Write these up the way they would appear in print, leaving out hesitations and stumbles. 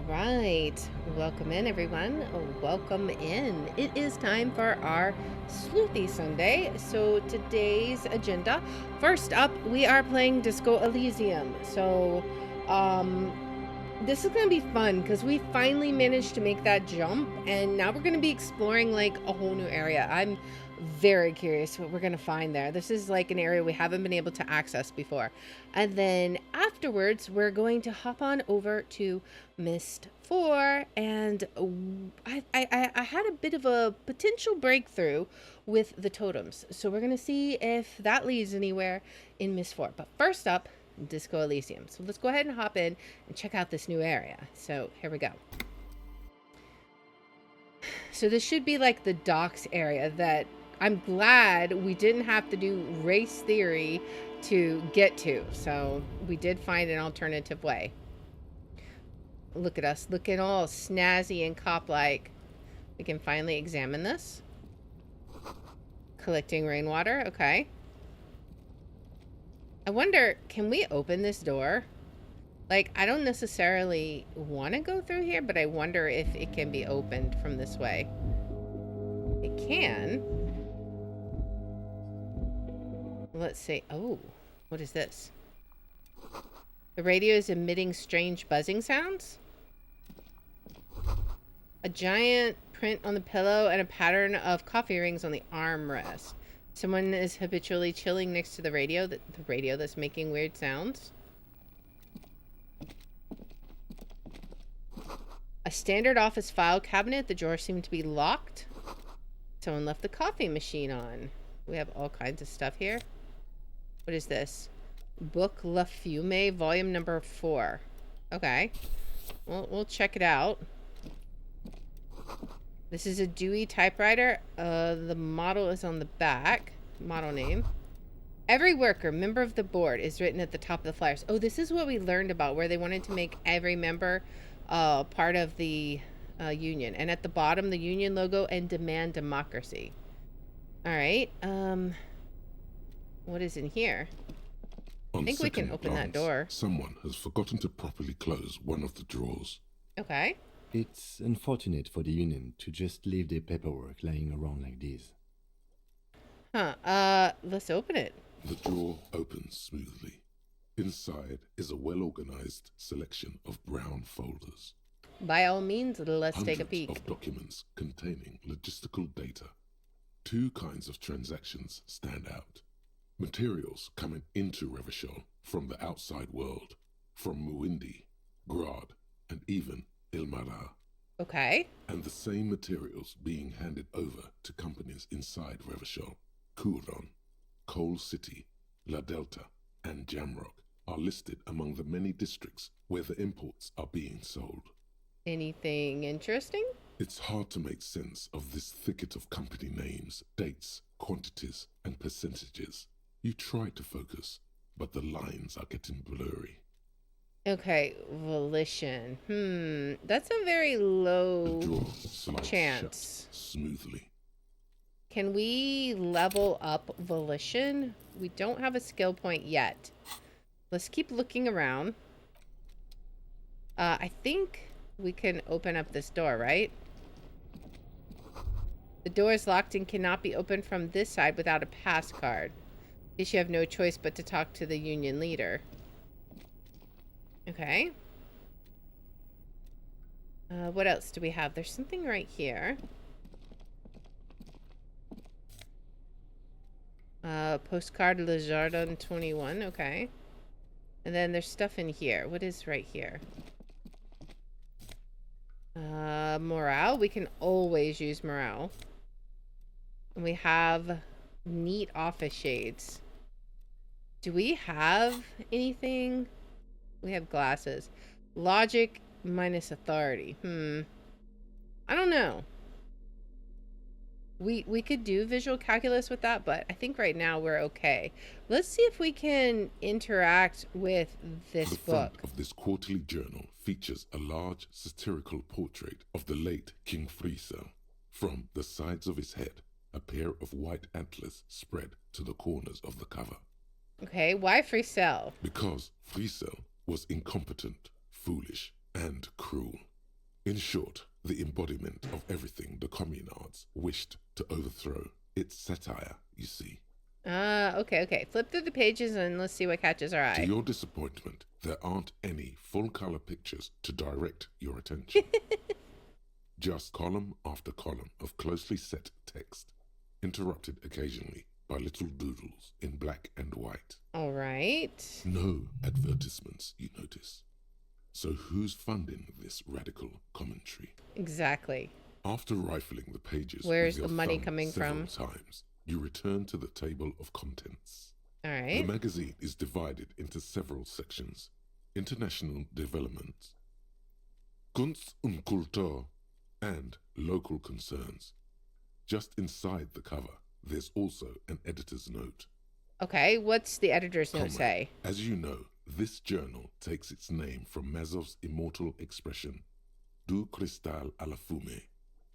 right, welcome in everyone. Welcome in. It is time for our Sleuthy Sunday. So today's agenda, first up, we are playing Disco Elysium. This is going to be fun because we finally managed to make that jump, and now we're going to be exploring like a whole new area. I'm very curious what we're going to find there. This is like an area we haven't been able to access before. And then afterwards, we're going to hop on over to Myst IV, and I had a bit of a potential breakthrough with the totems. So we're going to see if that leads anywhere in Myst IV. But first up, Disco Elysium. So let's go ahead and hop in and check out this new area. So here we go. So this should be like the docks area that I'm glad we didn't have to do race theory to get to. So we did find an alternative way. Look at us looking all snazzy and cop-like. We can finally examine this. Collecting rainwater. Okay. I wonder, can we open this door? Like, I don't necessarily want to go through here, but I wonder if it can be opened from this way. It can. Let's see. Oh, what is this? The radio is emitting strange buzzing sounds. A giant print on the pillow and a pattern of coffee rings on the armrest. Someone is habitually chilling next to the radio that's making weird sounds. A standard office file cabinet. The drawers seem to be locked. Someone left the coffee machine on. We have all kinds of stuff here. What is this? Book La Fume, volume number 4. Okay. Well, we'll check it out. This is a Dewey typewriter. The model is on the back. Model name. Every worker, member of the board, is written at the top of the flyers. Oh, this is what we learned about, where they wanted to make every member part of the union. And at the bottom, the union logo and demand democracy. All right. What is in here? I think we can open that door. Someone has forgotten to properly close one of the drawers. Okay. It's unfortunate for the union to just leave their paperwork lying around like this. Huh. Let's open it. The drawer opens smoothly. Inside is a well-organized selection of brown folders. By all means, let's take a peek. Hundreds of documents containing logistical data. 2 kinds of transactions stand out. Materials coming into Revachol from the outside world, from Muindi, Grad, and even Ilmara. Okay. And the same materials being handed over to companies inside Revachol. Kuron, Coal City, La Delta, and Jamrock are listed among the many districts where the imports are being sold. Anything interesting? It's hard to make sense of this thicket of company names, dates, quantities, and percentages. You try to focus, but the lines are getting blurry. Okay, volition. That's a very low The drawer slides chance. shut smoothly. Can we level up volition? We don't have a skill point yet. Let's keep looking around. I think we can open up this door, right? The door is locked and cannot be opened from this side without a pass card. I guess you have no choice but to talk to the union leader. Okay. What else do we have? There's something right here. Postcard Le Jardin 21. Okay. And then there's stuff in here. What is right here? Morale. We can always use morale. And we have neat office shades. Do we have anything? We have glasses. Logic minus authority. I don't know. We could do visual calculus with that, but I think right now we're okay. Let's see if we can interact with this The book. front of this quarterly journal features a large satirical portrait of the late King Friesel. From the sides of his head, a pair of white antlers spread to the corners of the cover. Okay, why Friesel? Because Friesel was incompetent, foolish, and cruel. In short, the embodiment of everything the communards wished to overthrow. It's satire, you see. Okay. Flip through the pages and let's see what catches our To eye. your disappointment, there aren't any full-color pictures to direct your attention. Just column after column of closely set text, interrupted occasionally by little doodles in black and white. All right. No advertisements, you notice. So who's funding this radical commentary? Exactly. After rifling the pages Where's with your the money thumb coming several from? times, you return to the table of contents. All The right. magazine is divided into several sections: international development, Kunst und Kultur, and local concerns. Just inside the cover, there's also an editor's note. Okay, what's the editor's note Comrade, say? as you know, this journal takes its name from Mazov's immortal expression, du cristal à la fumée.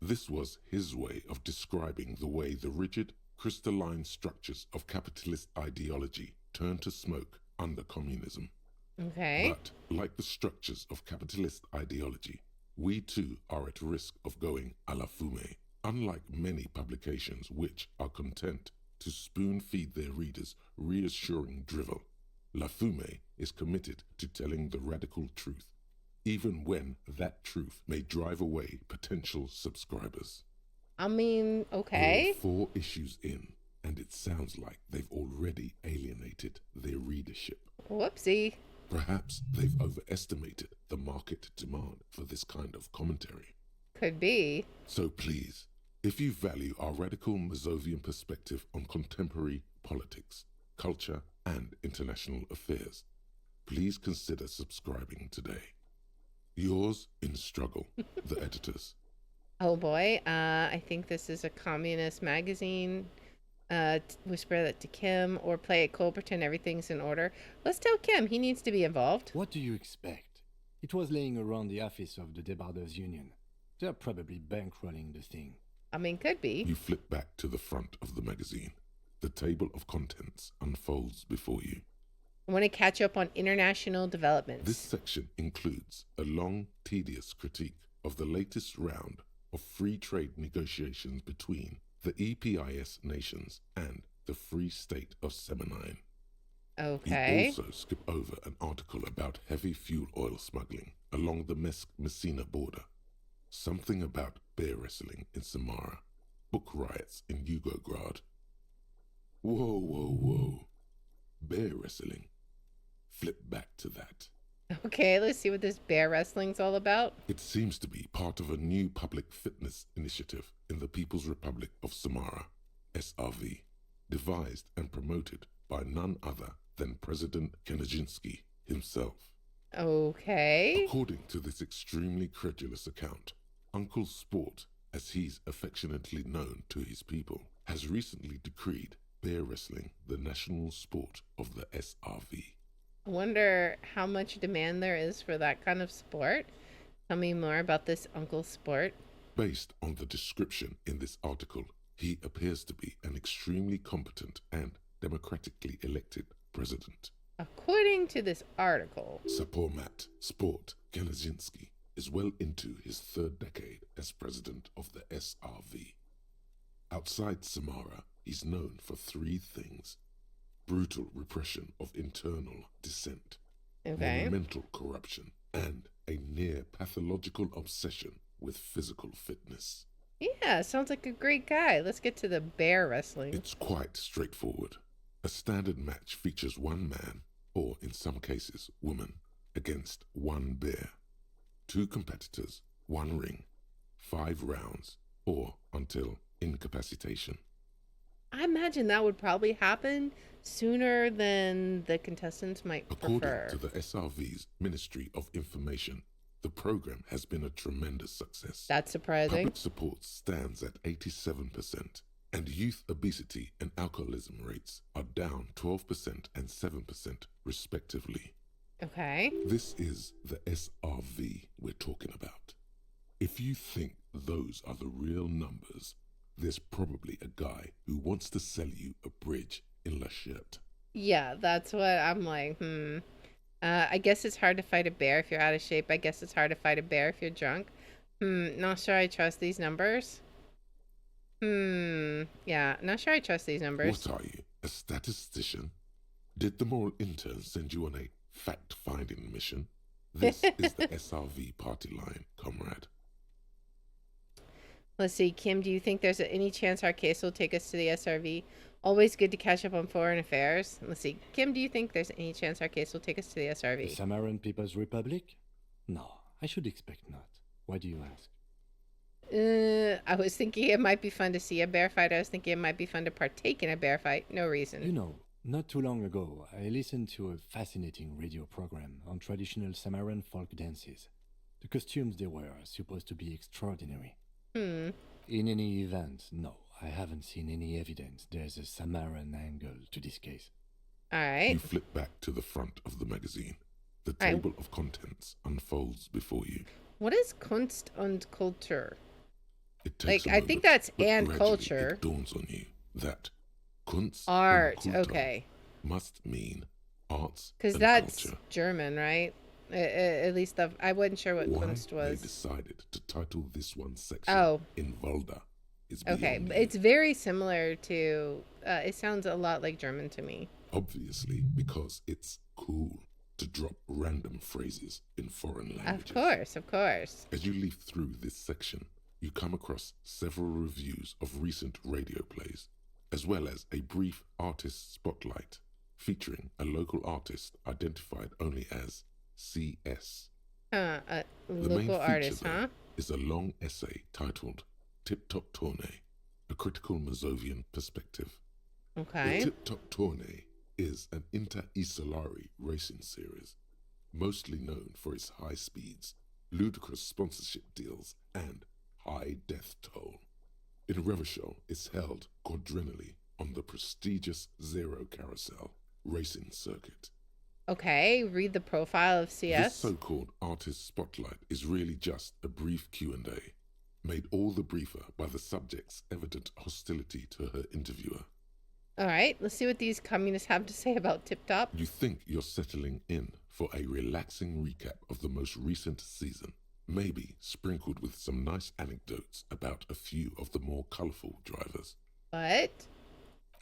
This was his way of describing the way the rigid, crystalline structures of capitalist ideology turn to smoke under communism. Okay. But, like the structures of capitalist ideology, we too are at risk of going à la fumée, unlike many publications which are content to spoon-feed their readers reassuring drivel. La Fumée is committed to telling the radical truth, even when that truth may drive away potential subscribers. I mean, We're okay. 4 issues in, and it sounds like they've already alienated their readership. Whoopsie. Perhaps they've overestimated the market demand for this kind of commentary. Could be. So please, if you value our radical Mazovian perspective on contemporary politics, culture, and international affairs, please consider subscribing today. Yours in struggle, the editors. Oh boy. I think this is a communist magazine. Whisper that to Kim or play it cool, pretend everything's in order. Let's tell Kim he needs to be involved. What do you expect? It was laying around the office of the Debarders Union. They're probably bankrolling the thing. I mean, could be. You flip back to the front of the magazine. The table of contents unfolds before you. I want to catch up on international developments. This section includes a long, tedious critique of the latest round of free trade negotiations between the EPIS nations and the Free State of Semenine. Okay. You also skip over an article about heavy fuel oil smuggling along the Messina border, something about bear wrestling in Samara, book riots in Yugograd. Whoa. Bear wrestling. Flip back to that. Okay, let's see what this bear wrestling's all about. It seems to be part of a new public fitness initiative in the People's Republic of Samara, SRV, devised and promoted by none other than President Kanajinsky himself. Okay. According to this extremely credulous account, Uncle Sport, as he's affectionately known to his people, has recently decreed bear wrestling the national sport of the SRV. I wonder how much demand there is for that kind of sport. Tell me more about this Uncle Sport. Based on the description in this article, he appears to be an extremely competent and democratically elected president. According to this article, Sapormat Sport Kanajinsky is well into his 3rd decade as president of the SRV. Outside Samara, he's known for 3 things: brutal repression of internal dissent, okay. monumental corruption, and a near pathological obsession with physical fitness. Yeah, sounds like a great guy. Let's get to the bear wrestling. It's quite straightforward. A standard match features 1 man, or in some cases woman, against 1 bear. 2 competitors, 1 ring, 5 rounds, or until incapacitation. I imagine that would probably happen sooner than the contestants might According prefer. to the SRV's Ministry of Information, the program has been a tremendous success. That's surprising. Public support stands at 87%, and youth obesity and alcoholism rates are down 12% and 7% respectively. Okay. This is the SRV we're talking about. If you think those are the real numbers, there's probably a guy who wants to sell you a bridge in La Chute. Yeah, that's what I'm like, I guess it's hard to fight a bear if you're out of shape. I guess it's hard to fight a bear if you're drunk. Not sure I trust these numbers. Yeah, not sure I trust these numbers. What are you, a statistician? Did the moral intern send you on a fact-finding mission? This is the SRV party line, comrade. Let's see, Kim, do you think there's any chance our case will take us to the SRV? Always good to catch up on foreign affairs. Let's see, Kim, do you think there's any chance our case will take us to the The SRV? Samaran People's Republic? No, I should expect not. Why do you ask? I was thinking it might be fun to see a bear fight. I was thinking it might be fun to partake in a bear fight. No reason. You know, not too long ago, I listened to a fascinating radio program on traditional Samaran folk dances. The costumes they wear are supposed to be extraordinary. In any event, no, I haven't seen any evidence there's a Samaran angle to this case. All right. You flip back to the front of the magazine. The Right. table of contents unfolds before you. What is Kunst und Kultur? It takes Like, a I think moment, that's but and gradually culture. It dawns on you that Kunst Art, und Kultur okay. must mean arts Because and that's culture. German, right? At least I wasn't sure what Why Kunst they was. decided to title this one section Oh, in Volda is okay. beyond me. It's very similar to, it sounds a lot like German to me. Obviously, because it's cool to drop random phrases in foreign languages. Of course, of course. As you leaf through this section, you come across several reviews of recent radio plays, as well as a brief artist spotlight featuring a local artist identified only as CS. A The main local feature, artist, though, huh? is a long essay titled Tip Top Tournée, a critical Mazovian perspective. Okay. The Tip Top Tournée is an inter-Isolari racing series, mostly known for its high speeds, ludicrous sponsorship deals, and high death toll. In Revachol, it's held quadrennially on the prestigious Zero Carousel racing circuit. Okay, read the profile of This CS. so-called artist spotlight is really just a brief Q&A, made all the briefer by the subject's evident hostility to her interviewer. All right, let's see what these communists have to say about Tip Top. You think you're settling in for a relaxing recap of the most recent season, maybe sprinkled with some nice anecdotes about a few of the more colourful drivers. But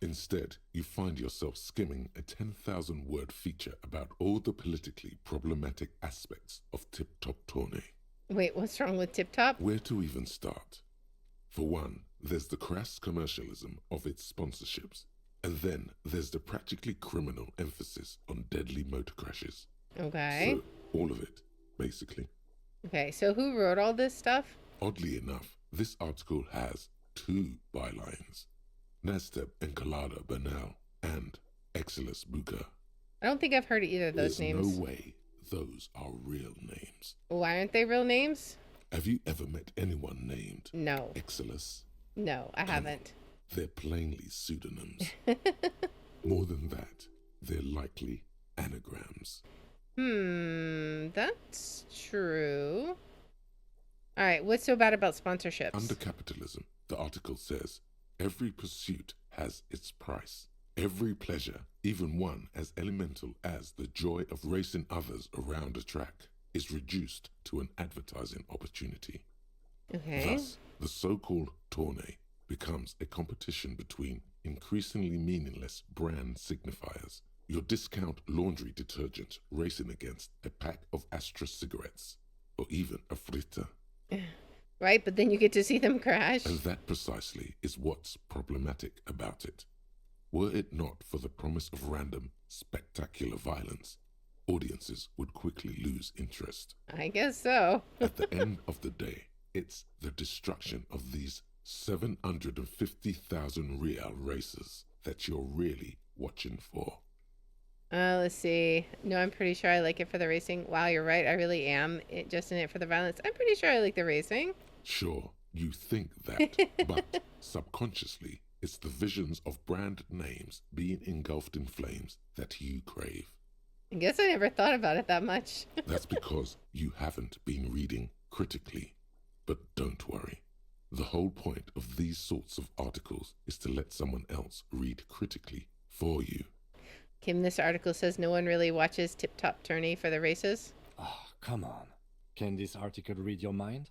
Instead, you find yourself skimming a 10,000-word feature about all the politically problematic aspects of Tip Top Tournée. wait, what's wrong with Tip Top? Where to even start? For one, there's the crass commercialism of its sponsorships, and then there's the practically criminal emphasis on deadly motor crashes. Okay. So, all of it, basically. Okay, so who wrote all this stuff? Oddly enough, this article has two bylines: Nasteb Encolada Bernal and Exilus Buka. I don't think I've heard of either of those There's names. no way those are real names. Why aren't they real names? Have you ever met anyone named No. Exilus? No, I haven't. They're plainly pseudonyms. More than that, they're likely anagrams. That's true. All right, what's so bad about sponsorships? Under capitalism, the article says, every pursuit has its price. Every pleasure, even one as elemental as the joy of racing others around a track, is reduced to an advertising opportunity. Okay. Thus, the so-called tournée becomes a competition between increasingly meaningless brand signifiers. Your discount laundry detergent racing against a pack of Astra cigarettes, or even a fritter. Right, but then you get to see them crash. And that precisely is what's problematic about it. Were it not for the promise of random, spectacular violence, audiences would quickly lose interest. I guess so. At the end of the day, it's the destruction of these 750,000 real racers that you're really watching for. Let's see. No, I'm pretty sure I like it for the racing. Wow, you're right. I really am just in it for the violence. I'm pretty sure I like the racing. Sure, you think that, but subconsciously, it's the visions of brand names being engulfed in flames that you crave. I guess I never thought about it that much. That's because you haven't been reading critically. But don't worry. The whole point of these sorts of articles is to let someone else read critically for you. Kim, this article says no one really watches Tip Top Tourney for the races. Oh, come on. Can this article read your mind?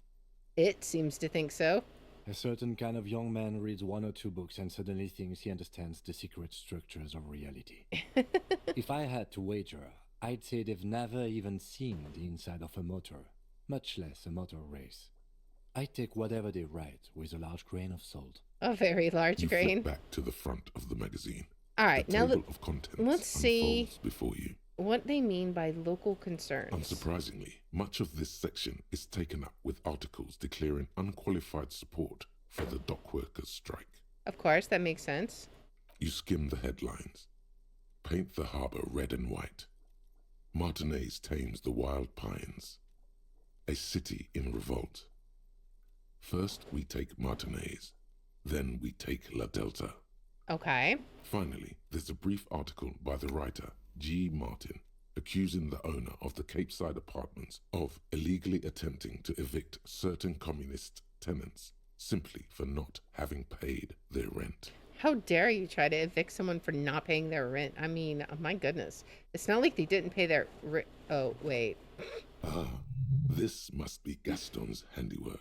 It seems to think so. A certain kind of young man reads 1 or 2 books and suddenly thinks he understands the secret structures of reality. If I had to wager, I'd say they've never even seen the inside of a motor, much less a motor race. I take whatever they write with a large grain of salt. A very large You grain. flip back to the front of the magazine. All right, The now table of contents let's see unfolds before you. what they mean by local concerns. Unsurprisingly, much of this section is taken up with articles declaring unqualified support for the dock workers' strike. Of course, that makes sense. You skim the headlines. Paint the harbour red and white. Martinez tames the wild pines. A city in revolt. First we take Martinez, then we take La Delta. Okay. Finally, there's a brief article by the writer, G. Martin, accusing the owner of the Capeside Apartments of illegally attempting to evict certain communist tenants simply for not having paid their rent. How dare you try to evict someone for not paying their rent? I mean, oh my goodness. It's not like they didn't pay their Oh, wait. Ah, this must be Gaston's handiwork.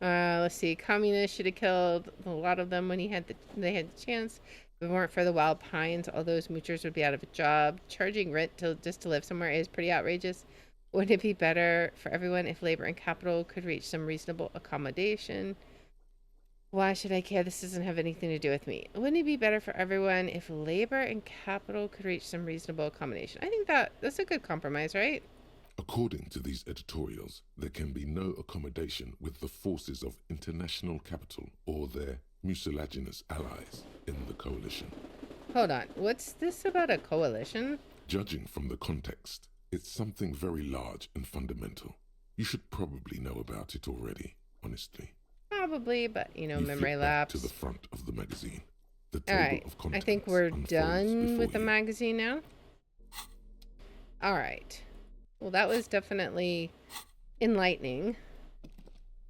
Let's see. Communists should have killed a lot of them when they had the chance. If it weren't for the wild pines, all those moochers would be out of a job. Charging rent just to live somewhere is pretty outrageous. Wouldn't it be better for everyone if labor and capital could reach some reasonable accommodation? Why should I care? This doesn't have anything to do with me. Wouldn't it be better for everyone if labor and capital could reach some reasonable accommodation? I think that's a good compromise, right? According to these editorials, there can be no accommodation with the forces of international capital or their mucilaginous allies in the coalition. Hold on. What's this about a coalition? Judging from the context, it's something very large and fundamental. You should probably know about it already, honestly. Probably, but You memory flip back lapse. to the front of the magazine. The All table right. of I contents think we're unfolds done before with the you. magazine now. All right. Well, that was definitely enlightening.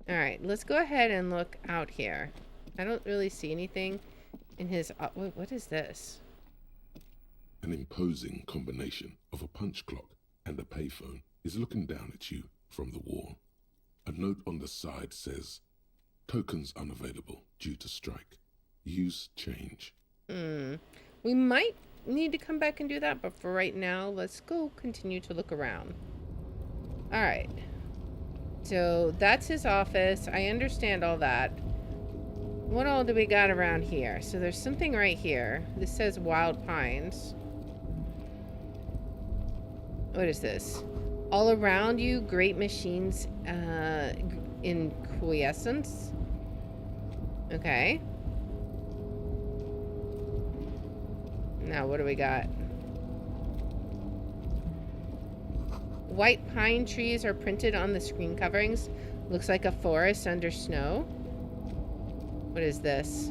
All right, let's go ahead and look out here. I don't really see anything in his... what is this? An imposing combination of a punch clock and a payphone is looking down at you from the wall. A note on the side says, "Tokens unavailable due to strike. Use change." We might need to come back and do that, but for right now, let's go continue to look around. All right. So that's his office. I understand all that. What all do we got around here? So there's something right here. This says Wild Pines. What is this? All around you, great machines in quiescence. Okay. Now, what do we got? White pine trees are printed on the screen coverings. Looks like a forest under snow. What is this?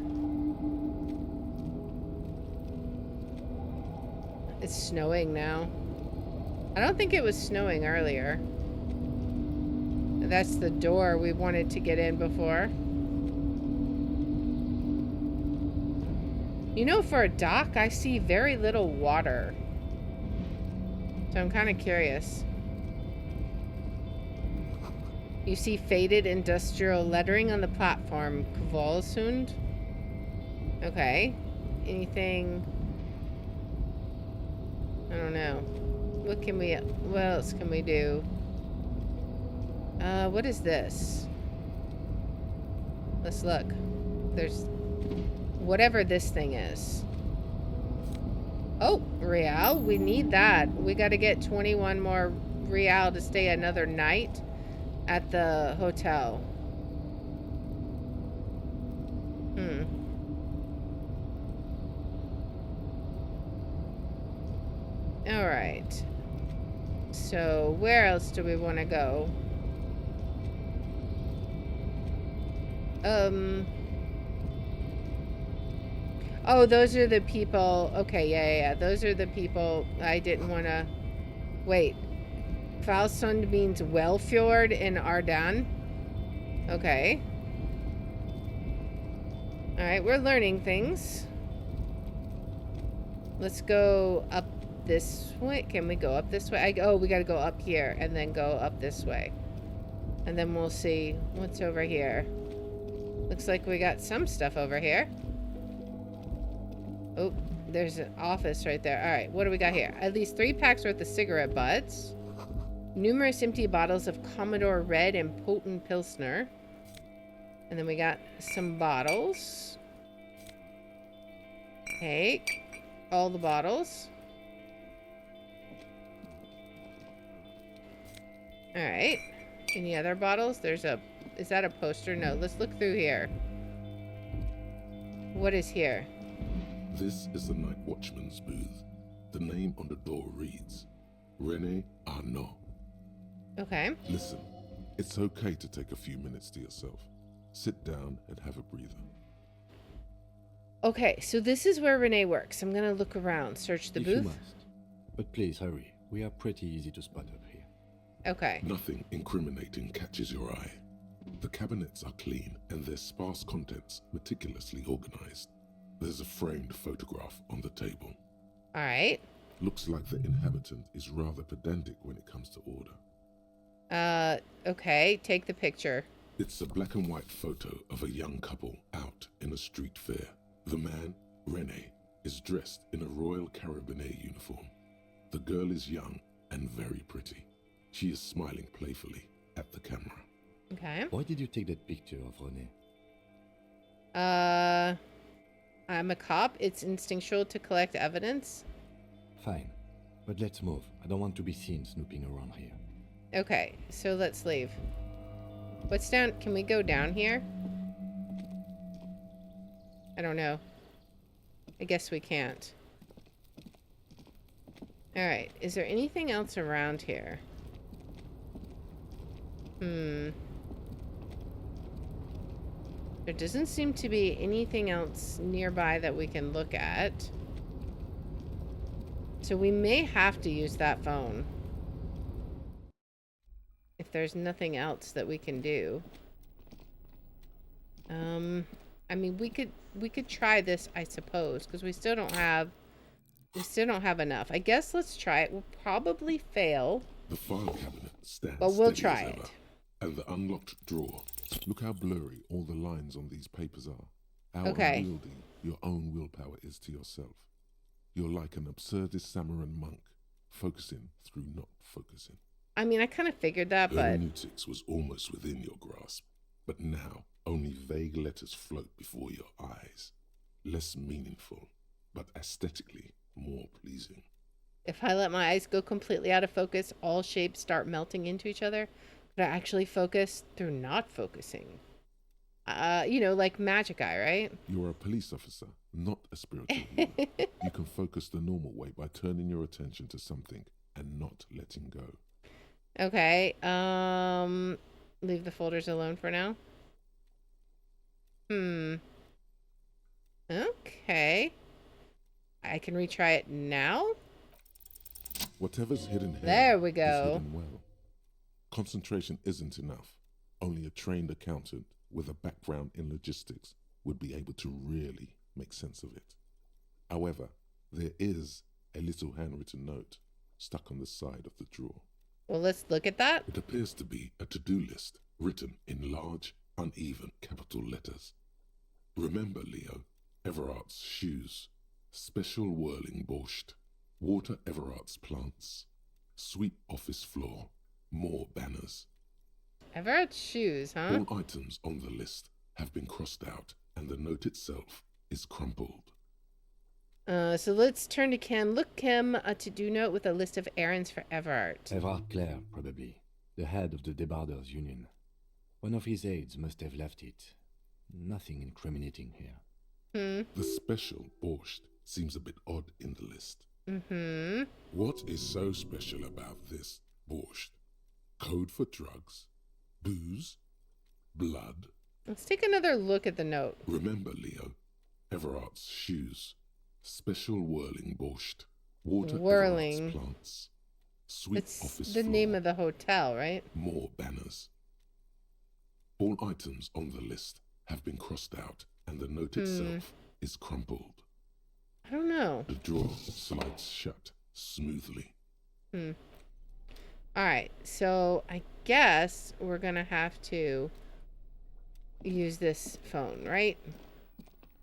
It's snowing now. I don't think it was snowing earlier. That's the door we wanted to get in before. You know, for a dock, I see very little water. So I'm kind of curious. You see faded industrial lettering on the platform. Kvalsund. Okay. Anything? I don't know. What else can we do? What is this? Let's look. There's whatever this thing is. Oh, Real. We need that. We got to get 21 more Real to stay another night at the hotel. All right. So where else do we want to go? Oh, those are the people. Okay, yeah. Those are the people I didn't want to... Wait. Falsund means Wellfjord in Ardan. Okay. Alright, we're learning things. Let's go up this way. Can we go up this way? Oh, we gotta go up here and then go up this way. And then we'll see what's over here. Looks like we got some stuff over here. Oh, there's an office right there. All right, what do we got here? At least 3 packs worth of cigarette butts. Numerous empty bottles of Commodore Red and Potent Pilsner. And then we got some bottles. Take all the bottles. All right. Any other bottles? There's a... Is that a poster? No, let's look through here. What is here? This is the night watchman's booth. The name on the door reads, René Arnaud. Okay. Listen, it's okay to take a few minutes to yourself. Sit down and have a breather. Okay, so this is where Renee works. I'm gonna look around, search the If you booth. must. But please hurry. We are pretty easy to spot up here. Okay. Nothing incriminating catches your eye. The cabinets are clean and their sparse contents meticulously organized. There's a framed photograph on the table. All right. Looks like the inhabitant is rather pedantic when it comes to order. Okay, take the picture. It's a black and white photo of a young couple out in a street fair. The man, René, is dressed in a Royal Carabinier uniform. The girl is young and very pretty. She is smiling playfully at the camera. Okay. Why did you take that picture of René? I'm a cop. It's instinctual to collect evidence. Fine. But let's move. I don't want to be seen snooping around here. Okay, so let's leave. What's down? Can we go down here? I don't know. I guess we can't. Alright, is there anything else around here? There doesn't seem to be anything else nearby that we can look at. So we may have to use that phone. If there's nothing else that we can do. I mean, we could try this, I suppose, because we still don't have enough. I guess let's try it. We'll probably fail. The file cabinet stands But we'll steady try as it. ever. And the unlocked drawer. Look how blurry all the lines on these papers are. How Okay. unwieldy your own willpower is to yourself. You're like an absurdist Samaran monk, focusing through not focusing. I mean, I kind of figured that, but Hermeneutics was almost within your grasp, but now only vague letters float before your eyes. Less meaningful, but aesthetically more pleasing. if I let my eyes go completely out of focus, all shapes start melting into each other. Could I actually focus through not focusing? You know, like Magic Eye, right? You are a police officer, not a spiritual being. You can focus the normal way by turning your attention to something and not letting go. Okay, leave the folders alone for now. Okay. I can retry it now? Whatever's hidden here There we is go. hidden well. Concentration isn't enough. Only a trained accountant with a background in logistics would be able to really make sense of it. However, there is a little handwritten note stuck on the side of the drawer. Well, let's look at that. It appears to be a to-do list written in large, uneven capital letters. Remember, Leo, Everart's shoes, special whirling borscht, water Everart's plants, sweep office floor, more banners. Everett's shoes, huh? All items on the list have been crossed out and the note itself is crumpled. So let's turn to Kim. Look, Kim, a to-do note with a list of errands for Everard. Everard Clare, probably. The head of the Debarders Union. One of his aides must have left it. Nothing incriminating here. The special borscht seems a bit odd in the list. What is so special about this borscht? Code for drugs? Booze? Blood? Let's take another look at the note. Remember, Leo, Everart's shoes, special whirling borscht, water Whirling. Everart's plants, sweep It's office the floor, name of the hotel, right? more banners. All items on the list have been crossed out and the note itself is crumpled. I don't know. The drawer slides shut smoothly. All right, so I guess we're gonna have to use this phone, right?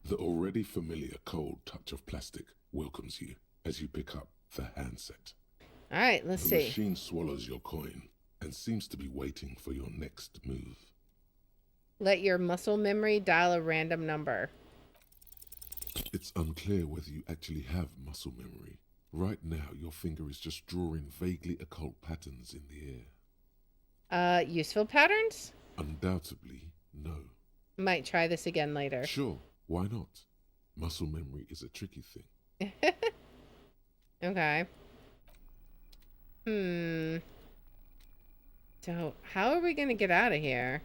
The already familiar cold touch of plastic welcomes you as you pick up the handset. All right, let's The see. machine swallows your coin and seems to be waiting for your next move. Let your muscle memory dial a random number. It's unclear whether you actually have muscle memory. Right now, your finger is just drawing vaguely occult patterns in the air. Useful patterns? Undoubtedly, no. Might try this again later. Sure, why not? Muscle memory is a tricky thing. Okay. So, how are we gonna get out of here?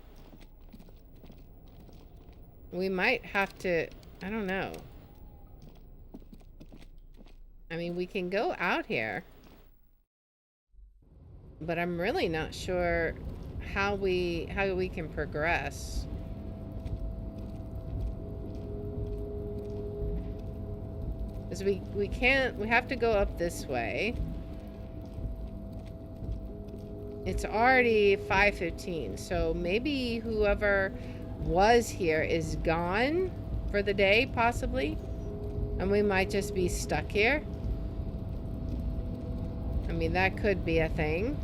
We might have to... I don't know. I mean, we can go out here. But I'm really not sure how we can progress. Because we can't... We have to go up this way. It's already 5:15, so maybe whoever was here is gone for the day, possibly. And we might just be stuck here. I mean, that could be a thing.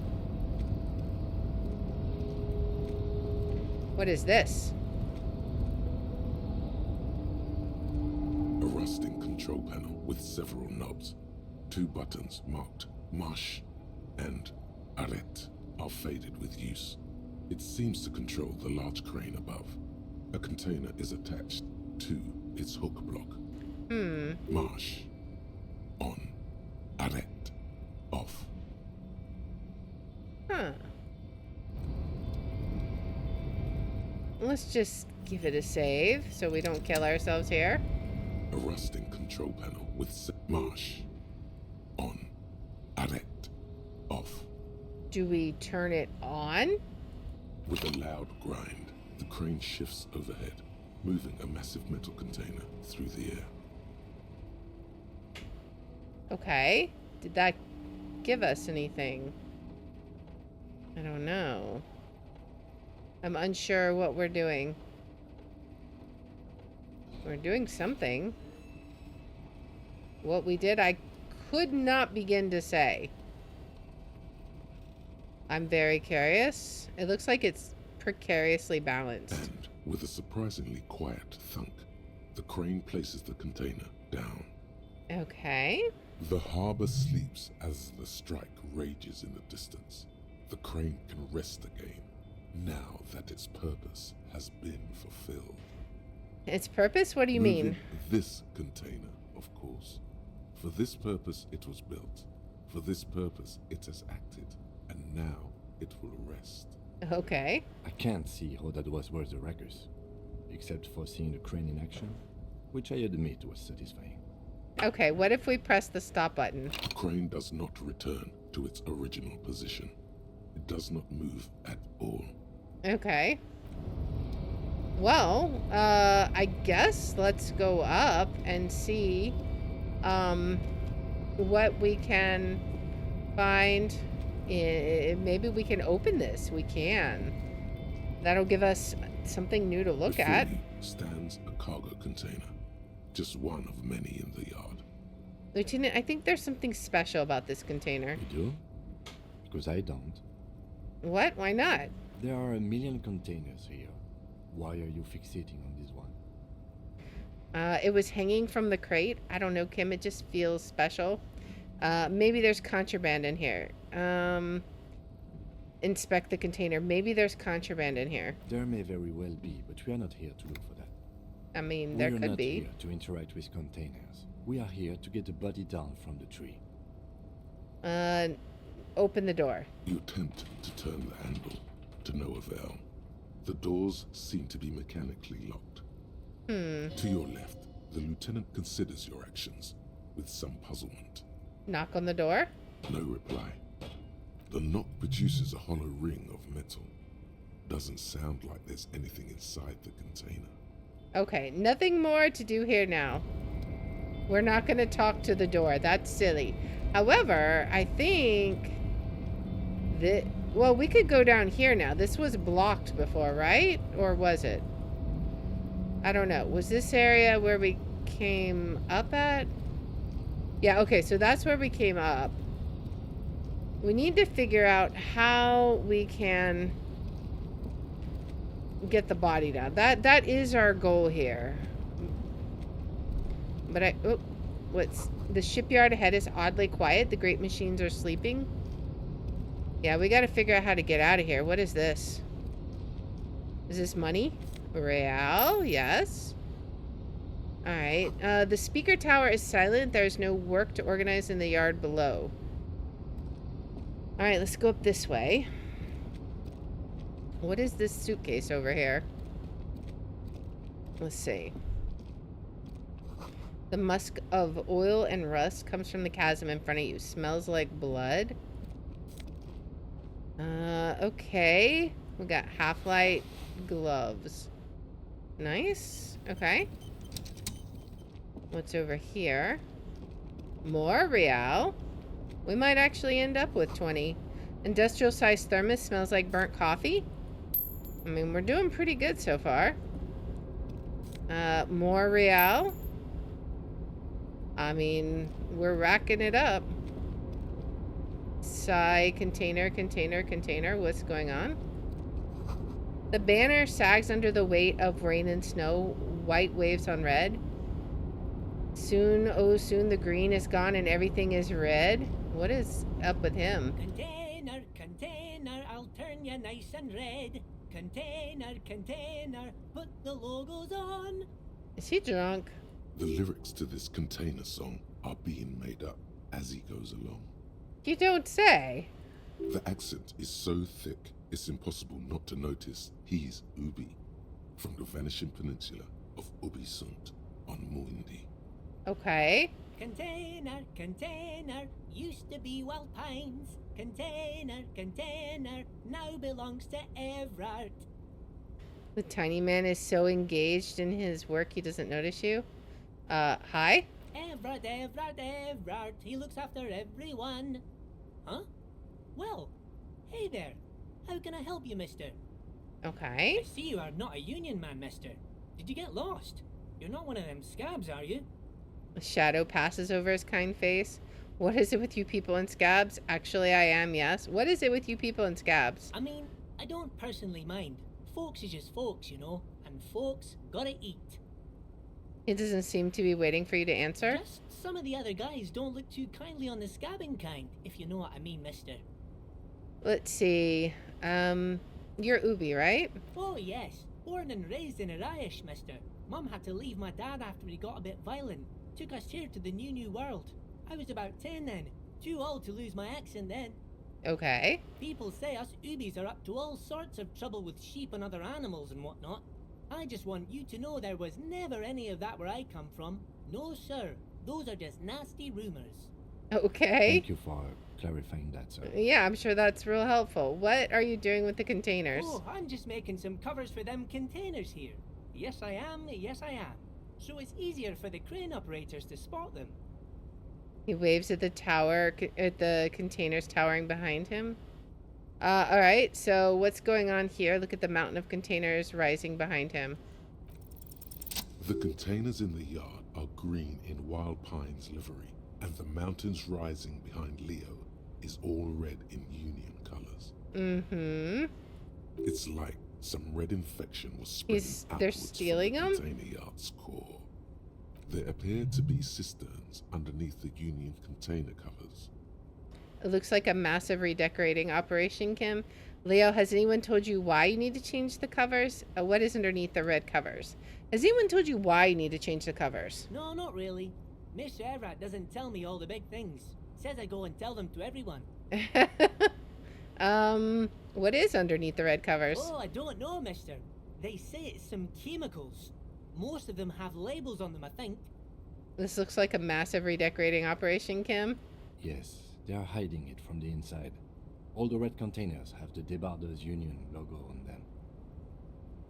What is this? A rusting control panel with several knobs. 2 buttons marked Marsh and Arrête are faded with use. It seems to control the large crane above. A container is attached to its hook block. Marsh. On. Arrête. Off. Huh. Let's just give it a save so we don't kill ourselves here. A rusting control panel with Marsh. On. Arrête. Off. Do we turn it on? With a loud grind, the crane shifts overhead, moving a massive metal container through the air. Okay. Did that give us anything? I don't know. I'm unsure what we're doing. We're doing something. What we did, I could not begin to say. I'm very curious. It looks like it's precariously balanced. And with a surprisingly quiet thunk, the crane places the container down. Okay. The harbor sleeps as the strike rages in the distance. The crane can rest again, now that its purpose has been fulfilled. Its purpose? What do you mean? This container, of course. For this purpose it was built. For this purpose it has acted. And now it will rest. Okay. I can't see how that was worth the wreckers, except for seeing the crane in action, which I admit was satisfying. Okay, what if we press the stop button? The crane does not return to its original position. It does not move at all. Okay. Well, I guess let's go up and see what we can find. Maybe we can open this. We can. That'll give us something new to look Before at. you stands a cargo container, just one of many in the yard. Lieutenant, I think there's something special about this container. You do? Because I don't. What? Why not? There are 1 million containers here. Why are you fixating on this one? It was hanging from the crate. I don't know, Kim. It just feels special. Maybe there's contraband in here. Inspect the container. Maybe there's contraband in here. There may very well be, but we are not here to look for that. I mean, there could be. We are not here to interact with containers. We are here to get the body down from the tree. Open the door. You attempt to turn the handle, to no avail. The doors seem to be mechanically locked. To your left, the lieutenant considers your actions with some puzzlement. Knock on the door. No reply. The knock produces a hollow ring of metal. Doesn't sound like there's anything inside the container. Okay, nothing more to do here now. We're not going to talk to the door. That's silly. However, I think Well, we could go down here now. This was blocked before, right? Or was it? I don't know. Was this area where we came up at? Yeah, okay, so that's where we came up. We need to figure out how we can get the body down. That is our goal here. But what's the shipyard ahead is oddly quiet. The great machines are sleeping. Yeah, we got to figure out how to get out of here. What is this? Is this money? Real, yes. All right. The speaker tower is silent. There's no work to organize in the yard below. All right, let's go up this way. What is this suitcase over here? Let's see. The musk of oil and rust comes from the chasm in front of you. Smells like blood. Okay. We got half-light gloves. Nice. Okay. What's over here? More real. We might actually end up with 20. Industrial-sized thermos smells like burnt coffee. I mean, we're doing pretty good so far. More real. I mean, we're racking it up. Container. What's going on? The banner sags under the weight of rain and snow. White waves on red. Soon, oh soon, the green is gone and everything is red. What is up with him? Container, I'll turn you nice and red. Container, put the logos on. Is he drunk? The lyrics to this container song are being made up as he goes along. You don't say. The accent is so thick, it's impossible not to notice he's Ubi, from the vanishing peninsula of Ubisunt on Muindi. Okay. Container, used to be Wild Pines. Container, now belongs to Everard. The tiny man is so engaged in his work he doesn't notice you. Hi? Everard, he looks after everyone. Huh? Well, hey there. How can I help you, mister? Okay. I see you are not a union man, mister. Did you get lost? You're not one of them scabs, are you? A shadow passes over his kind face. What is it with you people in scabs? Actually, I am, yes. What is it with you people in scabs? I mean, I don't personally mind. Folks is just folks, you know, and folks gotta eat. He doesn't seem to be waiting for you to answer. Just some of the other guys don't look too kindly on the scabbing kind, if you know what I mean, mister. Let's see. You're Ubi, right? Oh, yes. Born and raised in Arish, mister. Mum had to leave my dad after he got a bit violent. Took us here to the new world. I was about 10 then. Too old to lose my accent then. Okay. People say us Ubis are up to all sorts of trouble with sheep and other animals and whatnot. I just want you to know there was never any of that where I come from. No, sir. Those are just nasty rumors. Okay. Thank you for clarifying that, sir. Yeah, I'm sure that's real helpful. What are you doing with the containers? Oh, I'm just making some covers for them containers here. Yes, I am. So it's easier for the crane operators to spot them. He waves at the tower, at the containers towering behind him. All right, so what's going on here? Look at the mountain of containers rising behind him. The containers in the yard are green in Wild Pine's livery, and the mountains rising behind Leo is all red in Union colors. Mm-hmm. It's like some red infection was spreading They're outwards stealing from the them? container yard's core. There appear to be cisterns underneath the Union container covers. It looks like a massive redecorating operation, Kim. Leo, has anyone told you why you need to change the covers? What is underneath the red covers? Has anyone told you why you need to change the covers? No, not really. Mr. Everett doesn't tell me all the big things. Says I go and tell them to everyone. What is underneath the red covers? Oh, I don't know, mister. They say it's some chemicals. Most of them have labels on them, I think. This looks like a massive redecorating operation, Kim. Yes, they are hiding it from the inside. All the red containers have the Debarders Union logo on them.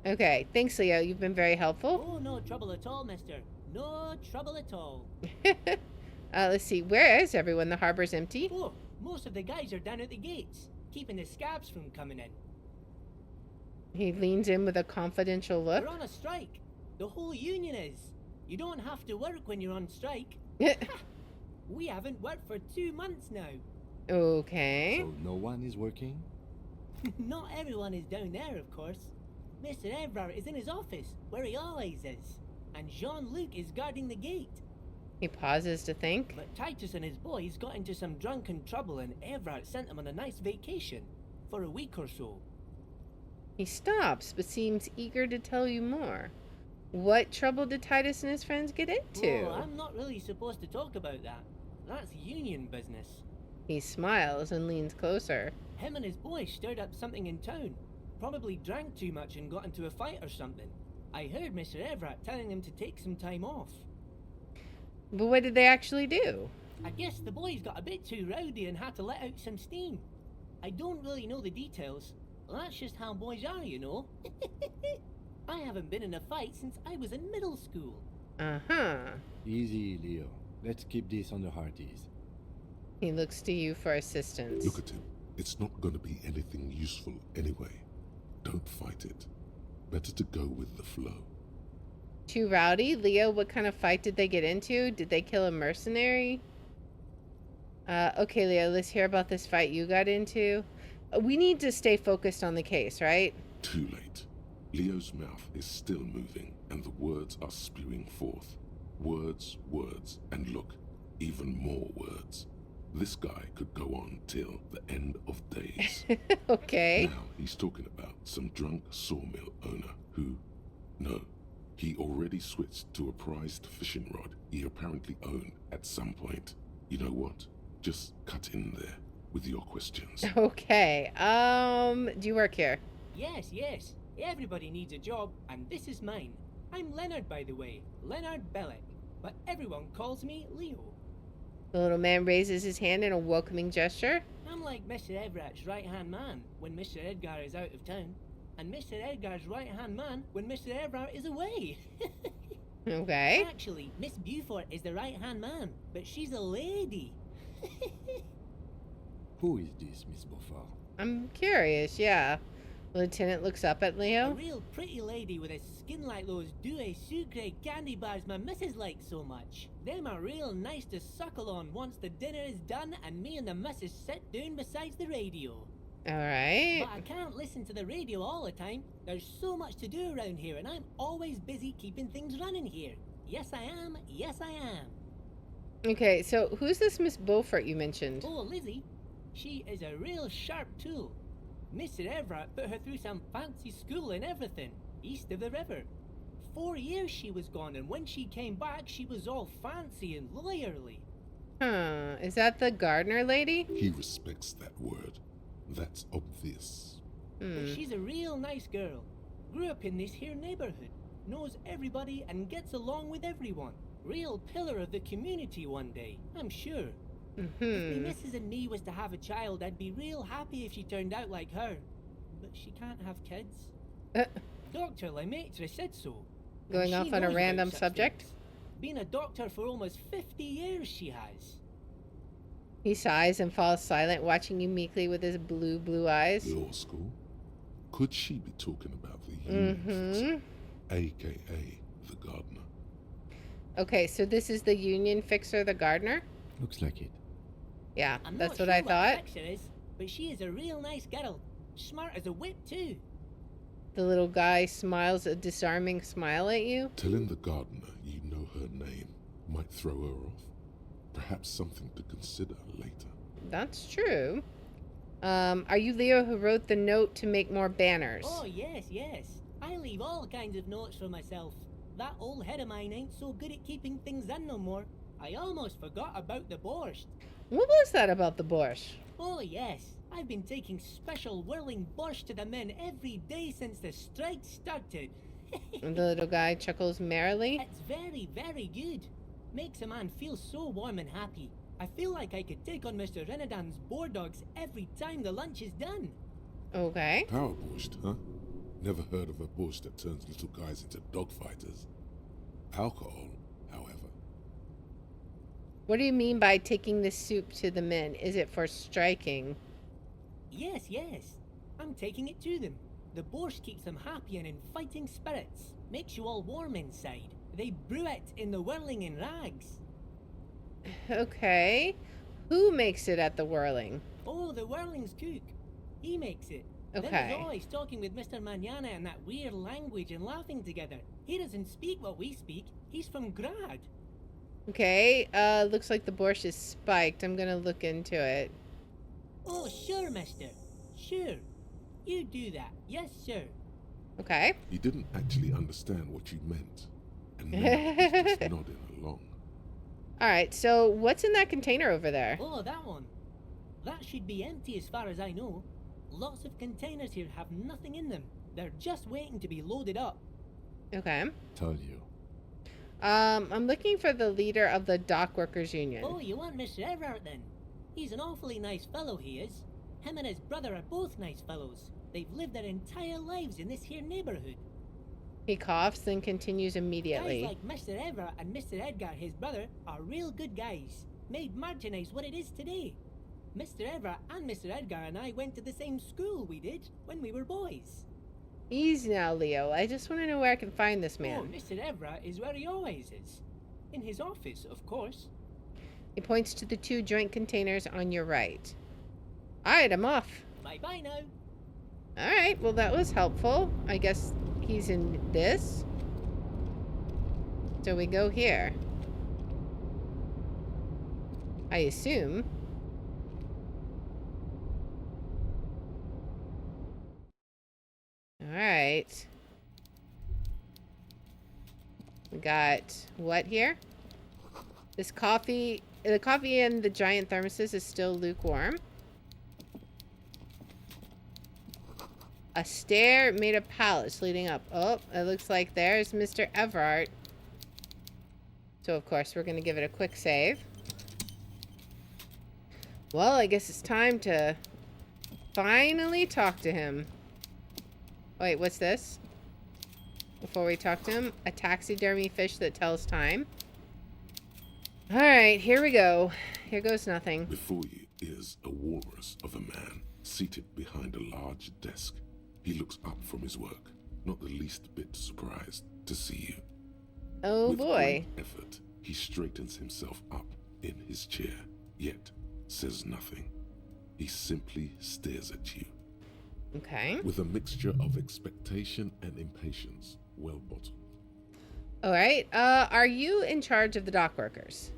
Okay, thanks, Leo. You've been very helpful. Oh, no trouble at all, mister. No trouble at all. Let's see. Where is everyone? The harbor's empty. Oh, most of the guys are down at the gates. keeping the scabs from coming in. He leans in with a confidential look. We're on a strike. The whole union is. You don't have to work when you're on strike. We haven't worked for 2 months now. Okay. So no one is working? Not everyone is down there, of course. Mr. Evrard is in his office, where he always is. And Jean-Luc is guarding the gate. He pauses to think. But Titus and his boys got into some drunken trouble and Evrard sent them on a nice vacation. For a week or so. He stops, but seems eager to tell you more. What trouble did Titus and his friends get into? Oh, I'm not really supposed to talk about that. That's union business. He smiles and leans closer. Him and his boys stirred up something in town. Probably drank too much and got into a fight or something. I heard Mr. Everett telling them to take some time off. But what did they actually do? I guess the boys got a bit too rowdy and had to let out some steam. I don't really know the details. That's just how boys are, you know. I haven't been in a fight since I was in middle school. Uh-huh. Easy, Leo. Let's keep this on the hearties. He looks to you for assistance. Look at him. It's not going to be anything useful anyway. Don't fight it. Better to go with the flow. Too rowdy? Leo, what kind of fight did they get into? Did they kill a mercenary? Okay, Leo, let's hear about this fight you got into. We need to stay focused on the case, right? Too late. Leo's mouth is still moving, and the words are spewing forth. Words, words, and look, even more words. This guy could go on till the end of days. Okay. Now he's talking about some drunk sawmill owner who, no, he already switched to a prized fishing rod he apparently owned at some point. You know what? Just cut in there with your questions. Okay. Do you work here? Yes, yes. Everybody needs a job, and this is mine. I'm Leonard, by the way. Leonard Bellick. But everyone calls me Leo. The little man raises his hand in a welcoming gesture. I'm like Mr. Everett's right-hand man when Mr. Edgar is out of town, and Mr. Edgar's right-hand man when Mr. Everett is away. Okay. Actually, Miss Beaufort is the right-hand man, but she's a lady. Who is this, Miss Beaufort? I'm curious, yeah. Lieutenant looks up at A Leo. real pretty lady with a skin like those Douai Sucre candy bars my missus likes so much. Them are real nice to suckle on once the dinner is done and me and the missus sit down beside the radio. Alright. But I can't listen to the radio all the time. There's so much to do around here and I'm always busy keeping things running here. Yes I am, yes I am. Okay, so who's this Miss Beaufort you mentioned? Oh, Lizzie, she is a real sharp tool. Mr. Everett put her through some fancy school and everything, east of the river. 4 years she was gone, and when she came back, she was all fancy and lawyerly. Huh, is that the gardener lady? He respects that word. That's obvious. But she's a real nice girl. Grew up in this here neighborhood, knows everybody and gets along with everyone. Real pillar of the community one day, I'm sure. If me missus and me was to have a child, I'd be real happy if she turned out like her. But she can't have kids. Dr. Lemaitre said so. and Going she off on a knows random about such subject? things. Been a doctor for almost 50 years she has. He sighs and falls silent, watching you meekly with his blue eyes. Law school? Could she be talking about the union fixer, aka the gardener? Okay, so this is the union fixer, the gardener? Looks like it. Yeah, I'm that's not what sure I thought. Fixer is, but she is a real nice girl. Smart as a whip too. The little guy smiles a disarming smile at you. Telling the gardener you know her name might throw her off. Perhaps something to consider later. That's true. Are you Leo who wrote the note to make more banners? Oh yes, yes. I leave all kinds of notes for myself. That old head of mine ain't so good at keeping things in no more. I almost forgot about the borscht. What was that about the borscht? Oh yes, I've been taking special whirling borscht to the men every day since the strike started. And the little guy chuckles merrily. It's very, very good. Makes a man feel so warm and happy. I feel like I could take on Mr. Renadan's boar dogs every time the lunch is done. Okay. Power borscht, huh? Never heard of a borscht that turns little guys into dogfighters. Alcohol, however. What do you mean by taking this soup to the men? Is it for striking? Yes, yes. I'm taking it to them. The borscht keeps them happy and in fighting spirits. Makes you all warm inside. They brew it in the whirling in rags. Okay. Who makes it at the whirling? Oh, the whirling's cook. He makes it. Then Okay. he's always talking with Mr. Manana in that weird language and laughing together. He doesn't speak what we speak. He's from Grad. Okay. Looks like the borscht is spiked. I'm gonna look into it. Oh, sure, mister. Sure. You do that. Yes, sir. Okay. He didn't actually understand what you meant, and now he's just nodding along. All right. So what's in that container over there? Oh, that one. That should be empty as far as I know. Lots of containers here have nothing in them. They're just waiting to be loaded up. Okay. Told you. I'm looking for the leader of the dock workers union. Oh, you want Mr. Everett then? He's an awfully nice fellow, he is. Him and his brother are both nice fellows. They've lived their entire lives in this here neighborhood. He coughs, then continues immediately. Guys like Mr. Everett and Mr. Edgar, his brother, are real good guys. Made Martinez what it is today. Mr. Everett and Mr. Edgar and I went to the same school we did when we were boys. Easy now, Leo. I just want to know where I can find this Oh, man. Mr. Everett is where he always is. In his office, of course. He points to the 2 joint containers on your right. All right, I'm off. Bye-bye now. All right, well, that was helpful. I guess he's in this. So we go here. I assume. All right. We got what here? This coffee, the coffee in the giant thermoses is still lukewarm. A stair made of pallets leading up. Oh, it looks like there's Mr. Everard. So, of course, we're going to give it a quick save. Well, I guess it's time to finally talk to him. Wait, what's this? Before we talk to him, a taxidermy fish that tells time. All right, here we go. Here goes nothing. Before you is a walrus of a man seated behind a large desk. He looks up from his work, not the least bit surprised to see you. Oh With boy. great effort, he straightens himself up in his chair, yet says nothing. He simply stares at you. Okay. With a mixture of expectation and impatience, well bottled. All right. Are you in charge of the dock workers?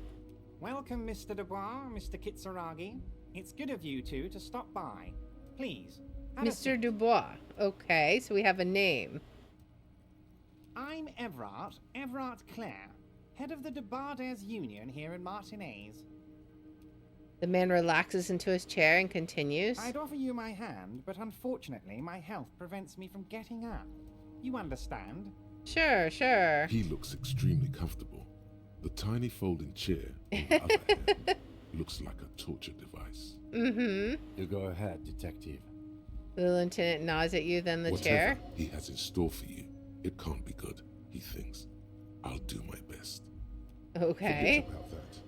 Welcome, Mr. Dubois, Mr. Kitsuragi. It's good of you two to stop by. Please. have a Mr. seat. Dubois. Okay, so we have a name. I'm Everard Clare, head of the Debarders Union here in Martinez. The man relaxes into his chair and continues. I'd offer you my hand, but unfortunately my health prevents me from getting up. You understand? Sure, sure. He looks extremely comfortable. The tiny folding chair, on the other hand, looks like a torture device. Mm-hmm. You go ahead, detective. The lieutenant nods at you, then the Whatever chair. he has in store for you, it can't be good, he thinks. I'll do my best. Okay. Forget about that.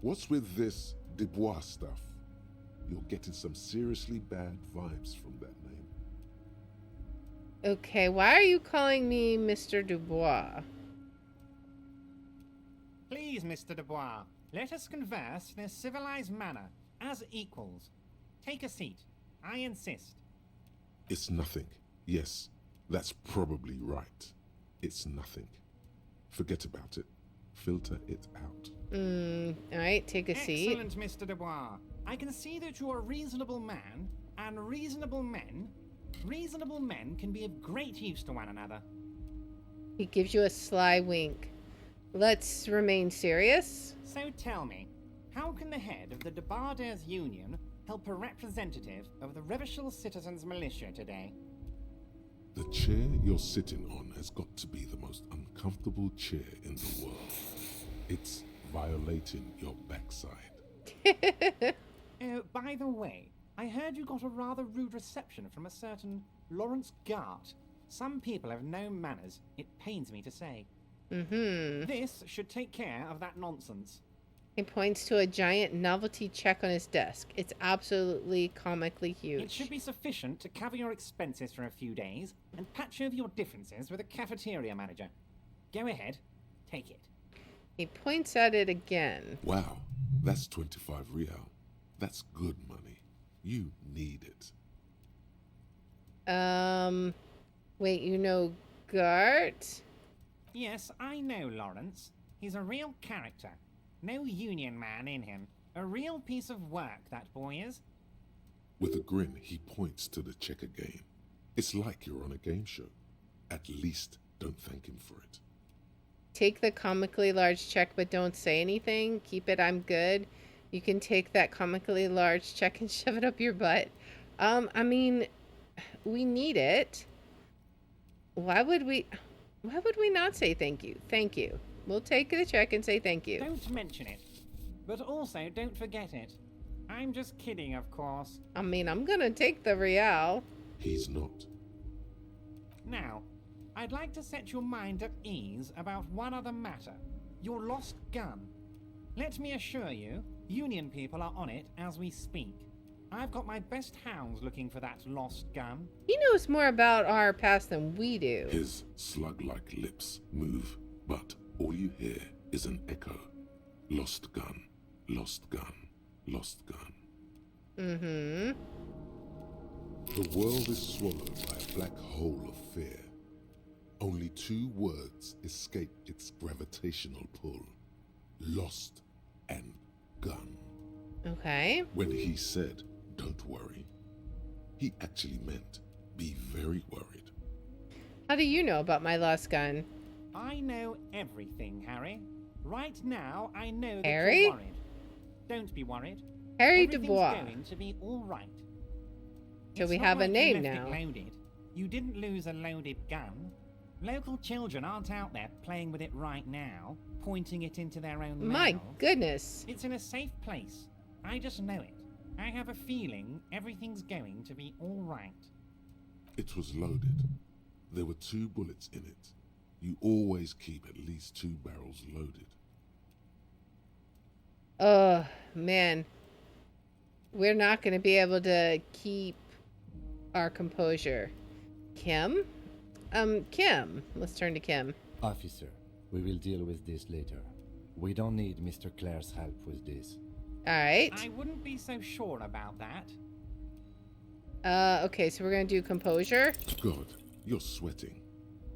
What's with this Dubois stuff? You're getting some seriously bad vibes from that name. Okay, why are you calling me Mr. Dubois? Please, Mr. Dubois, let us converse in a civilized manner, as equals. Take a seat. I insist. It's nothing. Yes, that's probably right. It's nothing. Forget about it. Filter it out. Alright, take a seat. Excellent, Mr. Dubois. I can see that you're a reasonable man, and reasonable men can be of great use to one another. He gives you a sly wink. Let's remain serious. So tell me, how can the head of the Debarders Union help a representative of the Revachol Citizens Militia today? The chair you're sitting on has got to be the most uncomfortable chair in the world. It's violating your backside. Oh, by the way, I heard you got a rather rude reception from a certain Lawrence Gart. Some people have no manners, it pains me to say. Mm-hmm. This should take care of that nonsense. He points to a giant novelty check on his desk. It's absolutely comically huge. It should be sufficient to cover your expenses for a few days and patch over your differences with a cafeteria manager. Go ahead, take it. He points at it again. Wow, that's 25 real. That's good money. You need it. Wait, you know Gart? Yes, I know Lawrence. He's a real character. No union man in him. A real piece of work, that boy is. With a grin, he points to the checker game. It's like you're on a game show. At least don't thank him for it. Take the comically large check, but don't say anything. Keep it, I'm good. You can take that comically large check and shove it up your butt. I mean, we need it. Why would we not say thank you? Thank you. We'll take the check and say thank you. Don't mention it. But also, don't forget it. I'm just kidding, of course. I mean, I'm gonna take the real. He's not. Now, I'd like to set your mind at ease about one other matter. Your lost gun. Let me assure you, Union people are on it as we speak. I've got my best hounds looking for that lost gun. He knows more about our past than we do. His slug-like lips move, but all you hear is an echo. Lost gun, lost gun, lost gun. Mm-hmm. The world is swallowed by a black hole of fear. Only two words escape its gravitational pull. Lost and gun. Okay. When he said, "Don't worry," he actually meant, be very worried. How do you know about my lost gun? I know everything, Harry. Right now, I know that Harry? you're worried. Don't be worried. Harry Everything's Dubois. going to be all right. So It's we not have a like you name left it now. loaded. You didn't lose a loaded gun. Local children aren't out there playing with it right now, pointing it into their own My mouths. goodness. It's in a safe place. I just know it. I have a feeling everything's going to be all right. It was loaded. There were 2 bullets in it. You always keep at least 2 barrels loaded. Oh, man. We're not going to be able to keep our composure. Kim? Kim. Let's turn to Kim. Officer, we will deal with this later. We don't need Mr. Clare's help with this. All right. I wouldn't be so sure about that. Okay, so we're going to do composure. God, you're sweating.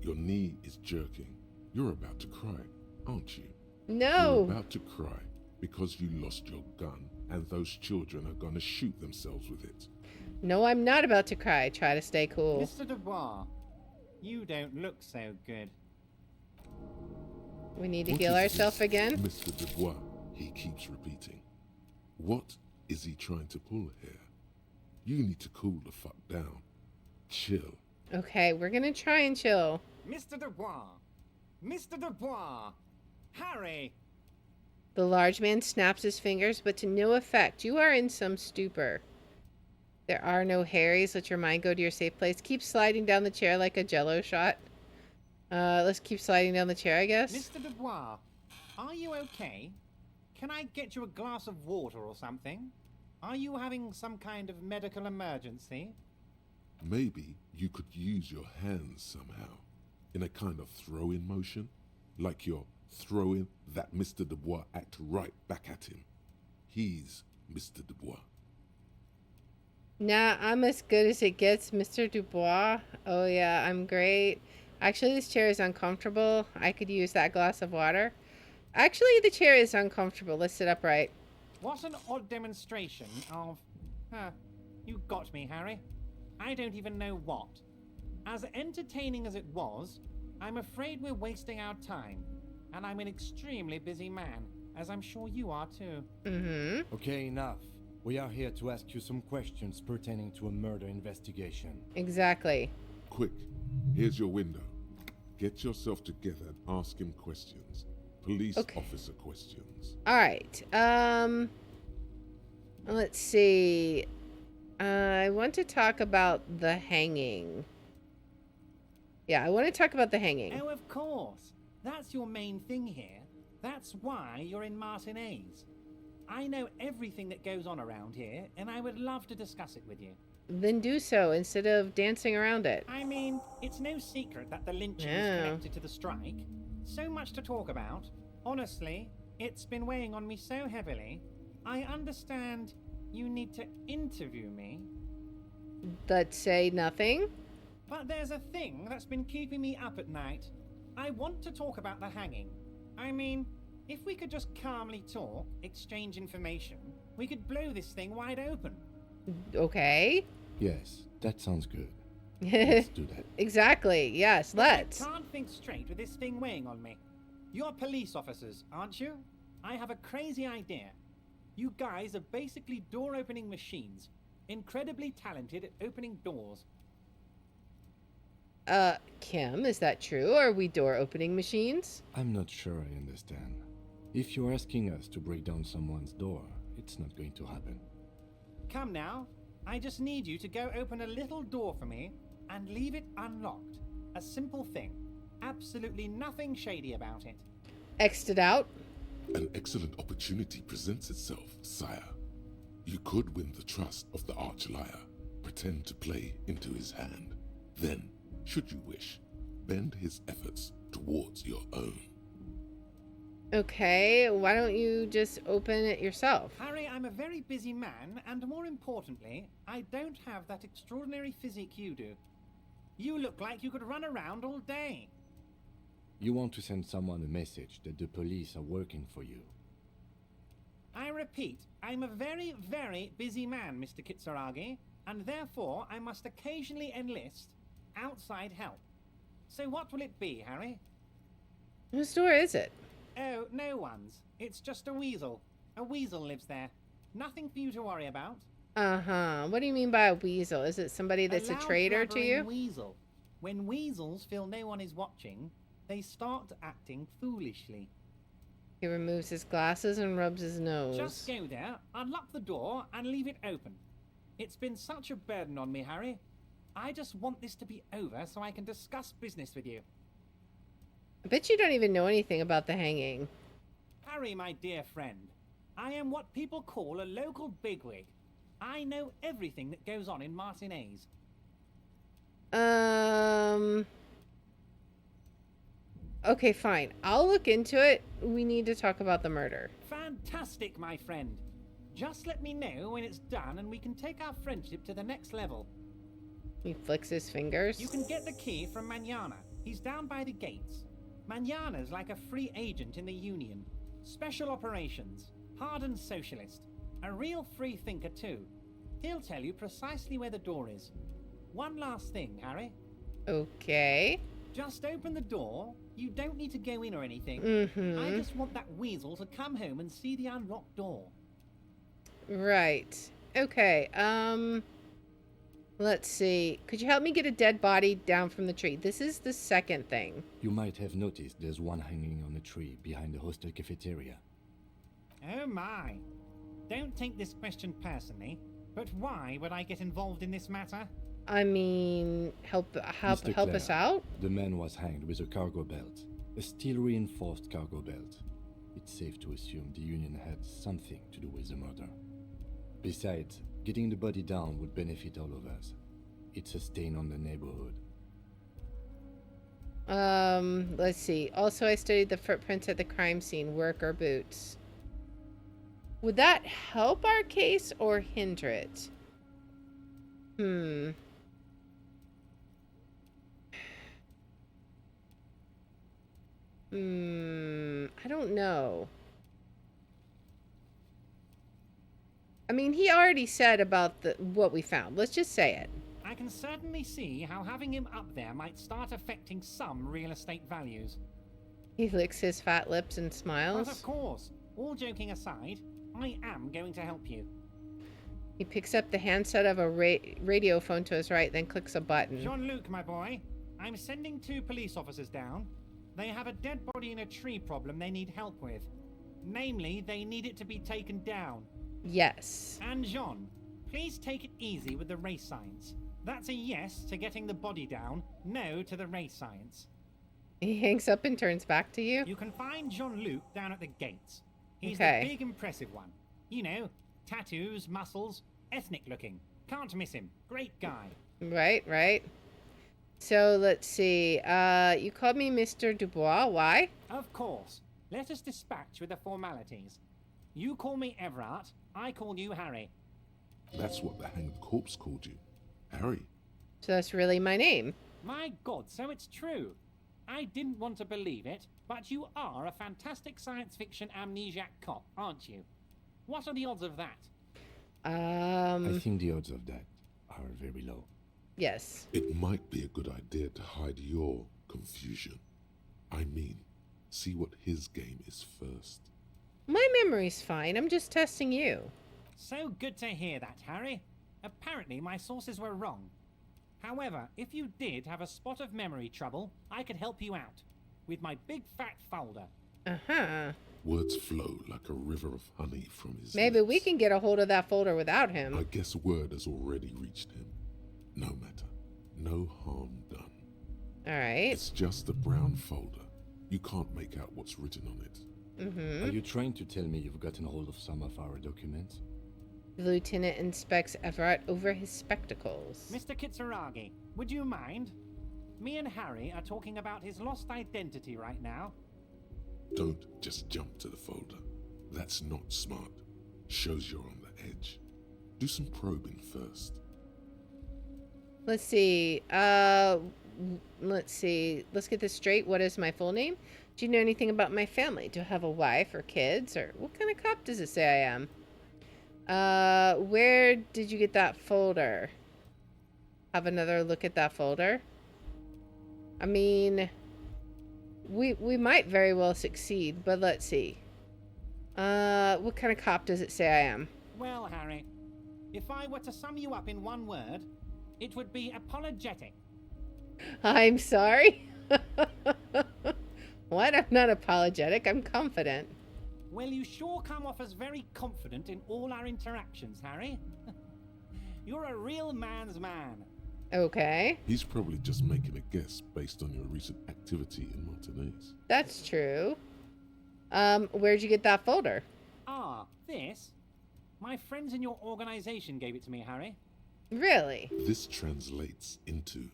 Your knee is jerking. You're about to cry, aren't you? No. You're about to cry because you lost your gun and those children are going to shoot themselves with it. No, I'm not about to cry. Try to stay cool. Mr. Dubois, you don't look so good. We need to What heal is ourselves this, again. Mr. Dubois, he keeps repeating. What is he trying to pull here? You need to cool the fuck down. Chill. Okay, we're going to try and chill. Mr. Dubois! Mr. Dubois! Harry! The large man snaps his fingers, but to no effect. You are in some stupor. There are no Harrys. Let your mind go to your safe place. Keep sliding down the chair like a jello shot. Let's keep sliding down the chair, I guess. Mr. Dubois, are you okay? Can I get you a glass of water or something? Are you having some kind of medical emergency? Maybe you could use your hands somehow, in a kind of throw-in motion, like you're throwing that Mr. Dubois act right back at him. He's Mr. Dubois. Nah, I'm as good as it gets, Mr. Dubois. Oh yeah, I'm great. Actually, this chair is uncomfortable. I could use that glass of water. Actually, the chair is uncomfortable. Let's sit upright. What an odd demonstration of... you got me, Harry. I don't even know what. As entertaining as it was, I'm afraid we're wasting our time. And I'm an extremely busy man, as I'm sure you are too. Mm-hmm. Okay, enough. We are here to ask you some questions pertaining to a murder investigation. Exactly. Quick, here's your window. Get yourself together and ask him questions. Police officer questions. All right. Let's see. I want to talk about the hanging. Yeah, I want to talk about the hanging. Oh, of course. That's your main thing here. That's why you're in Martinez. I know everything that goes on around here, and I would love to discuss it with you. Then do so instead of dancing around it. I mean, it's no secret that the lynching is Yeah. connected to the strike. So much to talk about. Honestly, it's been weighing on me so heavily. I understand you need to interview me, Let's say nothing. but there's a thing that's been keeping me up at night. I want to talk about the hanging. I mean, if we could just calmly talk, exchange information, we could blow this thing wide open. Okay. Yes, that sounds good. Let's do that. Exactly. Yes, let's. I can't think straight with this thing weighing on me. You're police officers, aren't you? I have a crazy idea. You guys are basically door-opening machines, incredibly talented at opening doors. Kim, is that true? Are we door opening machines? I'm not sure I understand. If you're asking us to break down someone's door, it's not going to happen. Come now, I just need you to go open a little door for me and leave it unlocked. A simple thing. Absolutely nothing shady about it. X'd it out. An excellent opportunity presents itself, sire. You could win the trust of the arch-liar, pretend to play into his hand. Then, should you wish, bend his efforts towards your own. Okay, why don't you just open it yourself? Harry, I'm a very busy man, and more importantly, I don't have that extraordinary physique you do. You look like you could run around all day. You want to send someone a message that the police are working for you. I repeat, I'm a very, very busy man, Mr. Kitsuragi, and therefore I must occasionally enlist outside help. So what will it be, Harry? Whose door is it? Oh, no one's. It's just a weasel. A weasel lives there. Nothing for you to worry about. Uh-huh. What do you mean by a weasel? Is it somebody that's a loud, traitor to blabbering you? Weasel. When weasels feel no one is watching, they start acting foolishly. He removes his glasses and rubs his nose. Just go there, unlock the door, and leave it open. It's been such a burden on me, Harry. I just want this to be over so I can discuss business with you. I bet you don't even know anything about the hanging. Harry, my dear friend, I am what people call a local bigwig. I know everything that goes on in Martinez. Okay, fine. I'll look into it. We need to talk about the murder. Fantastic, my friend. Just let me know when it's done and we can take our friendship to the next level. He flicks his fingers. You can get the key from Manana. He's down by the gates. Manana's like a free agent in the Union. Special operations. Hardened socialist. A real free thinker too. He'll tell you precisely where the door is. One last thing, Harry. Okay. Just open the door. You don't need to go in or anything. Mm-hmm. I just want that weasel to come home and see the unlocked door. Right. Okay. Let's see. Could you help me get a dead body down from the tree? This is the second thing. You might have noticed there's one hanging on a tree behind the hostel cafeteria. Oh my. Don't take this question personally, but why would I get involved in this matter? I mean, help Mr. us Clare, out? The man was hanged with a cargo belt. A steel-reinforced cargo belt. It's safe to assume the Union had something to do with the murder. Besides, getting the body down would benefit all of us. It's a stain on the neighborhood. Let's see. Also, I studied the footprints at the crime scene, work or boots. Would that help our case or hinder it? I don't know. I mean, he already said about what we found. Let's just say it. I can certainly see how having him up there might start affecting some real estate values. He licks his fat lips and But smiles. of course, all joking aside, I am going to help you. He picks up the handset of a radio phone to his right, then clicks a button. Jean-Luc, my boy, I'm sending 2 police officers down. They have a dead body in a tree problem they need help with. Namely, they need it to be taken down. Yes. And Jean, please take it easy with the race science. That's a yes to getting the body down, no to the race science. He hangs up and turns back to you. You can find Jean-Luc down at the gates. He's Okay. the big, impressive one. You know, tattoos, muscles, ethnic looking. Can't miss him. Great guy. Right. So let's see. You called me Mr. Dubois. Why? Of course. Let us dispatch with the formalities. You call me Everard, I call you Harry. That's what the hanged corpse called you. Harry. So that's really my name. My God, so it's true. I didn't want to believe it, but you are a fantastic science fiction amnesiac cop, aren't you? What are the odds of that? I think the odds of that are very low. Yes. It might be a good idea to hide your confusion. I mean, see what his game is first. My memory's fine. I'm just testing you. So good to hear that, Harry. Apparently my sources were wrong. However, if you did have a spot of memory trouble, I could help you out. With my big fat folder. Uh-huh. Words flow like a river of honey from his Maybe we lips. can get a hold of that folder without him. I guess word has already reached him. No matter. No harm done. All right. It's just a brown folder. You can't make out what's written on it. Mm-hmm. Are you trying to tell me you've gotten hold of some of our documents? The lieutenant inspects Everett over his spectacles. Mr. Kitsuragi, would you mind? Me and Harry are talking about his lost identity right now. Don't just jump to the folder. That's not smart. Shows you're on the edge. Do some probing first. Let's see. Let's see. Let's get this straight. What is my full name? Do you know anything about my family? Do I have a wife or kids? Or what kind of cop does it say I am? Where did you get that folder? Have another look at that folder. I mean, we might very well succeed, but let's see. What kind of cop does it say I am? Well, Harry, if I were to sum you up in one word, it would be apologetic. I'm sorry. What? I'm not apologetic. I'm confident. Well, you sure come off as very confident in all our interactions, Harry. You're a real man's man. Okay. He's probably just making a guess based on your recent activity in Martinez. That's true. Where'd you get that folder? Ah, this? My friends in your organization gave it to me, Harry. Really? This translates into,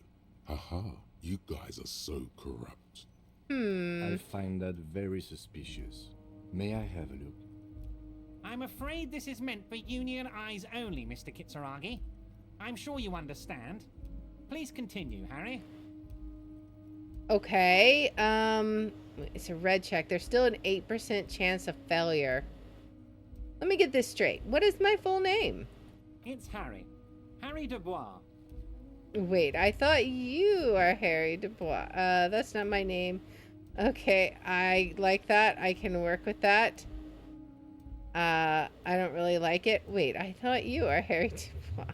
haha, you guys are so corrupt. I find that very suspicious. May I have a look? I'm afraid this is meant for union eyes only, Mr. Kitsuragi. I'm sure you understand. Please continue, Harry. Okay. It's a red check. There's still an 8% chance of failure. Let me get this straight. What is my full name? It's Harry. Harry Dubois. Wait, I thought you are Harry Dubois. That's not my name. Okay, I like that. I can work with that. I don't really like it. Wait, I thought you are Harry Dubois.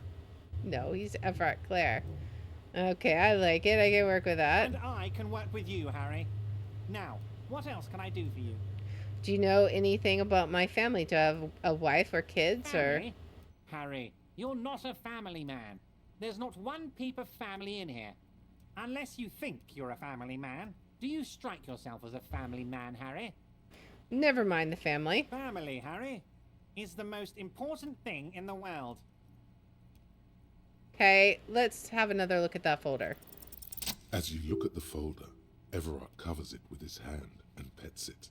No, he's Everett Clare. Okay, I like it. I can work with that. And I can work with you, Harry. Now, what else can I do for you? Do you know anything about my family? Do I have a wife or kids or... Harry, you're not a family man. There's not one peep of family in here. Unless you think you're a family man. Do you strike yourself as a family man, Harry? Never mind the family. Family, Harry, is the most important thing in the world. Okay, let's have another look at that folder. As you look at the folder, Everett covers it with his hand and pets it.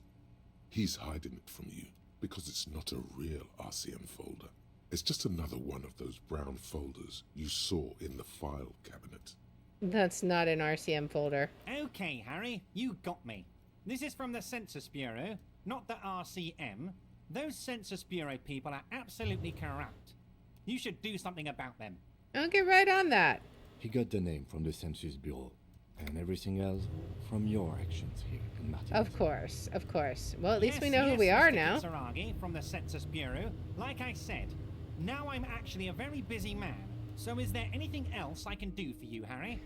He's hiding it from you because it's not a real RCM folder. It's just another one of those brown folders you saw in the file cabinet. That's not an RCM folder. Okay, Harry, you got me. This is from the Census Bureau, not the RCM. Those Census Bureau people are absolutely corrupt. You should do something about them. I'll get right on that. He got the name from the Census Bureau, and everything else from your actions here in Martinez. Of course, of course. Well, at least Yes, we know who yes, we are Mr. now. Kitsuragi from the Census Bureau. Like I said, now I'm actually a very busy man. So is there anything else I can do for you, Harry?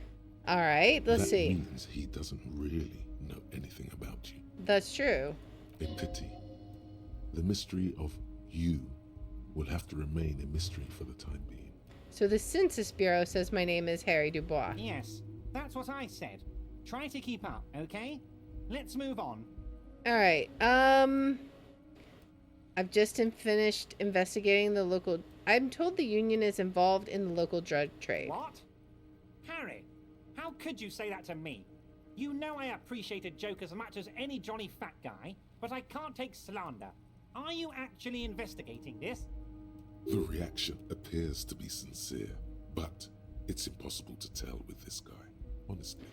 All right, let's That see. means he doesn't really know anything about you. That's true. A pity. The mystery of you will have to remain a mystery for the time being. So the Census Bureau says my name is Harry Dubois. Yes, that's what I said. Try to keep up, okay? Let's move on. All right. I've just finished investigating the local. I'm told the union is involved in the local drug trade. What? Harry, how could you say that to me? You know I appreciate a joke as much as any Johnny Fat Guy, but I can't take slander. Are you actually investigating this? The reaction appears to be sincere, but it's impossible to tell with this guy, honestly.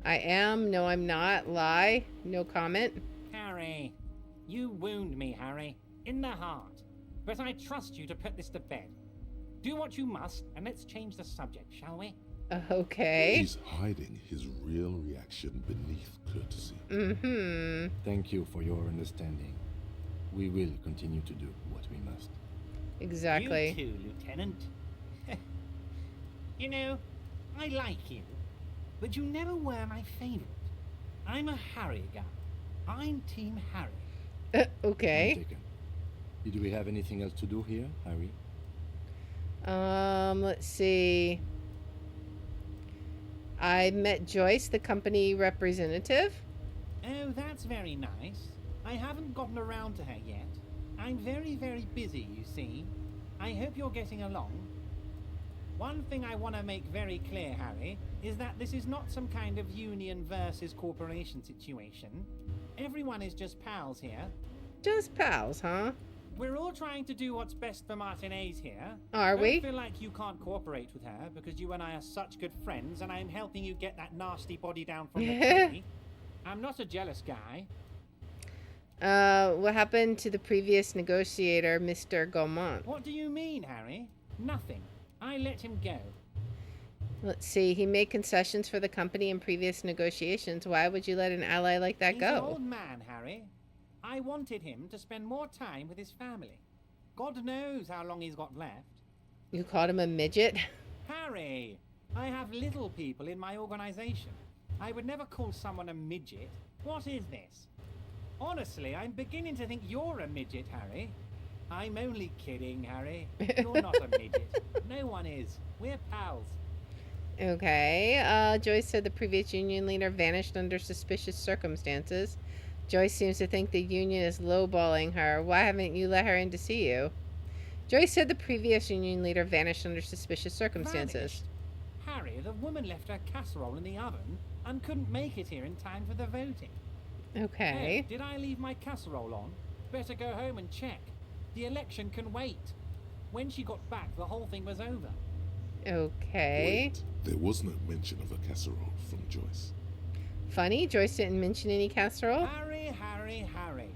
I am. No, I'm not. Lie. No comment. Harry, you wound me, Harry, in the heart. But I trust you to put this to bed. Do what you must, and let's change the subject, shall we? Okay. He's hiding his real reaction beneath courtesy. Mm-hmm. Thank you for your understanding. We will continue to do what we must. Exactly. You too, Lieutenant. You know, I like you, but you never were my favorite. I'm a Harry guy. I'm Team Harry. Okay. Point taken. Did we have anything else to do here, Harry? Let's see. I met Joyce, the company representative. Oh, that's very nice. I haven't gotten around to her yet. I'm very, very busy, you see. I hope you're getting along. One thing I want to make very clear, Harry, is that this is not some kind of union versus corporation situation. Everyone is just pals here. Just pals, huh? We're all trying to do what's best for Martinez here. Are we? Don't feel like you can't cooperate with her because you and I are such good friends and I'm helping you get that nasty body down from the tree. I'm not a jealous guy. What happened to the previous negotiator, Mr. Gaumont? What do you mean, Harry? Nothing. I let him go. Let's see. He made concessions for the company in previous negotiations. Why would you let an ally like that He's an go? old man, Harry. I wanted him to spend more time with his family. God knows how long he's got left. You called him a midget? Harry, I have little people in my organization. I would never call someone a midget. What is this? Honestly, I'm beginning to think you're a midget, Harry. I'm only kidding, Harry. You're not a midget. No one is. We're pals. Okay. Joyce said the previous union leader vanished under suspicious circumstances. Joyce seems to think the union is lowballing her. Why haven't you let her in to see you? Joyce said the previous union leader vanished under suspicious circumstances. Vanished? Harry, the woman left her casserole in the oven and couldn't make it here in time for the voting. Okay. Hey, did I leave my casserole on? Better go home and check. The election can wait. When she got back, the whole thing was over. Okay. Wait, there was no mention of a casserole from Joyce. Funny, Joyce didn't mention any casserole. Harry, Harry, Harry.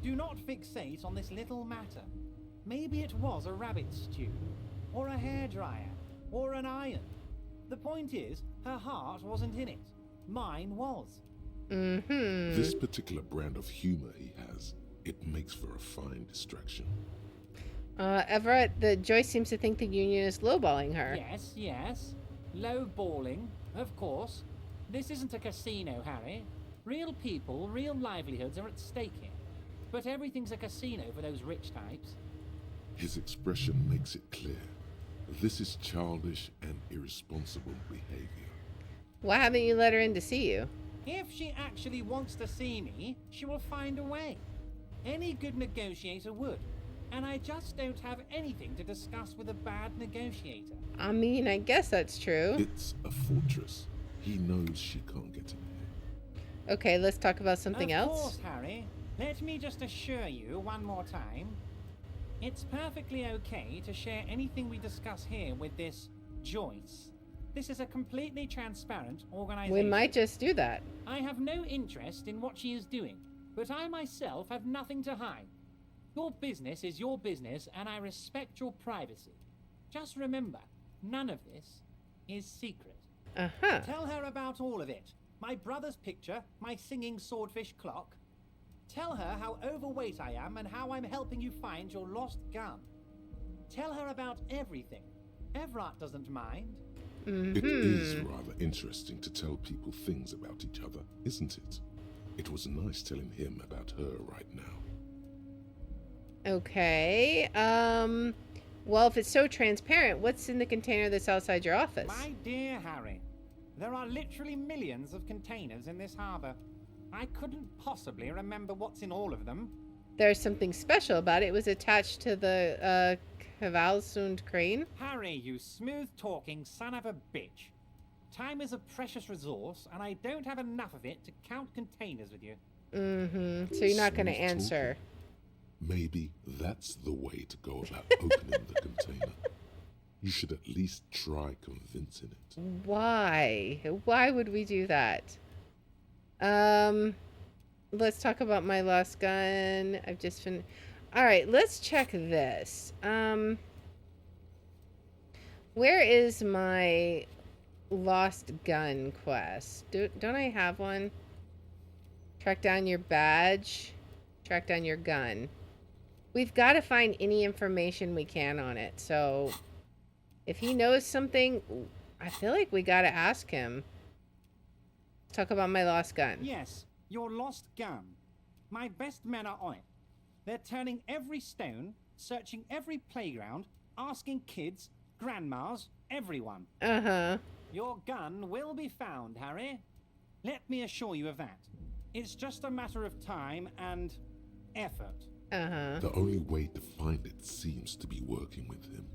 Do not fixate on this little matter. Maybe it was a rabbit stew, or a hairdryer, or an iron. The point is, her heart wasn't in it. Mine was. Mm-hmm. This particular brand of humor he has, it makes for a fine distraction. Everett, the Joyce seems to think the union is lowballing her. Yes, yes. Low balling, of course. This isn't a casino, Harry. Real people, real livelihoods are at stake here. But everything's a casino for those rich types. His expression makes it clear. This is childish and irresponsible behavior. Why haven't you let her in to see you? If she actually wants to see me, she will find a way. Any good negotiator would. And I just don't have anything to discuss with a bad negotiator. I mean, I guess that's true. It's a fortress. He knows she can't get in there. Okay, let's talk about something Of else. course, Harry. Let me just assure you one more time. It's perfectly okay to share anything we discuss here with this Joyce. This is a completely transparent organization. We might just do that. I have no interest in what she is doing, but I myself have nothing to hide. Your business is your business, and I respect your privacy. Just remember, none of this is secret. Uh-huh. Tell her about all of it. My brother's picture, my singing swordfish clock. Tell her how overweight I am and how I'm helping you find your lost gun. Tell her about everything. Everett doesn't mind. It is rather interesting to tell people things about each other, isn't it? It was nice telling him about her right now. Okay. Well, if it's so transparent, what's in the container that's outside your office? My dear Harry, There are literally millions of containers in this harbor. I couldn't possibly remember what's in all of them. There's something special about it. It was attached to the Cavalsund crane. Harry, you smooth-talking son of a bitch. Time is a precious resource, and I don't have enough of it to count containers with you. Mm-hmm. So you're not going to Smooth answer. Maybe that's the way to go about opening the container. You should at least try convincing it. Why? Why would we do that? Let's talk about my lost gun. I've just finished. All right, let's check this. Where is my lost gun quest? Don't I have one? Track down your badge. Track down your gun. We've got to find any information we can on it. So if he knows something, I feel like we got to ask him. Talk about my lost gun. Yes, your lost gun. My best men are on it. They're turning every stone, searching every playground, asking kids, grandmas, everyone. Uh-huh. Your gun will be found, Harry. Let me assure you of that. It's just a matter of time and effort. Uh-huh. The only way to find it seems to be working with him.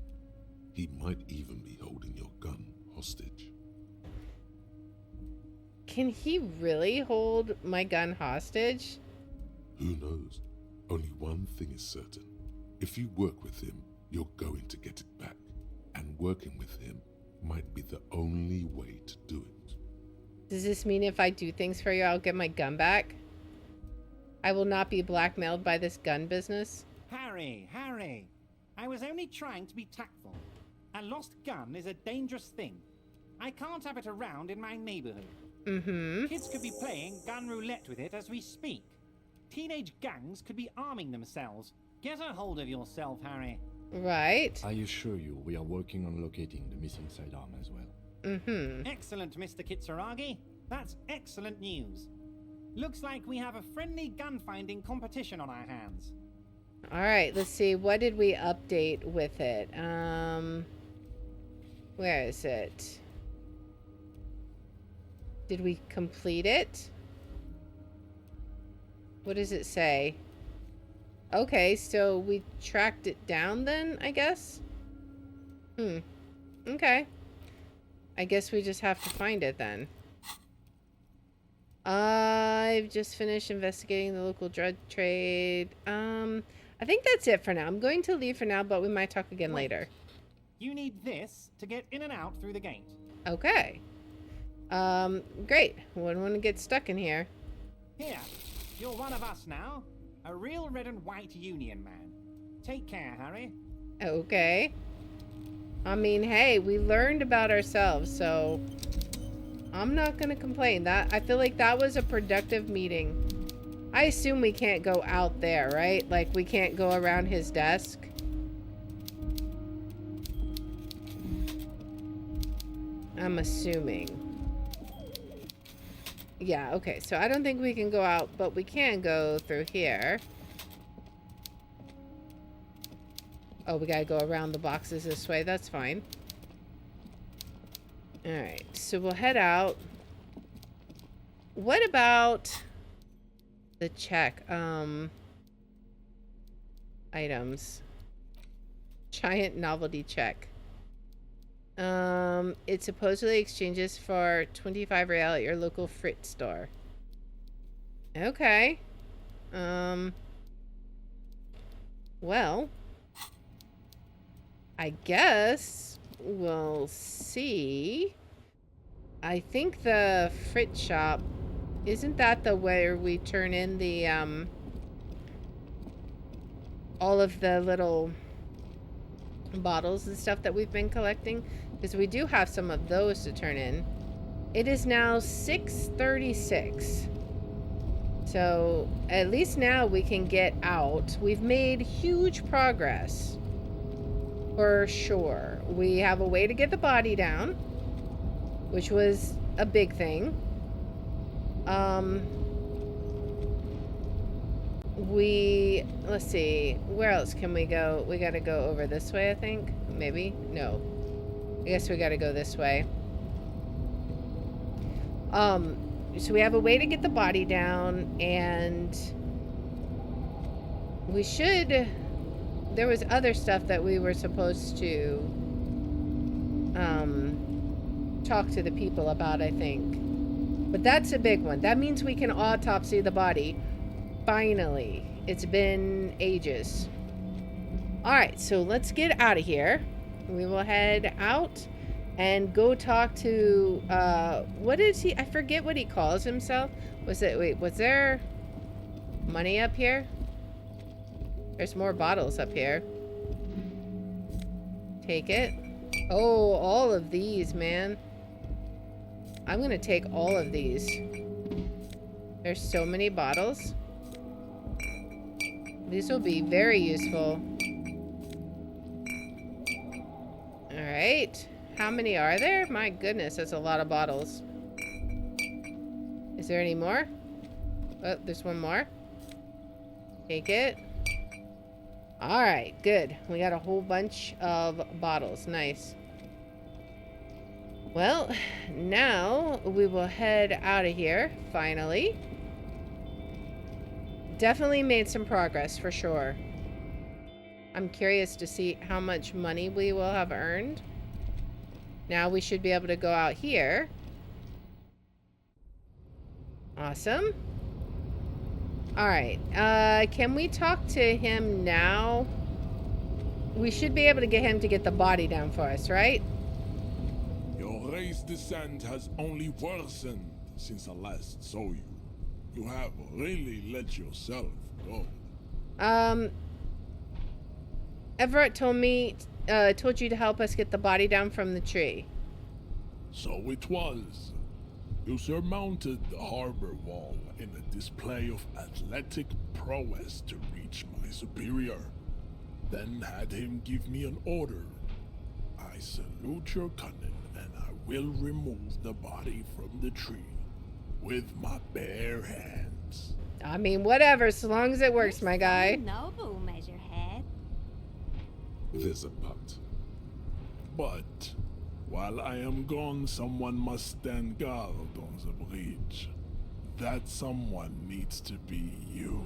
He might even be holding your gun hostage. Can he really hold my gun hostage? Who knows? Only one thing is certain. If you work with him, you're going to get it back. And working with him might be the only way to do it. Does this mean if I do things for you, I'll get my gun back? I will not be blackmailed by this gun business? Harry, I was only trying to be tactful. A lost gun is a dangerous thing. I can't have it around in my neighborhood. Mm-hmm. Kids could be playing gun roulette with it as we speak. Teenage gangs could be arming themselves. Get a hold of yourself, Harry. Right. I assure you, we are working on locating the missing sidearm as well. Mm-hmm. Excellent, Mr. Kitsuragi. That's excellent news. Looks like we have a friendly gun-finding competition on our hands. All right, let's see. What did we update with it? Where is it? Did we complete it? What does it say? Okay, so we tracked it down then, I guess? Okay. I guess we just have to find it then. I've just finished investigating the local drug trade. I think that's it for now. I'm going to leave for now, but we might talk again later. You need this to get in and out through the gate. Okay. Great. Wouldn't want to get stuck in here. Here, you're one of us now. A real red and white union man. Take care, Harry. Okay. I mean, hey, we learned about ourselves, so I'm not gonna complain. I feel like that was a productive meeting. I assume we can't go out there, right? Like, we can't go around his desk. I'm assuming. Yeah, okay, so I don't think we can go out, but we can go through here. Oh, we gotta go around the boxes this way. That's fine. Alright, so we'll head out. What about the check? Items. Giant novelty check. It supposedly exchanges for 25 real at your local Frit store. Okay. Well, I guess we'll see. I think the Frit shop, isn't that the where we turn in the, all of the little bottles and stuff that we've been collecting? Because we do have some of those to turn in. It is now 6:36. So at least now we can get out. We've made huge progress. For sure. We have a way to get the body down, which was a big thing. Let's see, where else can we go? We gotta go over this way, I think. Maybe? No. I guess we gotta go this way. So we have a way to get the body down, and we should... There was other stuff that we were supposed to talk to the people about, I think. But that's a big one. That means we can autopsy the body. Finally. It's been ages. Alright, so let's get out of here. We will head out and go talk to, what is he? I forget what he calls himself. Was there money up here? There's more bottles up here. Take it. Oh, all of these, man. I'm gonna take all of these. There's so many bottles. These will be very useful. Alright. How many are there? My goodness, that's a lot of bottles. Is there any more? Oh, there's one more. Take it. Alright, good. We got a whole bunch of bottles. Nice. Well, now we will head out of here, finally. Definitely made some progress, for sure. I'm curious to see how much money we will have earned. Now we should be able to go out here. Awesome. Alright, can we talk to him now? We should be able to get him to get the body down for us, right? Your race descent has only worsened since I last saw you. You have really let yourself go. Everett told you to help us get the body down from the tree. So it was. You surmounted the harbor wall in a display of athletic prowess to reach my superior. Then had him give me an order. I salute your cunning, and I will remove the body from the tree with my bare hands. I mean, whatever, so long as it works, my guy. Noble, Measurehead. There's a but. But while I am gone, someone must stand guard on the bridge. That someone needs to be you.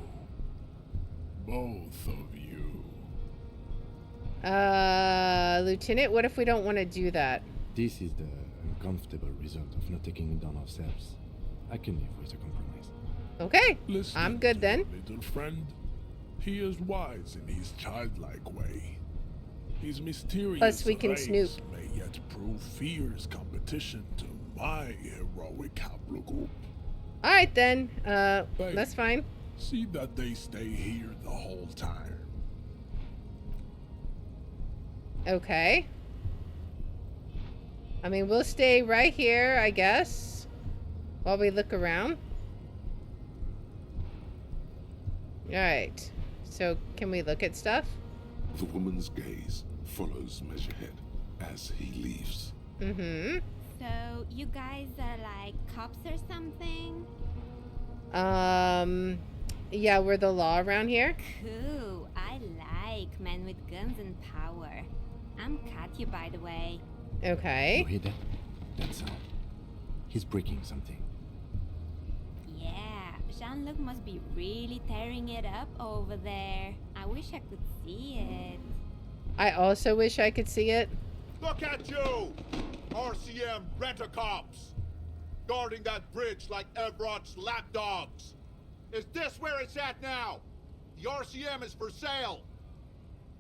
Both of you. Lieutenant, what if we don't want to do that? This is the uncomfortable result of not taking it down ourselves. I can live with a compromise. Okay, Listen I'm good to then. your little friend. He is wise in his childlike way. His mysterious Plus we can race snoop. may yet prove fierce competition to my heroic haplogroup. Alright then, that's fine. See that they stay here the whole time. Okay. I mean, we'll stay right here, I guess, while we look around. Alright, so can we look at stuff? The woman's gaze follows Measurehead as he leaves. Mm-hmm. So, you guys are like cops or something? Yeah, we're the law around here. Cool. I like men with guns and power. I'm Katya, by the way. Okay. You hear that? That sound. He's breaking something. Yeah, Jean-Luc must be really tearing it up over there. I wish I could see it. I also wish I could see it. Look at you! RCM rent-a-cops! Guarding that bridge like Everett's lapdogs! Is this where it's at now? The RCM is for sale!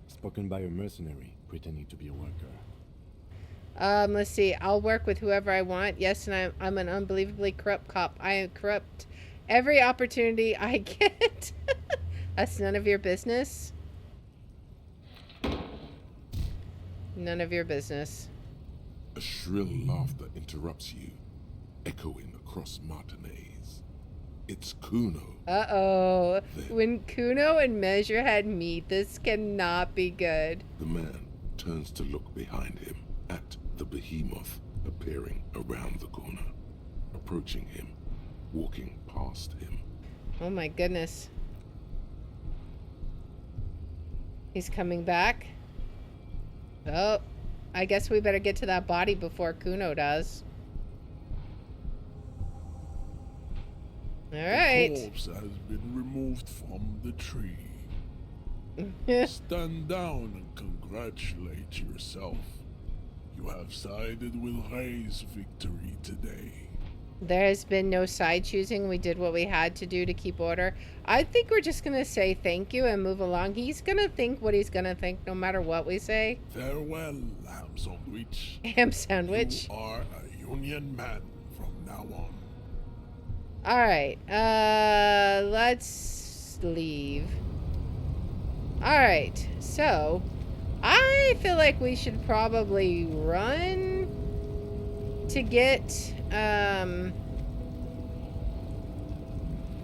Spoken by a mercenary pretending to be a worker. Let's see. I'll work with whoever I want. Yes, and I'm an unbelievably corrupt cop. I corrupt every opportunity I get. That's none of your business. None of your business. A shrill laughter interrupts you, echoing across Martinez. It's Kuno. Uh-oh. When Kuno and Measurehead meet, this cannot be good. The man turns to look behind him at the behemoth appearing around the corner, approaching him, walking past him. Oh my goodness. He's coming back. Oh, I guess we better get to that body before Kuno does. All The right. corpse has been removed from the tree. Stand down and congratulate yourself. You have sided with Ray's victory today. There has been no side choosing. We did what we had to do to keep order. I think we're just going to say thank you and move along. He's going to think what he's going to think no matter what we say. Farewell, ham sandwich. Ham sandwich. You are a Union man from now on. All right. Let's leave. All right. So, I feel like we should probably run to get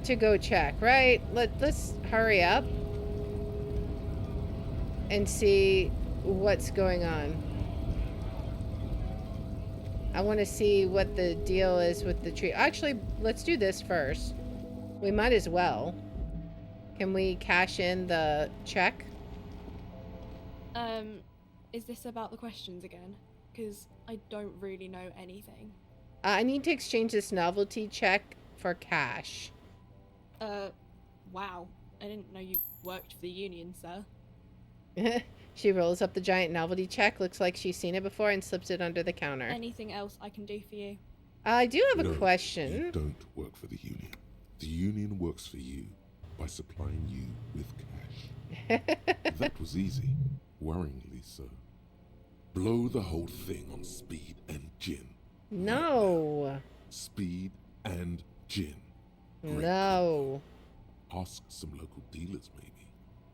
to go check, right? Let's hurry up and see what's going on. I want to see what the deal is with the tree. Actually, let's do this first. We might as well. Can we cash in the check? Is this about the questions again? Because I don't really know anything. I need to exchange this novelty check for cash. Wow. I didn't know you worked for the Union, sir. She rolls up the giant novelty check. Looks like she's seen it before and slips it under the counter. Anything else I can do for you? I do have a No, question. You don't work for the Union. The Union works for you by supplying you with cash. That was easy. Worryingly so. Blow the whole thing on speed and gin. No. Speed and gin. Great No. combo. Ask some local dealers, maybe.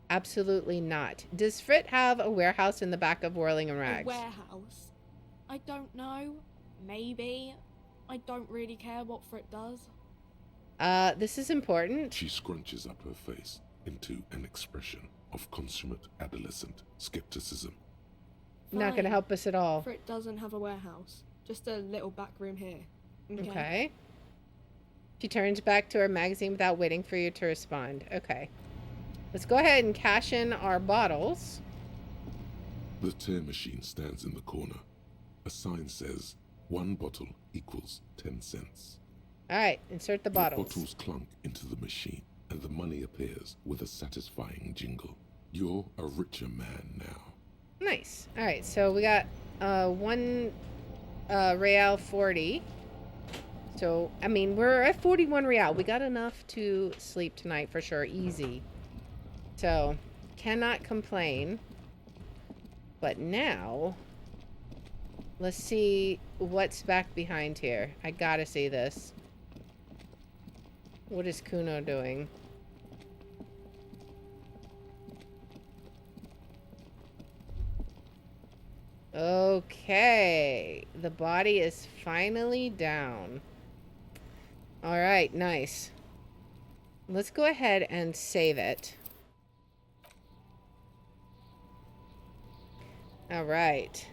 Absolutely not. Does Frit have a warehouse in the back of Whirling and A Rags? warehouse? I don't know. Maybe. I don't really care what Frit does. This is important. She scrunches up her face into an expression of consummate adolescent skepticism. Not going to Fine. help us at all. Frit doesn't have a warehouse. Just a little back room here. Okay. She turns back to her magazine without waiting for you to respond. Okay. Let's go ahead and cash in our bottles. The tear machine stands in the corner. A sign says, 1 bottle equals 10 cents. All right, insert the bottles. Bottles clunk into the machine, and the money appears with a satisfying jingle. You're a richer man now. Nice. All right, so we got 1 Real 40. So, I mean, we're at 41 Real. We got enough to sleep tonight for sure. Easy. So, cannot complain. But now, let's see what's back behind here. I gotta see this. What is Kuno doing? Okay. The body is finally down. All right, nice. Let's go ahead and save it. All right.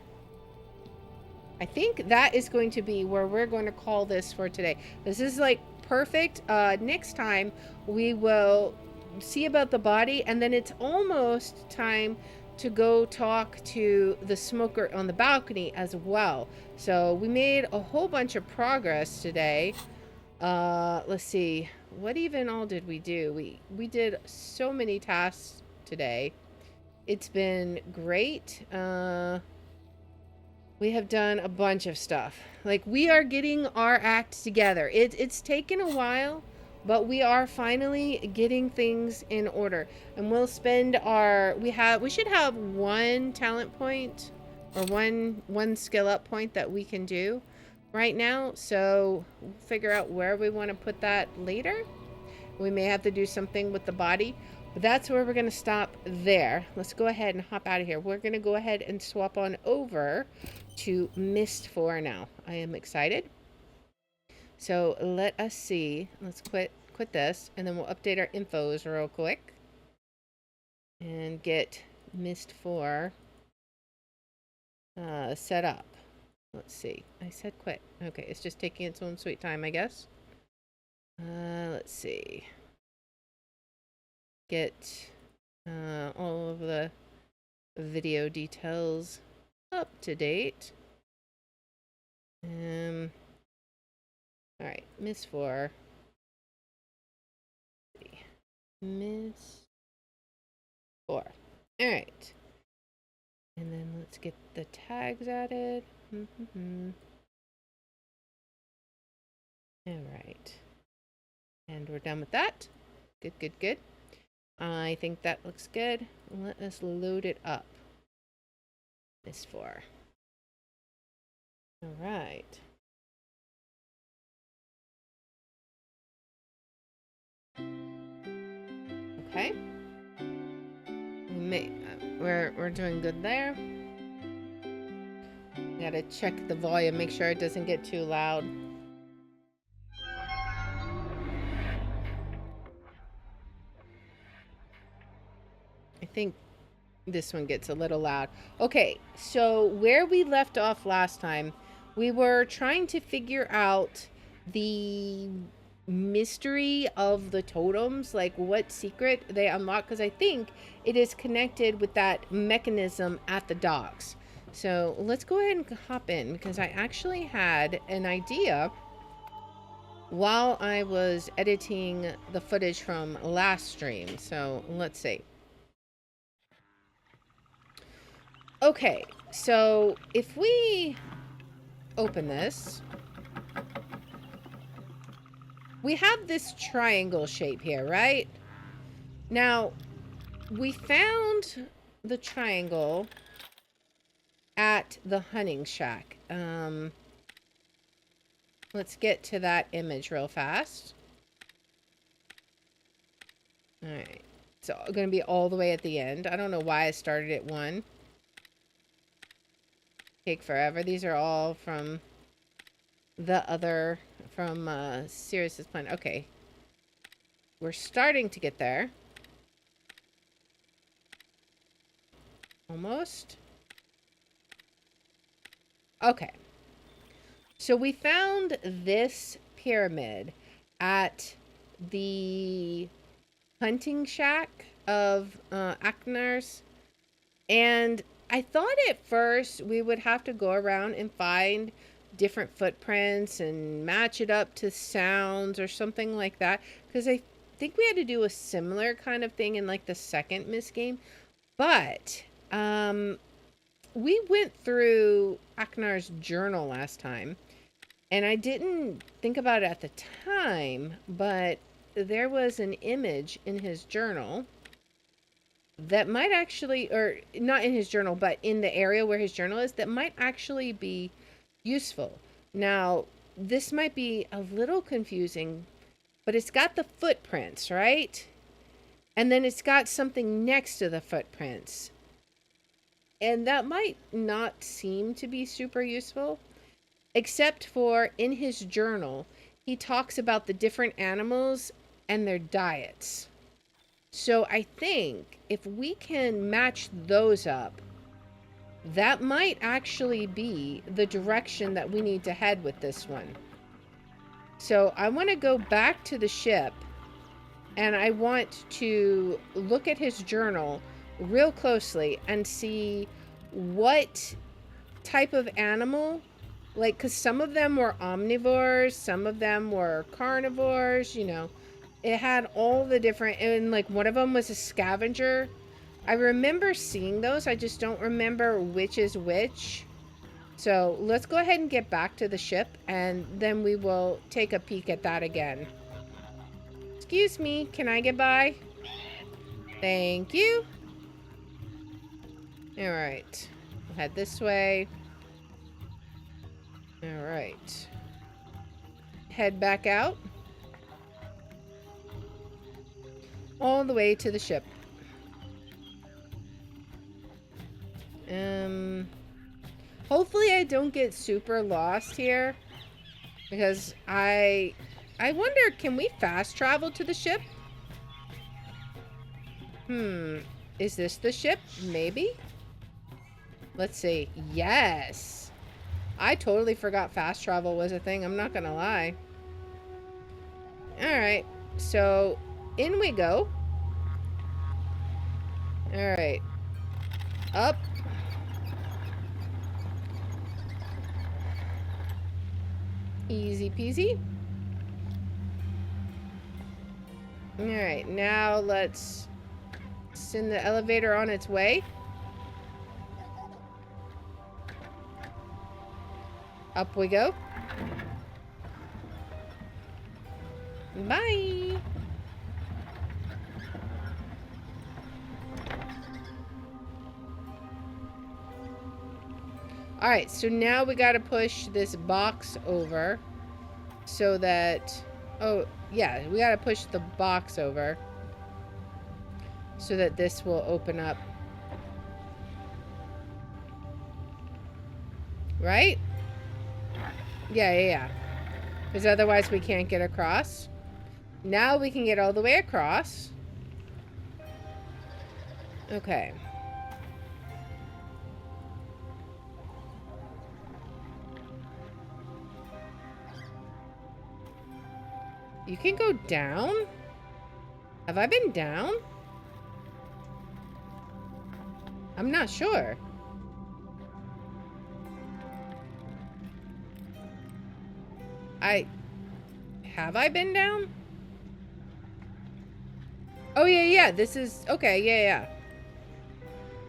I think that is going to be where we're going to call this for today. This is like perfect. Next time we will see about the body, and then it's almost time to go talk to the smoker on the balcony as well. So we made a whole bunch of progress today. Let's see. What even all did we do? We did so many tasks today. It's been great. We have done a bunch of stuff. Like, we are getting our act together. It's taken a while, but we are finally getting things in order. And we'll spend our... We should have 1 talent point or one skill up point that we can do right now. So we'll figure out where we want to put that later. We may have to do something with the body. But that's where we're going to stop there. Let's go ahead and hop out of here. We're going to go ahead and swap on over to Myst IV now. I am excited. So let us see. Let's quit this, and then we'll update our infos real quick. And get Myst IV set up. Let's see. I said quit. Okay, it's just taking its own sweet time, I guess. Let's see. Get all of the video details up to date. All right, Myst IV. Myst 4. Alright. And then let's get the tags added. Alright. And we're done with that. Good, good, good. I think that looks good. Let us load it up. Myst 4. Alright. Okay. We're doing good there. Gotta check the volume, make sure it doesn't get too loud. I think this one gets a little loud. Okay, so where we left off last time, we were trying to figure out the mystery of the totems, like what secret they unlock, because I think it is connected with that mechanism at the docks. So let's go ahead and hop in, because I actually had an idea while I was editing the footage from last stream. So let's see. Okay, so if we open this, we have this triangle shape here, right? Now, we found the triangle at the hunting shack. Let's get to that image real fast. All right, it's going to be all the way at the end. I don't know why I started at 1. Take forever. These are all from the other, from Sirius's plan. Okay. We're starting to get there. Almost. Okay. So we found this pyramid at the hunting shack of Aknar's, and I thought at first we would have to go around and find different footprints and match it up to sounds or something like that, because I think we had to do a similar kind of thing in like the second Myst game. But we went through Aknar's journal last time, and I didn't think about it at the time, but there was an image in his journal that might actually, or not in his journal, but in the area where his journal is, that might actually be useful. Now, this might be a little confusing, but it's got the footprints, right? And then it's got something next to the footprints. And that might not seem to be super useful, except for in his journal, he talks about the different animals and their diets. So I think if we can match those up, that might actually be the direction that we need to head with this one. So I want to go back to the ship, and I want to look at his journal real closely and see what type of animal, like, because some of them were omnivores, some of them were carnivores, you know. It had all the different, and like one of them was a scavenger. I remember seeing those, I just don't remember which is which. So let's go ahead and get back to the ship, and then we will take a peek at that again. Excuse me, can I get by? Thank you. All right, we'll head this way. All right, head back out. All the way to the ship. Hopefully I don't get super lost here, because I wonder, can we fast travel to the ship? Is this the ship? Maybe? Let's see. Yes. I totally forgot fast travel was a thing. I'm not gonna lie. Alright. So, in we go. Alright. Up. Easy peasy. Alright, now let's send the elevator on its way. Up we go. Bye. Alright, so now we gotta push this box over so that... Oh, yeah, we gotta push the box over so that this will open up. Right? Yeah. Because otherwise we can't get across. Now we can get all the way across. Okay. You can go down? Have I been down? I'm not sure. Have I been down? Oh, yeah. This is... Okay, yeah.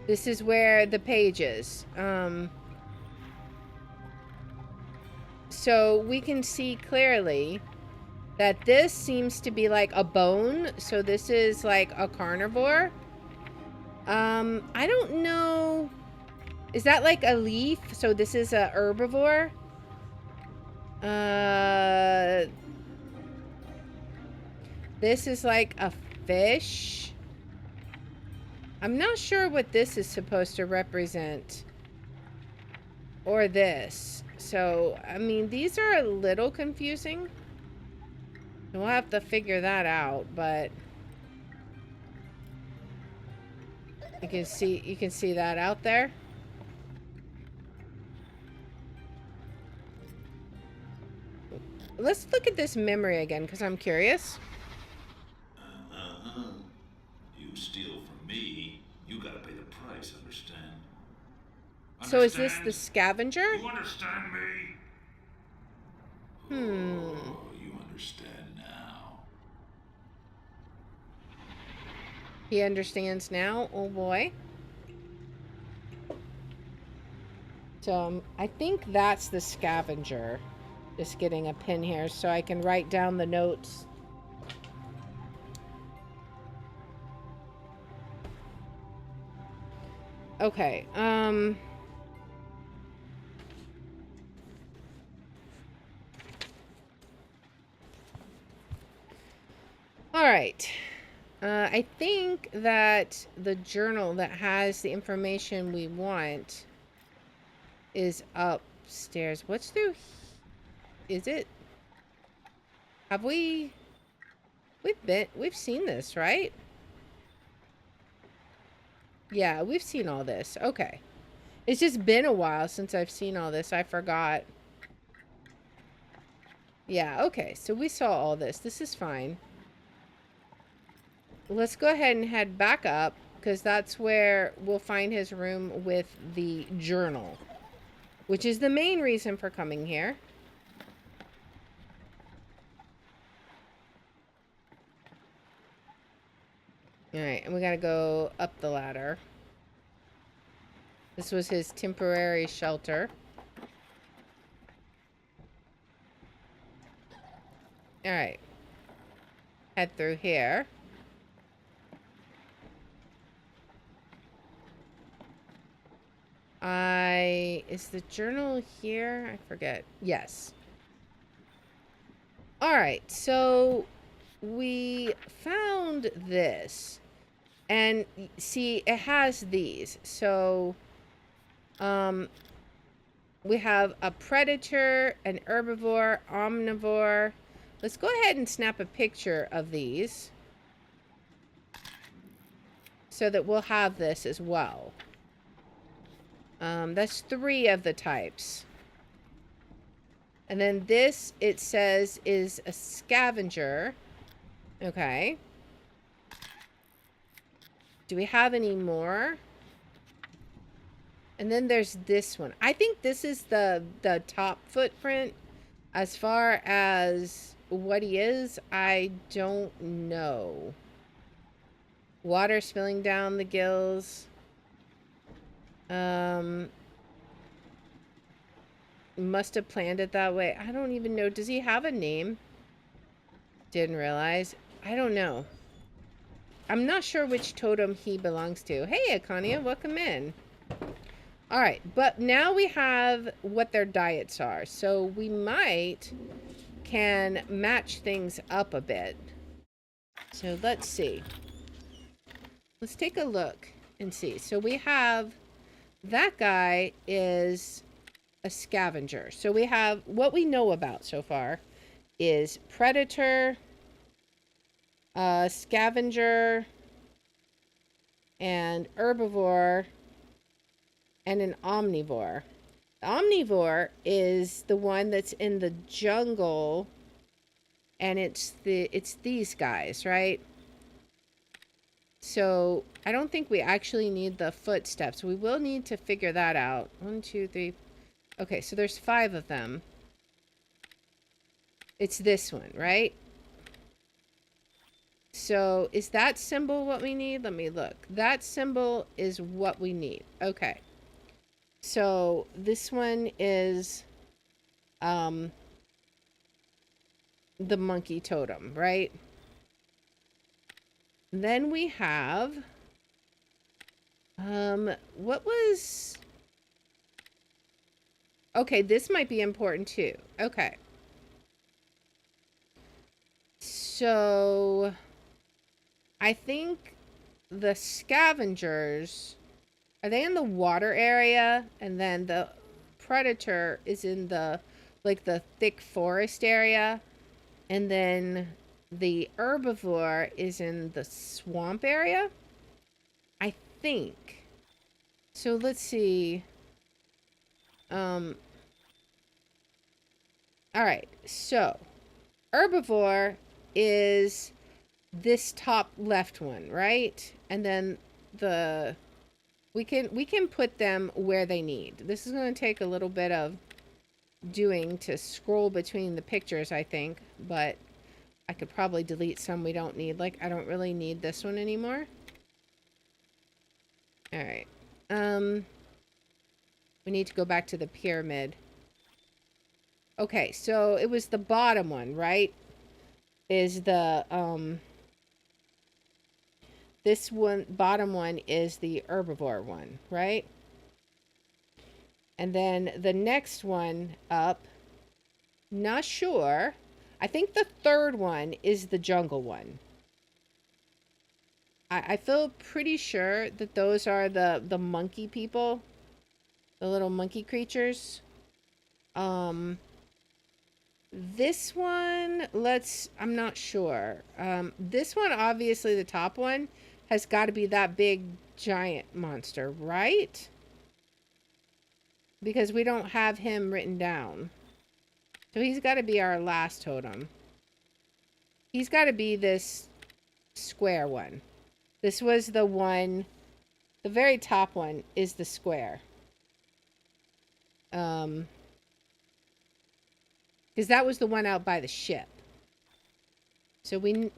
This is where the page is. So we can see clearly that this seems to be like a bone. So this is like a carnivore. I don't know. Is that like a leaf? So this is a herbivore. This is like a fish. I'm not sure what this is supposed to represent. Or this. So, I mean, these are a little confusing. We'll have to figure that out, but you can see that out there. Let's look at this memory again, because I'm curious. You steal from me, you gotta pay the price, understand? So is this the scavenger? You understand me? Oh, you understand now. He understands now? Oh boy. So, I think that's the scavenger. Just getting a pin here so I can write down the notes. Okay, Alright. I think that the journal that has the information we want is upstairs. What's through... Is it? Have we've seen this, right? Yeah, we've seen all this. Okay. It's just been a while since I've seen all this. I forgot. Yeah, okay. So we saw all this. This is fine. Let's go ahead and head back up, because that's where we'll find his room with the journal, which is the main reason for coming here. Alright, and we gotta go up the ladder. This was his temporary shelter. Alright. Head through here. Is the journal here? I forget. Yes. Alright, so we found this. And see, it has these. So, we have a predator, an herbivore, omnivore. Let's go ahead and snap a picture of these so that we'll have this as well. That's 3 of the types. And then this, it says, is a scavenger. Okay. Do we have any more? And then there's this one. I think this is the top footprint as far as what he is, I don't know. Water spilling down the gills. Must have planned it that way. I don't even know. Does he have a name? Didn't realize. I don't know. I'm not sure which totem he belongs to. Hey, Akania, welcome in. All right, but now we have what their diets are. So we can match things up a bit. So let's see. Let's take a look and see. So we have, that guy is a scavenger. So we have, what we know about so far is predator, scavenger, and herbivore, and an omnivore. The omnivore is the one that's in the jungle, and it's these guys, right? So I don't think we actually need the footsteps. We will need to figure that out. 1, 2, 3. Okay, so there's 5 of them. It's this one, right? So is that symbol what we need? Let me look. That symbol is what we need. Okay. So this one is the monkey totem, right? Then we have what was, okay, this might be important too. Okay. So I think the scavengers, are they in the water area? And then the predator is in the, like, the thick forest area. And then the herbivore is in the swamp area, I think. So let's see. All right. So herbivore is this top left one, right? And then we can put them where they need. This is going to take a little bit of doing to scroll between the pictures, I think, but I could probably delete some we don't need. Like, I don't really need this one anymore. All right. We need to go back to the pyramid. Okay, so it was the bottom one, right? Is the this one, bottom one, is the herbivore one, right? And then the next one up, not sure. I think the third one is the jungle one. I feel pretty sure that those are the monkey people. The little monkey creatures. This one, I'm not sure. This one, obviously the top one, has got to be that big giant monster, right? Because we don't have him written down. So he's got to be our last totem. He's got to be this square one. This was the one, the very top one is the square. Because that was the one out by the ship. So we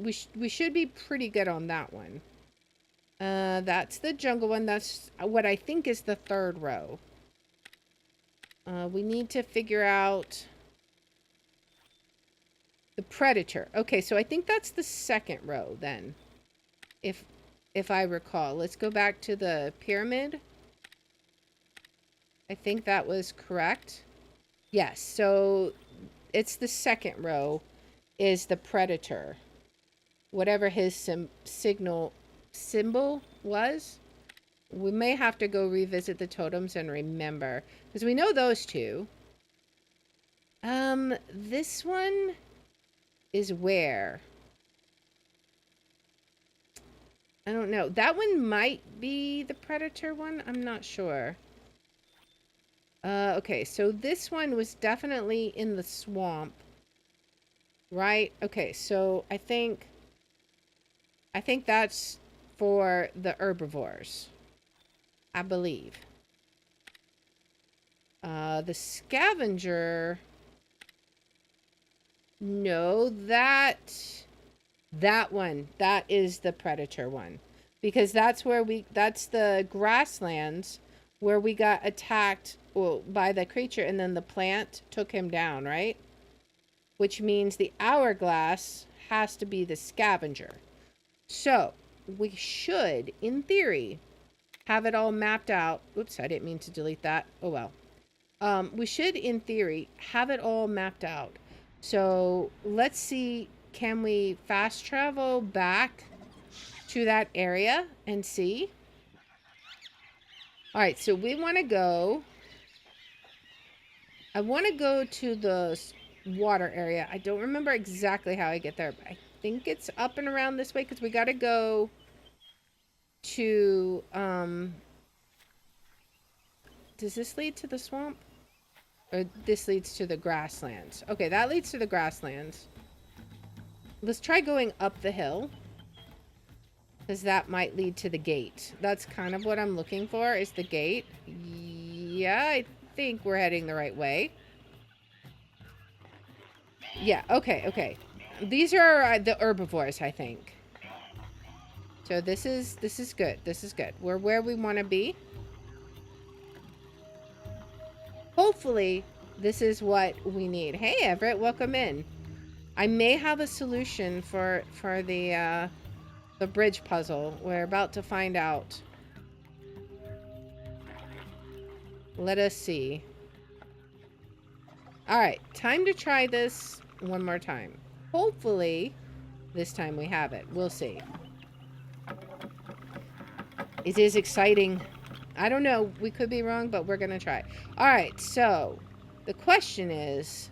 should be pretty good on that one. That's the jungle one. That's what I think is the third row. We need to figure out the predator. Okay, so I think that's the second row then. If I recall. Let's go back to the pyramid. I think that was correct. Yes, so it's the second row is the predator. Whatever his symbol was. We may have to go revisit the totems and remember. Because we know those two. This one is where? I don't know. That one might be the predator one. I'm not sure. Okay, so this one was definitely in the swamp. Right? Okay, so I think that's for the herbivores. I believe. The scavenger No, that one. That is the predator one. Because that's where that's the grasslands where we got attacked, well, by the creature, and then the plant took him down, right? Which means the hourglass has to be the scavenger. So, we should, in theory, have it all mapped out. Oops, I didn't mean to delete that. Oh well. We should, in theory, have it all mapped out. So, let's see, can we fast travel back to that area and see? Alright, so we want to go... I want to go to the water area. I don't remember exactly how I get there, but I think it's up and around this way, because we got to go to... Does this lead to the swamp? Or this leads to the grasslands? Okay, that leads to the grasslands. Let's try going up the hill, because that might lead to the gate. That's kind of what I'm looking for, is the gate. Yeah, I think we're heading the right way. Yeah, okay. These are the herbivores, I think. So this is good. This is good. We're where we want to be. Hopefully, this is what we need. Hey, Everett, welcome in. I may have a solution for the bridge puzzle. We're about to find out. Let us see. Alright, time to try this one more time. Hopefully, this time we have it. We'll see. It is exciting. I don't know. We could be wrong, but we're going to try. Alright, so the question is,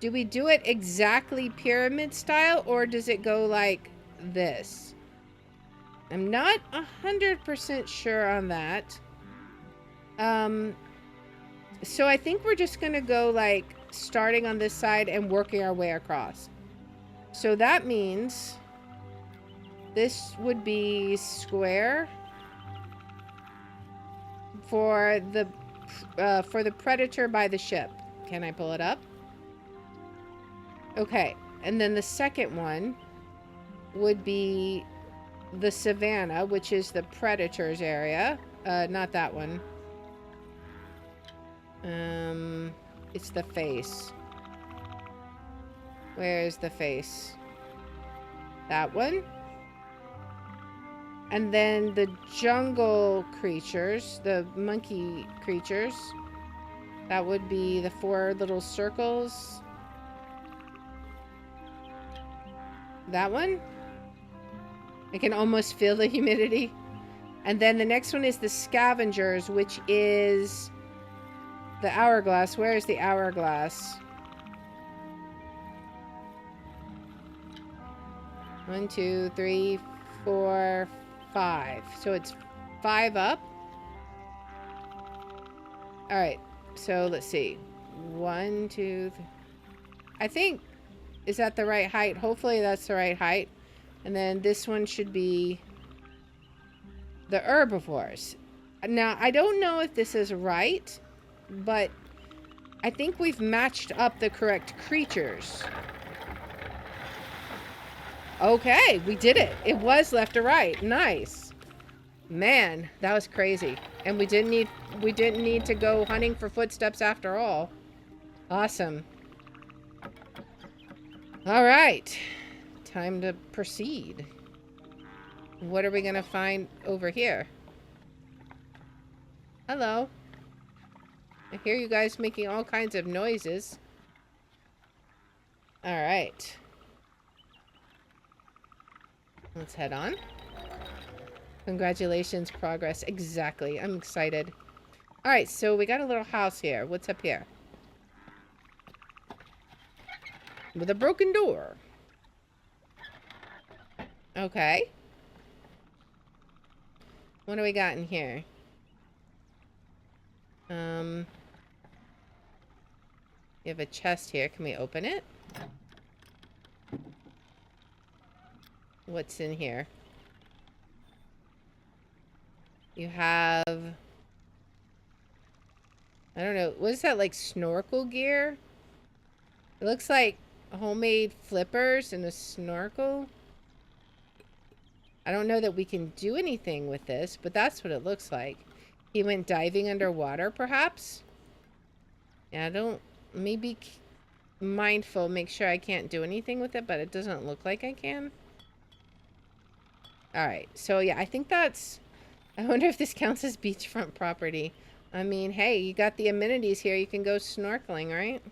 do we do it exactly pyramid style, or does it go like this? I'm not 100% sure on that. So I think we're just going to go like starting on this side and working our way across. So that means this would be square for the predator by the ship. Can I pull it up? Okay, and then the second one would be the savannah, which is the predator's area. Not that one. It's the face. Where's the face? That one. And then the jungle creatures, the monkey creatures. That would be the 4 little circles. That one. I can almost feel the humidity. And then the next one is the scavengers, which is the hourglass. Where is the hourglass? 1, 2, 3, 4, 5. So it's 5 up. Alright, so let's see. 1, 2, 3. I think, is that the right height? Hopefully that's the right height. And then this one should be the herbivores. Now, I don't know if this is right, but I think we've matched up the correct creatures. Okay, we did it. It was left to right. Nice. Man, that was crazy. And we didn't need to go hunting for footsteps after all. Awesome. All right. Time to proceed. What are we going to find over here? Hello. I hear you guys making all kinds of noises. All right. Let's head on. Congratulations, progress. Exactly. I'm excited. All right, so we got a little house here. What's up here? With a broken door. Okay. What do we got in here? You have a chest here. Can we open it? What's in here? You have... I don't know. What is that, like snorkel gear? It looks like homemade flippers and a snorkel. I don't know that we can do anything with this, but that's what it looks like. He went diving underwater, perhaps? Yeah, I don't... Maybe mindful, make sure I can't do anything with it, but it doesn't look like I can. Alright, so yeah, I think that's... I wonder if this counts as beachfront property. I mean, hey, you got the amenities here. You can go snorkeling, right?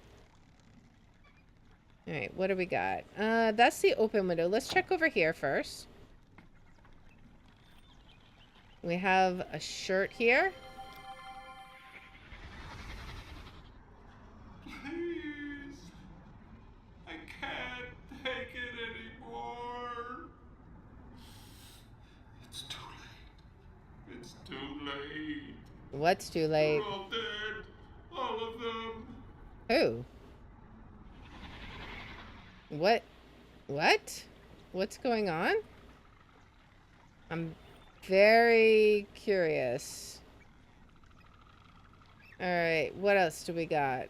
Alright, what do we got? That's the open window. Let's check over here first. We have a shirt here. Please. I can't take it anymore. It's too late. It's too late. What's too late? They're all dead. All of them. Who? What? What? What's going on? I'm very curious. Alright, what else do we got?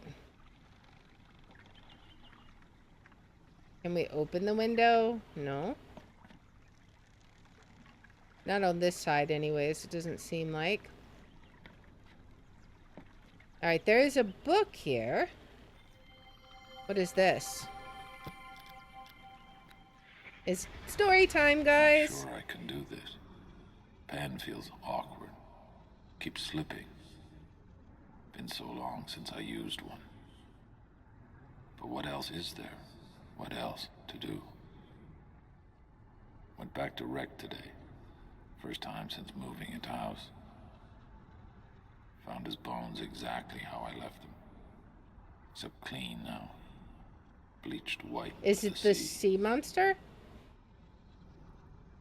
Can we open the window? No. Not on this side anyways, it doesn't seem like. Alright, there is a book here. What is this? It's story time, guys. I'm sure I can do this. Pen feels awkward. Keeps slipping. Been so long since I used one. But what else is there? What else to do? Went back to rec today. First time since moving into house. Found his bones exactly how I left them. Except clean now. Bleached white. Is it the sea monster?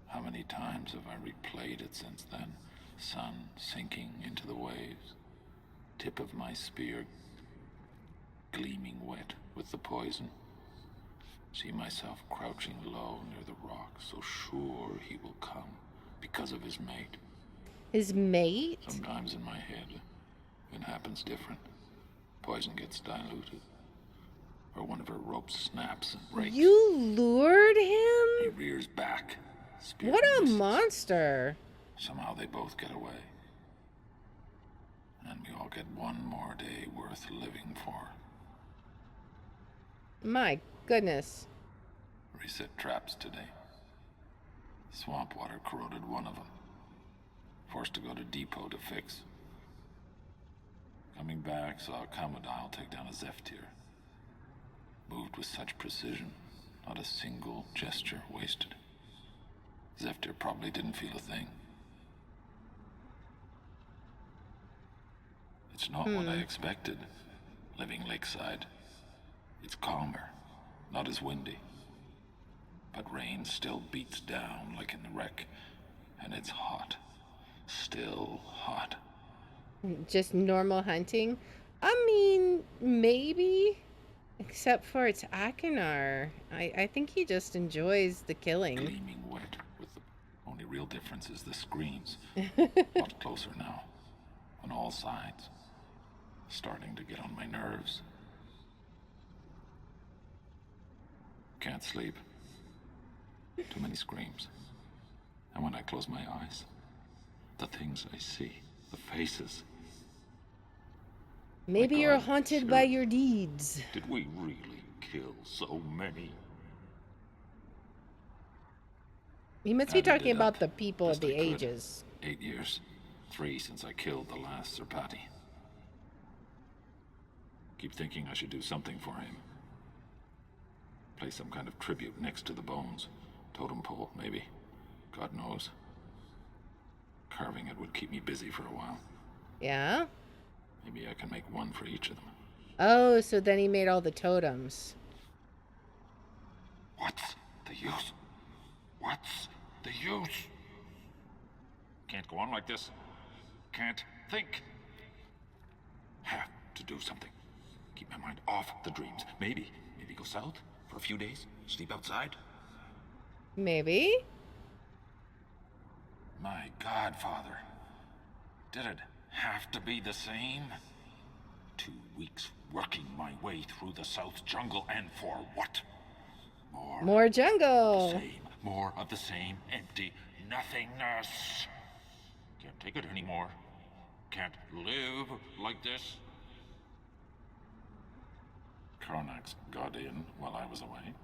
How many times have I replayed it since then? Sun sinking into the waves. Tip of my spear gleaming wet with the poison. See myself crouching low near the rock, so sure he will come because of his mate. His mate? Sometimes in my head, it happens different. Poison gets diluted. Or one of her ropes snaps and breaks. You lured He him? rears back. Spear What a misses. monster. Somehow they both get away. And we all get one more day worth living for. My goodness. Reset traps today. Swamp water corroded one of them. Forced to go to depot to fix. Coming back, saw a Commodile take down a Zephyr. Moved with such precision, not a single gesture wasted. Zephyr probably didn't feel a thing. It's not what I expected, living lakeside. It's calmer, not as windy. But rain still beats down like in the wreck, and it's hot. Still hot. Just normal hunting? I mean, maybe. Except for it's Akinar. I think he just enjoys the killing. Gleaming wet, with the only real difference is the screams. Much closer now, on all sides. Starting to get on my nerves. Can't sleep. Too many screams. And when I close my eyes, the things I see, the faces. Maybe My you're God, haunted sir. by your deeds. Did we really kill so many? He must be Added talking it about up the people of best I the could. ages. 8 years. 3 since I killed the last Serpati. Keep thinking I should do something for him. Place some kind of tribute next to the bones. Totem pole, maybe. God knows. Carving it would keep me busy for a while. Yeah? Maybe I can make one for each of them. Oh, so then he made all the totems. What's the use? What's the use? Can't go on like this. Can't think. Have to do something. Keep my mind off the dreams. Maybe go south for a few days. Sleep outside. Maybe? My God, Father. Did it have to be the same? 2 weeks working my way through the South jungle, and for what? More jungle. Same. More of the same empty nothingness. Can't take it anymore. Can't live like this. Karnak's got in while I was away.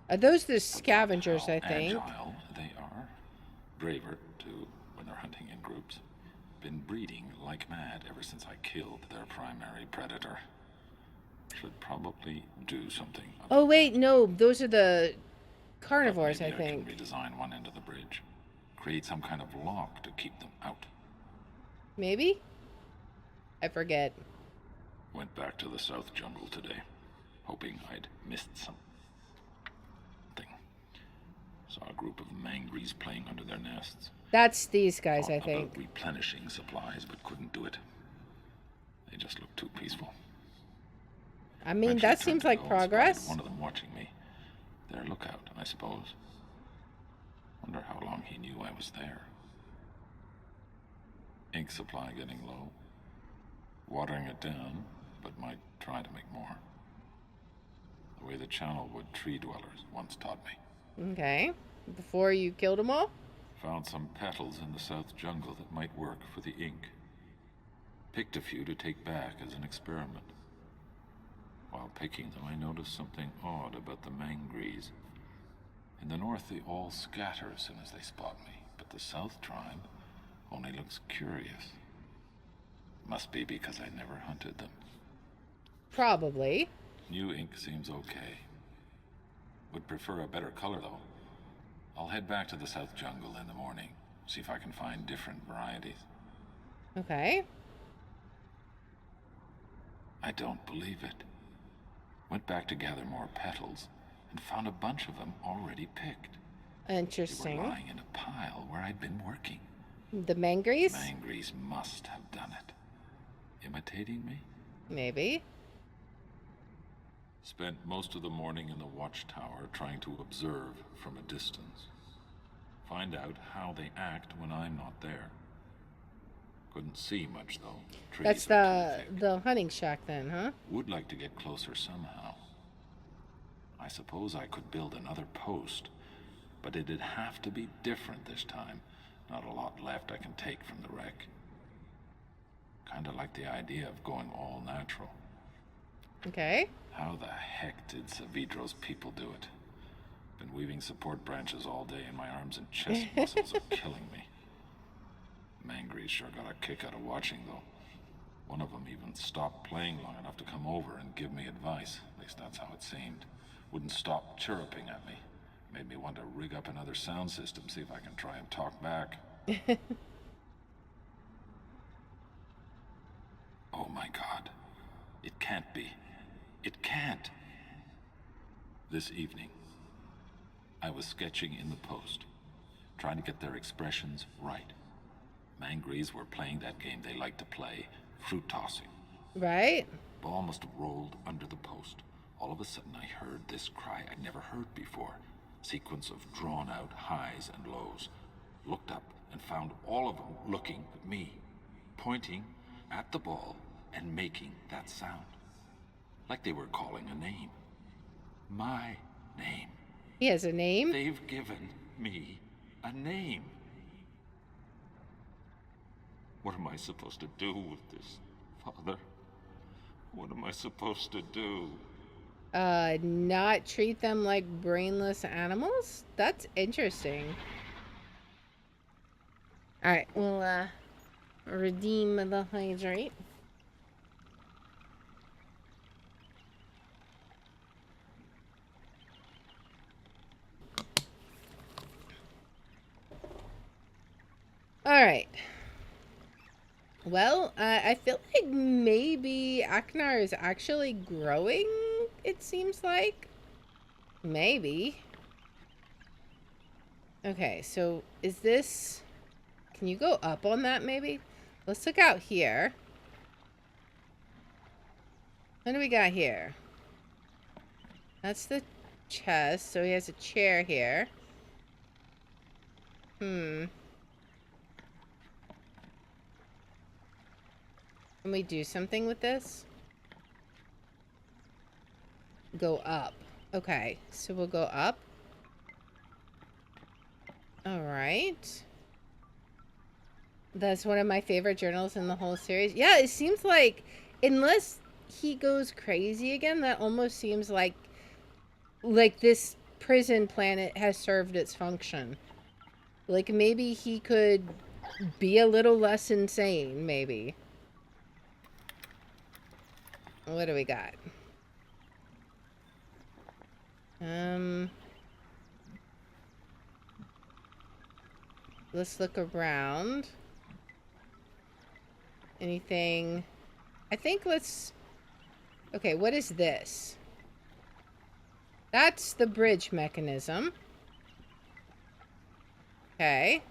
Are those the scavengers, How I think? agile they are. Braver, too, when they're hunting in groups. Been breeding like mad ever since I killed their primary predator. Should probably do something. Oh, wait, no. Those are the carnivores, Maybe I think. I can redesign one end of the bridge. Create some kind of lock to keep them out. Maybe? I forget. Went back to the South Jungle today, hoping I'd missed something. Saw a group of mangries playing under their nests. That's these guys, I Thought think. about replenishing supplies, but couldn't do it. They just looked too peaceful. I mean, Eventually that turned seems to like go and progress. spotted one of them watching me. Their lookout, I suppose. Wonder how long he knew I was there. Ink supply getting low. Watering it down, but might try to make more. The way the channel wood tree dwellers once taught me. Okay. Before you killed them all? Found some petals in the South Jungle that might work for the ink. Picked a few to take back as an experiment. While picking them, I noticed something odd about the mangries. In the north, they all scatter as soon as they spot me, but the South tribe only looks curious. Must be because I never hunted them. Probably. New ink seems okay. Would prefer a better color, though. I'll head back to the South Jungle in the morning, see if I can find different varieties. Okay. I don't believe it. Went back to gather more petals and found a bunch of them already picked. Interesting. They were lying in a pile where I'd been working. The mangries? Mangries must have done it. Imitating me? Maybe. Spent most of the morning in the watchtower trying to observe from a distance. Find out how they act when I'm not there. Couldn't see much, though. Trees That's are too thick. the hunting shack then, huh? Would like to get closer somehow. I suppose I could build another post, but it'd have to be different this time. Not a lot left I can take from the wreck. Kinda like the idea of going all natural. Okay. How the heck did Savidro's people do it? Been weaving support branches all day and my arms and chest muscles are killing me. Mangries sure got a kick out of watching, though. One of them even stopped playing long enough to come over and give me advice. At least that's how it seemed. Wouldn't stop chirruping at me. Made me want to rig up another sound system, see if I can try and talk back. Oh my God. It can't be. It can't. This evening, I was sketching in the post, trying to get their expressions right. Mangries were playing that game they like to play, fruit tossing. Right? Ball must have rolled under the post. All of a sudden I heard this cry I'd never heard before. Sequence of drawn-out highs and lows. Looked up and found all of them looking at me, pointing at the ball and making that sound. Like they were calling a name. My name. He has a name? They've given me a name. What am I supposed to do with this, Father? What am I supposed to do? Not treat them like brainless animals? That's interesting. Alright, we'll, redeem the hydrate. Alright. Well, I feel like maybe Aknar is actually growing, it seems like. Maybe. Okay, so is this... Can you go up on that, maybe? Let's look out here. What do we got here? That's the chest, so he has a chair here. Can we do something with this? Go up. Okay, so we'll go up. All right. That's one of my favorite journals in the whole series. Yeah, it seems like, unless he goes crazy again, that almost seems like this prison planet has served its function. Like, maybe he could be a little less insane, maybe. What do we got? Let's look around. Anything? I think let's... Okay, what is this? That's the bridge mechanism. Okay.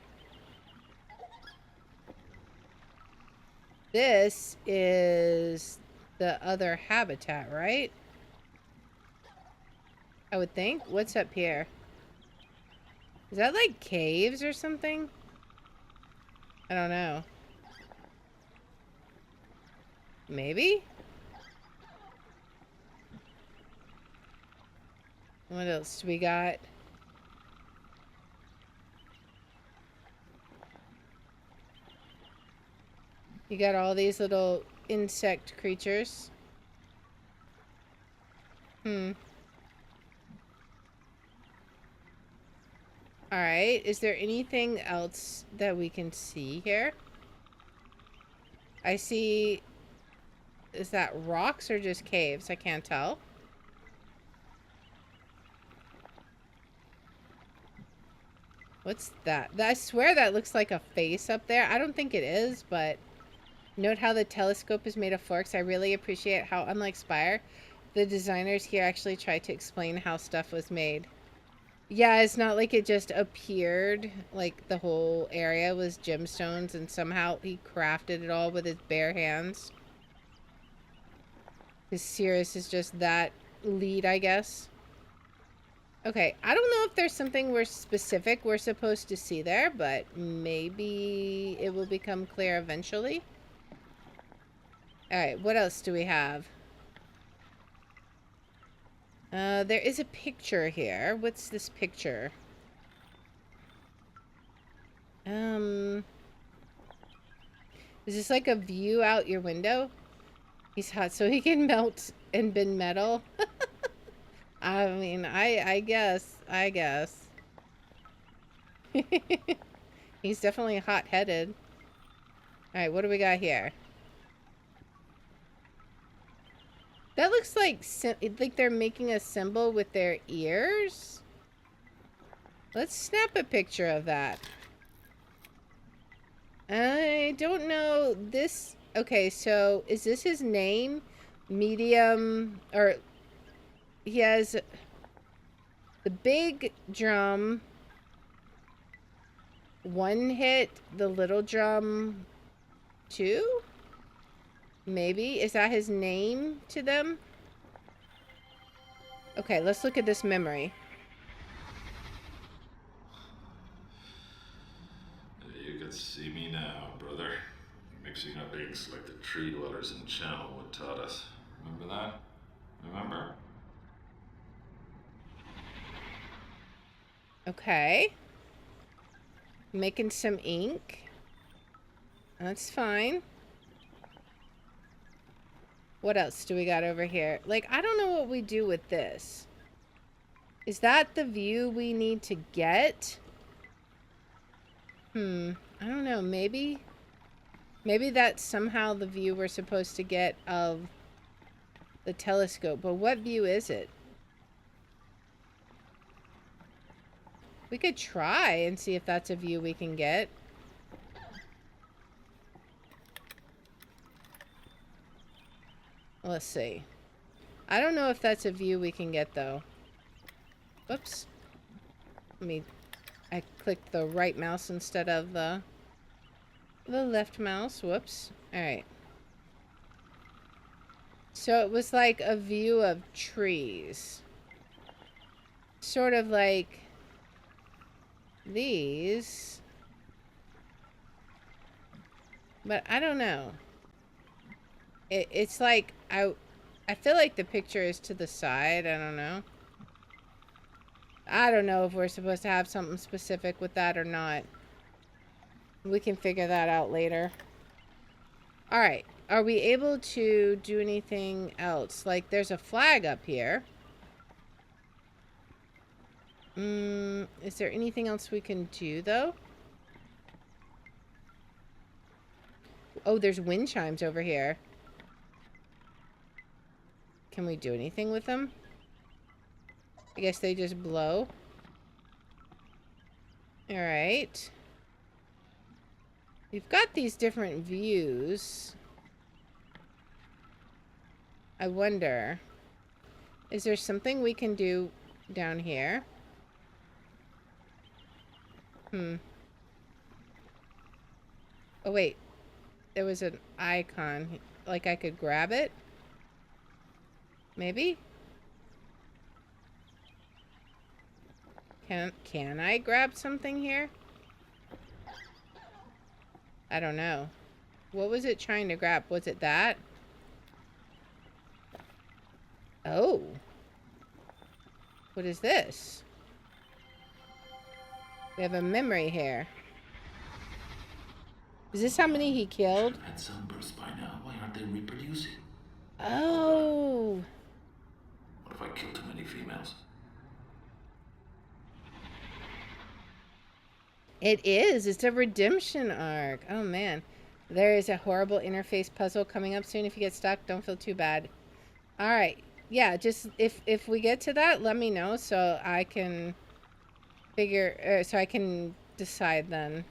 This is the other habitat, right? I would think. What's up here? Is that like caves or something? I don't know. Maybe? What else do we got? You got all these little insect creatures. Alright, is there anything else that we can see here? I see... Is that rocks or just caves? I can't tell. What's that? I swear that looks like a face up there. I don't think it is, but... Note how the telescope is made of forks. I really appreciate how, unlike Spire, the designers here actually tried to explain how stuff was made. Yeah, it's not like it just appeared, like the whole area was gemstones and somehow he crafted it all with his bare hands. Because Cirrus is just that lead, I guess. Okay, I don't know if there's something we're supposed to see there, but maybe it will become clear eventually. Alright, what else do we have? There is a picture here. What's this picture? Is this like a view out your window? He's hot so he can melt and bend metal. I mean, I guess. He's definitely hot-headed. Alright, what do we got here? That looks like they're making a symbol with their ears. Let's snap a picture of that. I don't know this. Okay, so is this his name? Medium, or he has the big drum, one hit, the little drum, two? Maybe. Is that his name to them? Okay, let's look at this memory. You could see me now, brother. Mixing up inks like the tree dwellers in Channelwood taught us. Remember that? Remember? Okay. Making some ink. That's fine. What else do we got over here? Like, I don't know what we do with this. Is that the view we need to get? I don't know. Maybe that's somehow the view we're supposed to get of the telescope. But what view is it? We could try and see if that's a view we can get. Let's see. I don't know if that's a view we can get, though. Whoops. I clicked the right mouse instead of the left mouse. Whoops. Alright. So it was like a view of trees. Sort of like these. But I don't know. It's like, I feel like the picture is to the side. I don't know. I don't know if we're supposed to have something specific with that or not. We can figure that out later. Alright. Are we able to do anything else? Like, there's a flag up here. Is there anything else we can do, though? Oh, there's wind chimes over here. Can we do anything with them? I guess they just blow. Alright. We've got these different views. I wonder, is there something we can do down here? Oh, wait. There was an icon. Like I could grab it? Maybe? Can I grab something here? I don't know. What was it trying to grab? Was it that? Oh. What is this? We have a memory here. Is this how many he killed? Had sunbursts by now. Why aren't they reproducing? Oh. What if I killed too many females? It is. It's a redemption arc. Oh, man. There is a horrible interface puzzle coming up soon. If you get stuck, don't feel too bad. All right. Yeah, just if we get to that, let me know so I can figure... so I can decide then.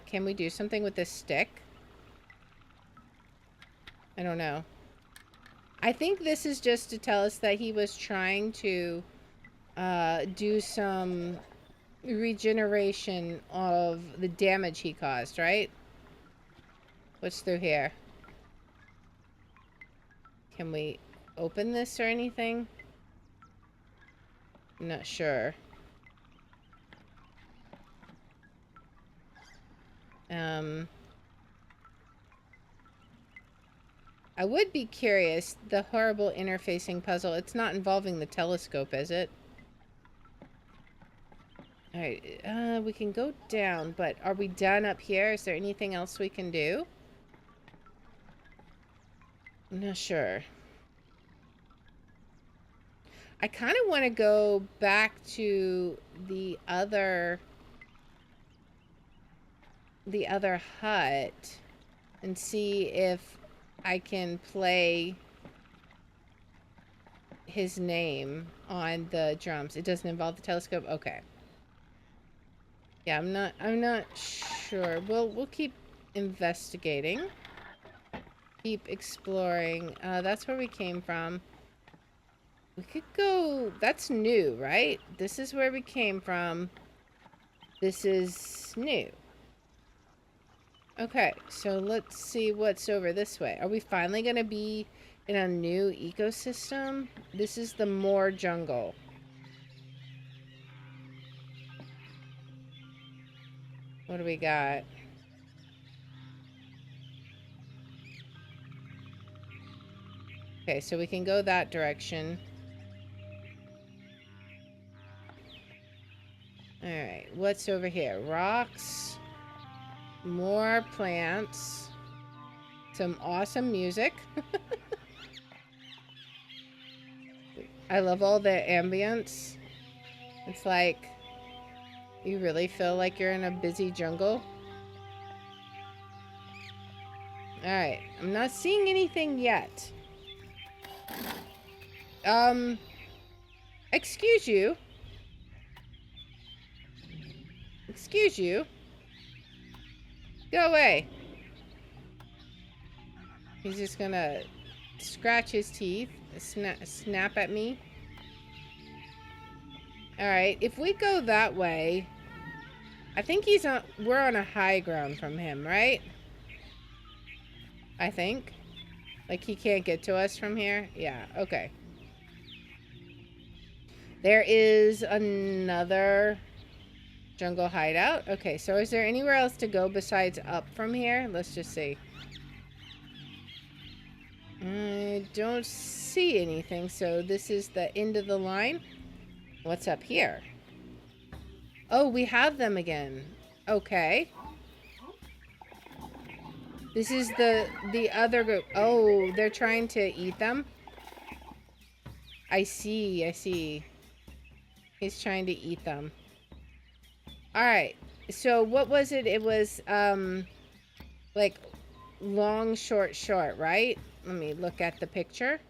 Can we do something with this stick? I don't know. I think this is just to tell us that he was trying to do some regeneration of the damage he caused, right? What's through here? Can we open this or anything? I'm not sure. I would be curious, the horrible interfacing puzzle, it's not involving the telescope, is it? Alright, we can go down, but are we done up here? Is there anything else we can do? I'm not sure. I kind of want to go back to the other hut and see if I can play his name on the drums. It doesn't involve the telescope? Okay. Yeah, I'm not sure. We'll keep investigating. Keep exploring. That's where we came from. We could go... That's new, right? This is where we came from. This is new. Okay, so let's see what's over this way. Are we finally going to be in a new ecosystem? This is the Moor jungle. What do we got? Okay, so we can go that direction. Alright, what's over here? Rocks. More plants. Some awesome music. I love all the ambience. It's like you really feel like you're in a busy jungle. Alright, I'm not seeing anything yet. Excuse you. Excuse you. Go away. He's just gonna scratch his teeth, snap at me. Alright, if we go that way, I think we're on a high ground from him, right? I think. Like he can't get to us from here? Yeah, okay. There is another jungle hideout. Okay, so is there anywhere else to go besides up from here? Let's just see. I don't see anything, so this is the end of the line. What's up here? Oh, we have them again. Okay. This is the other group. Oh, they're trying to eat them? I see, I see. He's trying to eat them. Alright. So what was it? It was, like, long, short, short, right? Let me look at the picture.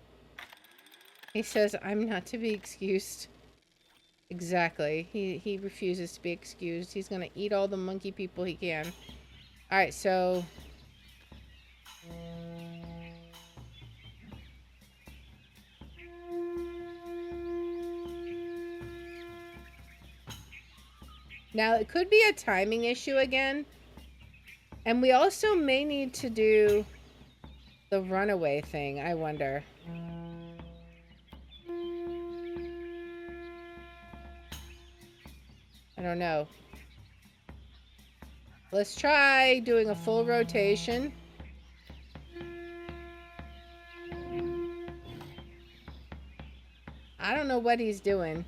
He says, I'm not to be excused. Exactly. He refuses to be excused. He's gonna eat all the monkey people he can. Alright, so... Now, it could be a timing issue again. And we also may need to do the runaway thing, I wonder. I don't know. Let's try doing a full rotation. I don't know what he's doing.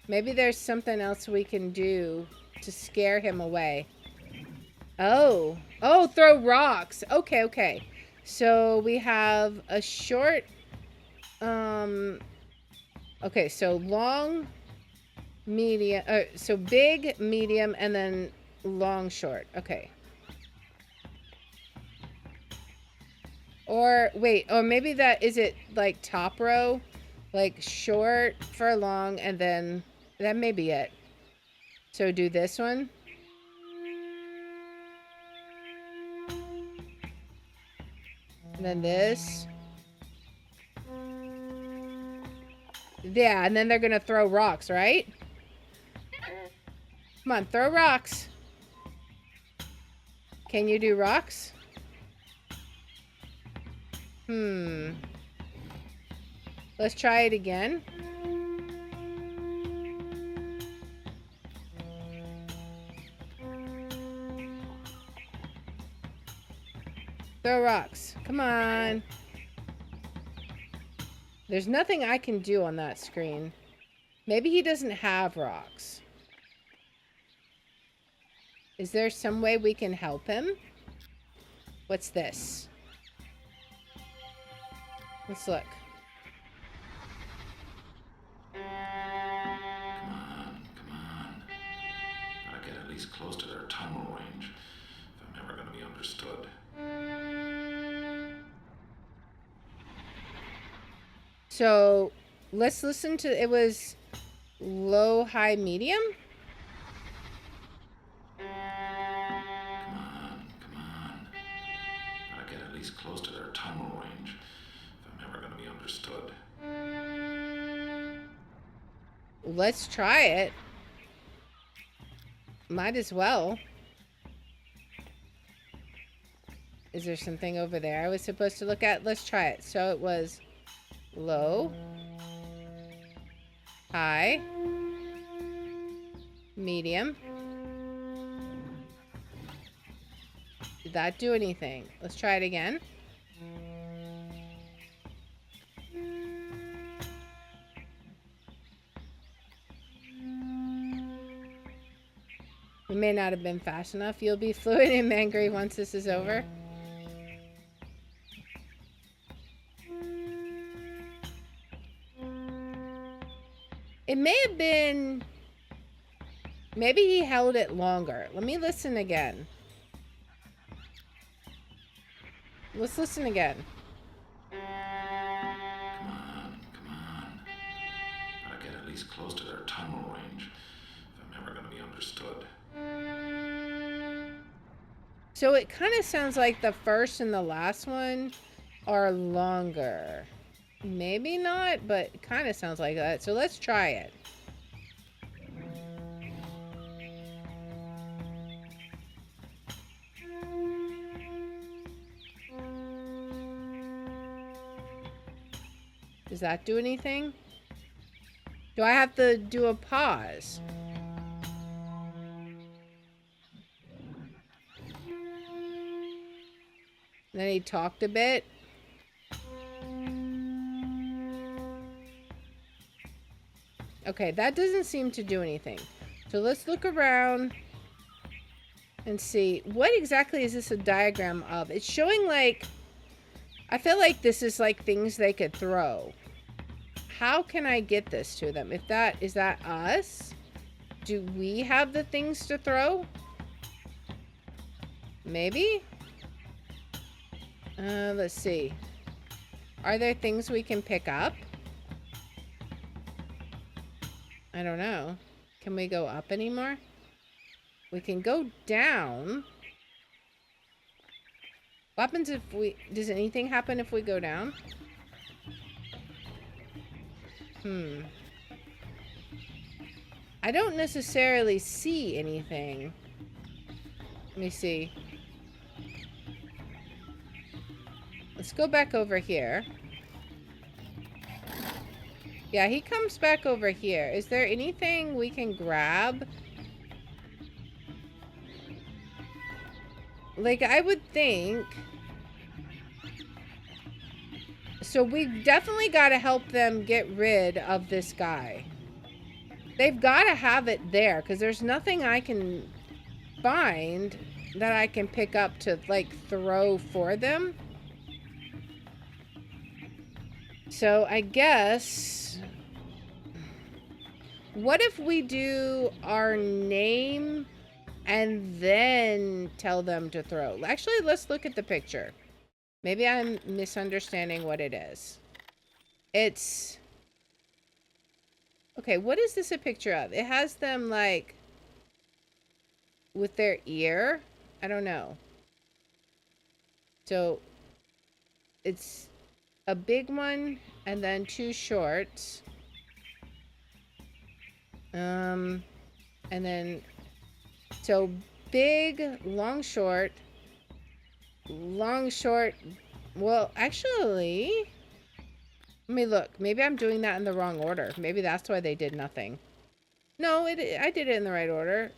Maybe there's something else we can do to scare him away. Oh. Oh, throw rocks. Okay, okay. So we have a short... Okay, so long, medium... so big, medium, and then long, short. Okay. Or, wait. Or maybe that... Is it, like, top row? Like, short for long, and then... That may be it. So do this one. And then this. Yeah, and then they're gonna throw rocks, right? Come on, throw rocks. Can you do rocks? Let's try it again. Throw rocks. Come on. There's nothing I can do on that screen. Maybe he doesn't have rocks. Is there some way we can help him? What's this? Let's look. Come on. Gotta get at least close to their tunnel range if I'm ever gonna be understood. So, let's listen to... It was low, high, medium? Come on. Gotta get at least close to their tunnel range if I'm ever gonna be understood. Let's try it. Might as well. Is there something over there I was supposed to look at? Let's try it. So it was low, high, medium. Did that do anything? Let's try it again. We may not have been fast enough. You'll be fluid and angry once this is over. It may have been... Maybe he held it longer. Let me listen again. Let's listen again. Come on. Gotta get at least close to their tunnel range if I'm ever gonna be understood. So it kind of sounds like the first and the last one are longer. Maybe not, but it kind of sounds like that. So let's try it. Does that do anything? Do I have to do a pause? Then he talked a bit. Okay, that doesn't seem to do anything. So let's look around and see. What exactly is this a diagram of? It's showing like... I feel like this is like things they could throw. How can I get this to them? If that... Is that us? Do we have the things to throw? Maybe? Let's see. Are there things we can pick up? I don't know. Can we go up anymore? We can go down. What happens if we... Does anything happen if we go down? I don't necessarily see anything. Let me see. Let's go back over here. Yeah, he comes back over here. Is there anything we can grab? Like, I would think... So we've definitely got to help them get rid of this guy. They've got to have it there, because there's nothing I can find that I can pick up to, like, throw for them. So I guess... What if we do our name and then tell them to throw? Actually, let's look at the picture. Maybe I'm misunderstanding what it is. It's... Okay, what is this a picture of? It has them, like, with their ear. I don't know. So, it's a big one and then two shorts. And then, so big, long, short. Long, short. Well, actually, let me look. Maybe I'm doing that in the wrong order. Maybe that's why they did nothing. No, I did it in the right order.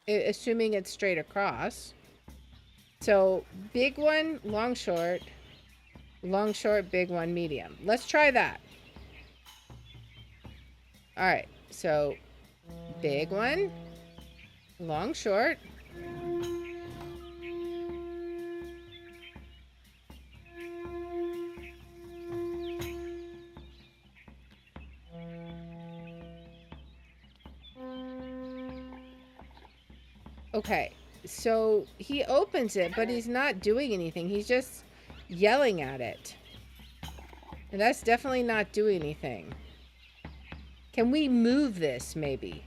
Assuming it's straight across. So, big one, long, short, big one, medium. Let's try that. Alright, so, big one, long, short. Okay, so he opens it, but he's not doing anything. He's just yelling at it. And that's definitely not doing anything. Can we move this, maybe?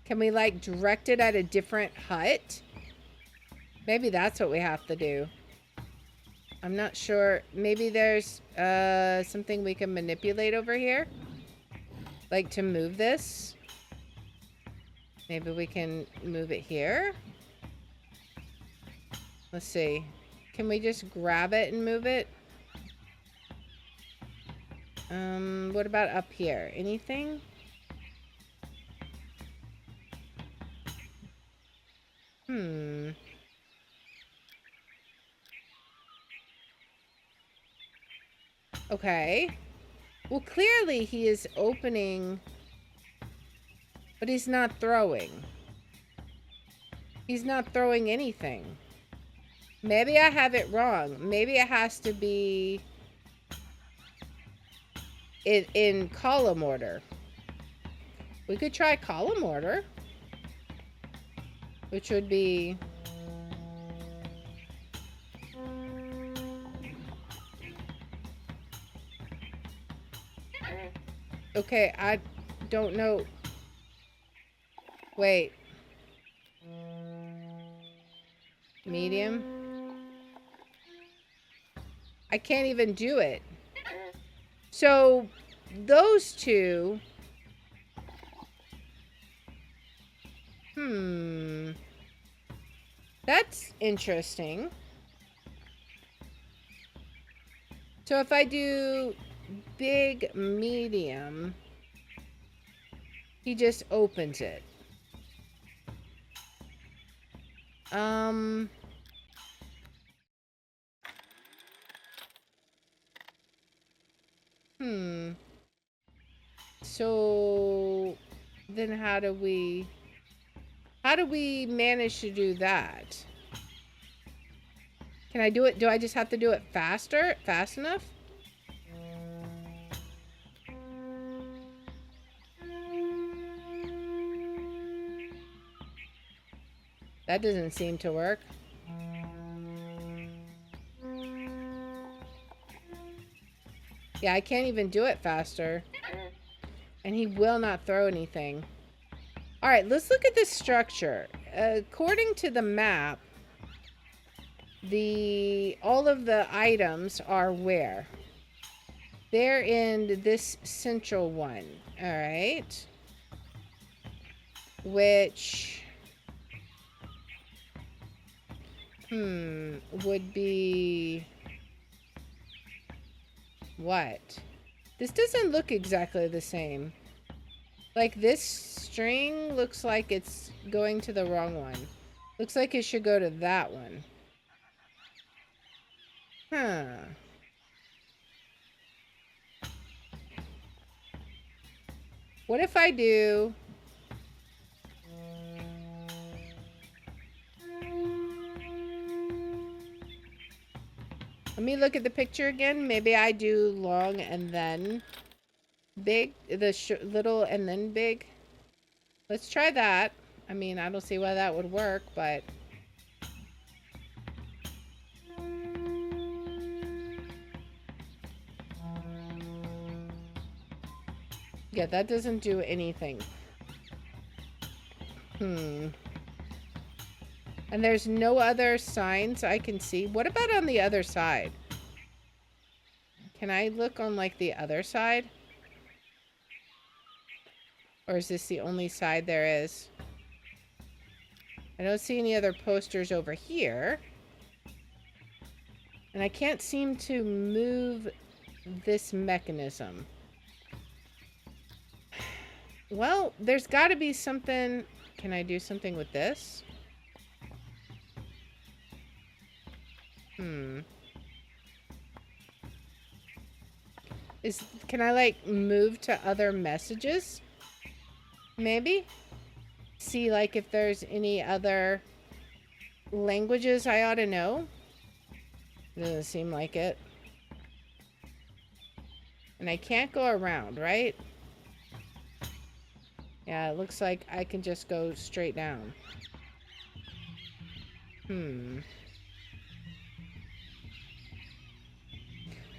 Can we, like, direct it at a different hut? Maybe that's what we have to do. I'm not sure. Maybe there's something we can manipulate over here? Like, to move this? Maybe we can move it here? Let's see. Can we just grab it and move it? What about up here? Anything? Okay. Well, clearly he is opening, but he's not throwing. He's not throwing anything. Maybe I have it wrong. Maybe it has to be in column order. We could try column order, which would be... Okay, I don't know. Wait. Medium? I can't even do it. So, those two... That's interesting. So if I do big, medium, he just opens it. So then how do we manage to do that? Can I do it? Do I just have to do it fast enough? That doesn't seem to work. Yeah, I can't even do it faster. And he will not throw anything. All right, let's look at this structure. According to the map, all of the items are where? They're in this central one. All right. Which would be what? This doesn't look exactly the same. Like, this string looks like it's going to the wrong one. Looks like it should go to that one. Huh. What if I do... Let me look at the picture again. Maybe I do long and then big. Little and then big. Let's try that. I mean, I don't see why that would work, but... Yeah, that doesn't do anything. And there's no other signs I can see. What about on the other side? Can I look on, like, the other side? Or is this the only side there is? I don't see any other posters over here. And I can't seem to move this mechanism. Well, there's got to be something... Can I do something with this? Can I, like, move to other messages? Maybe? See, like, if there's any other languages I ought to know? Doesn't seem like it. And I can't go around, right? Yeah, it looks like I can just go straight down.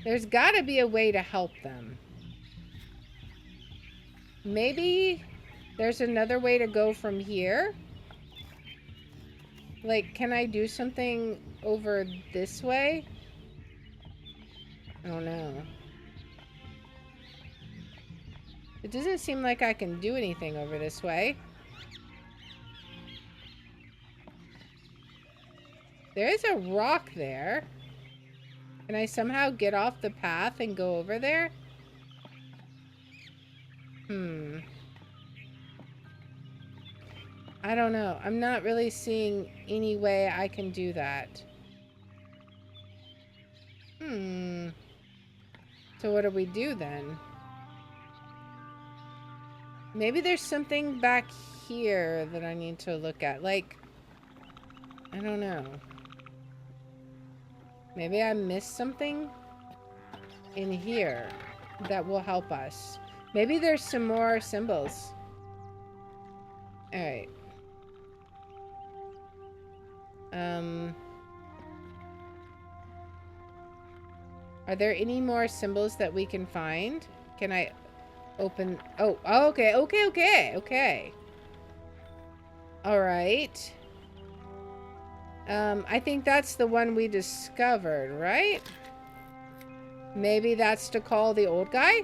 There's gotta be a way to help them. Maybe there's another way to go from here? Like, can I do something over this way? I don't know. It doesn't seem like I can do anything over this way. There is a rock there. Can I somehow get off the path and go over there? I don't know. I'm not really seeing any way I can do that. So what do we do then? Maybe there's something back here that I need to look at. Like, I don't know. Maybe I missed something in here that will help us. Maybe there's some more symbols. Alright. Are there any more symbols that we can find? Can I open... Oh, okay. Alright. I think that's the one we discovered, right? Maybe that's to call the old guy?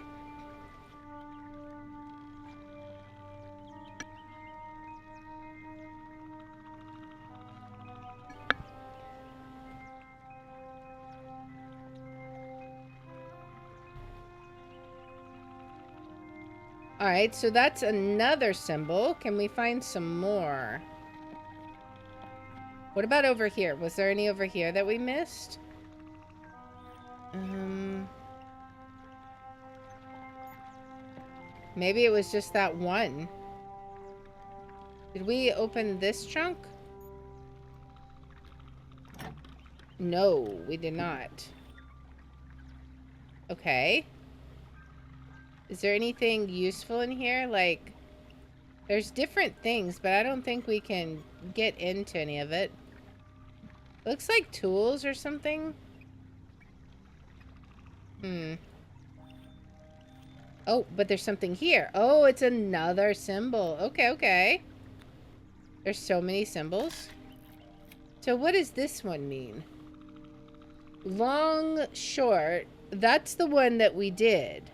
Alright, so that's another symbol. Can we find some more? What about over here? Was there any over here that we missed? Maybe it was just that one. Did we open this trunk? No, we did not. Okay. Is there anything useful in here? Like, there's different things, but I don't think we can get into any of it. Looks like tools or something. Oh, but there's something here. Oh, it's another symbol. Okay, okay. There's so many symbols. So what does this one mean? Long, short. That's the one that we did.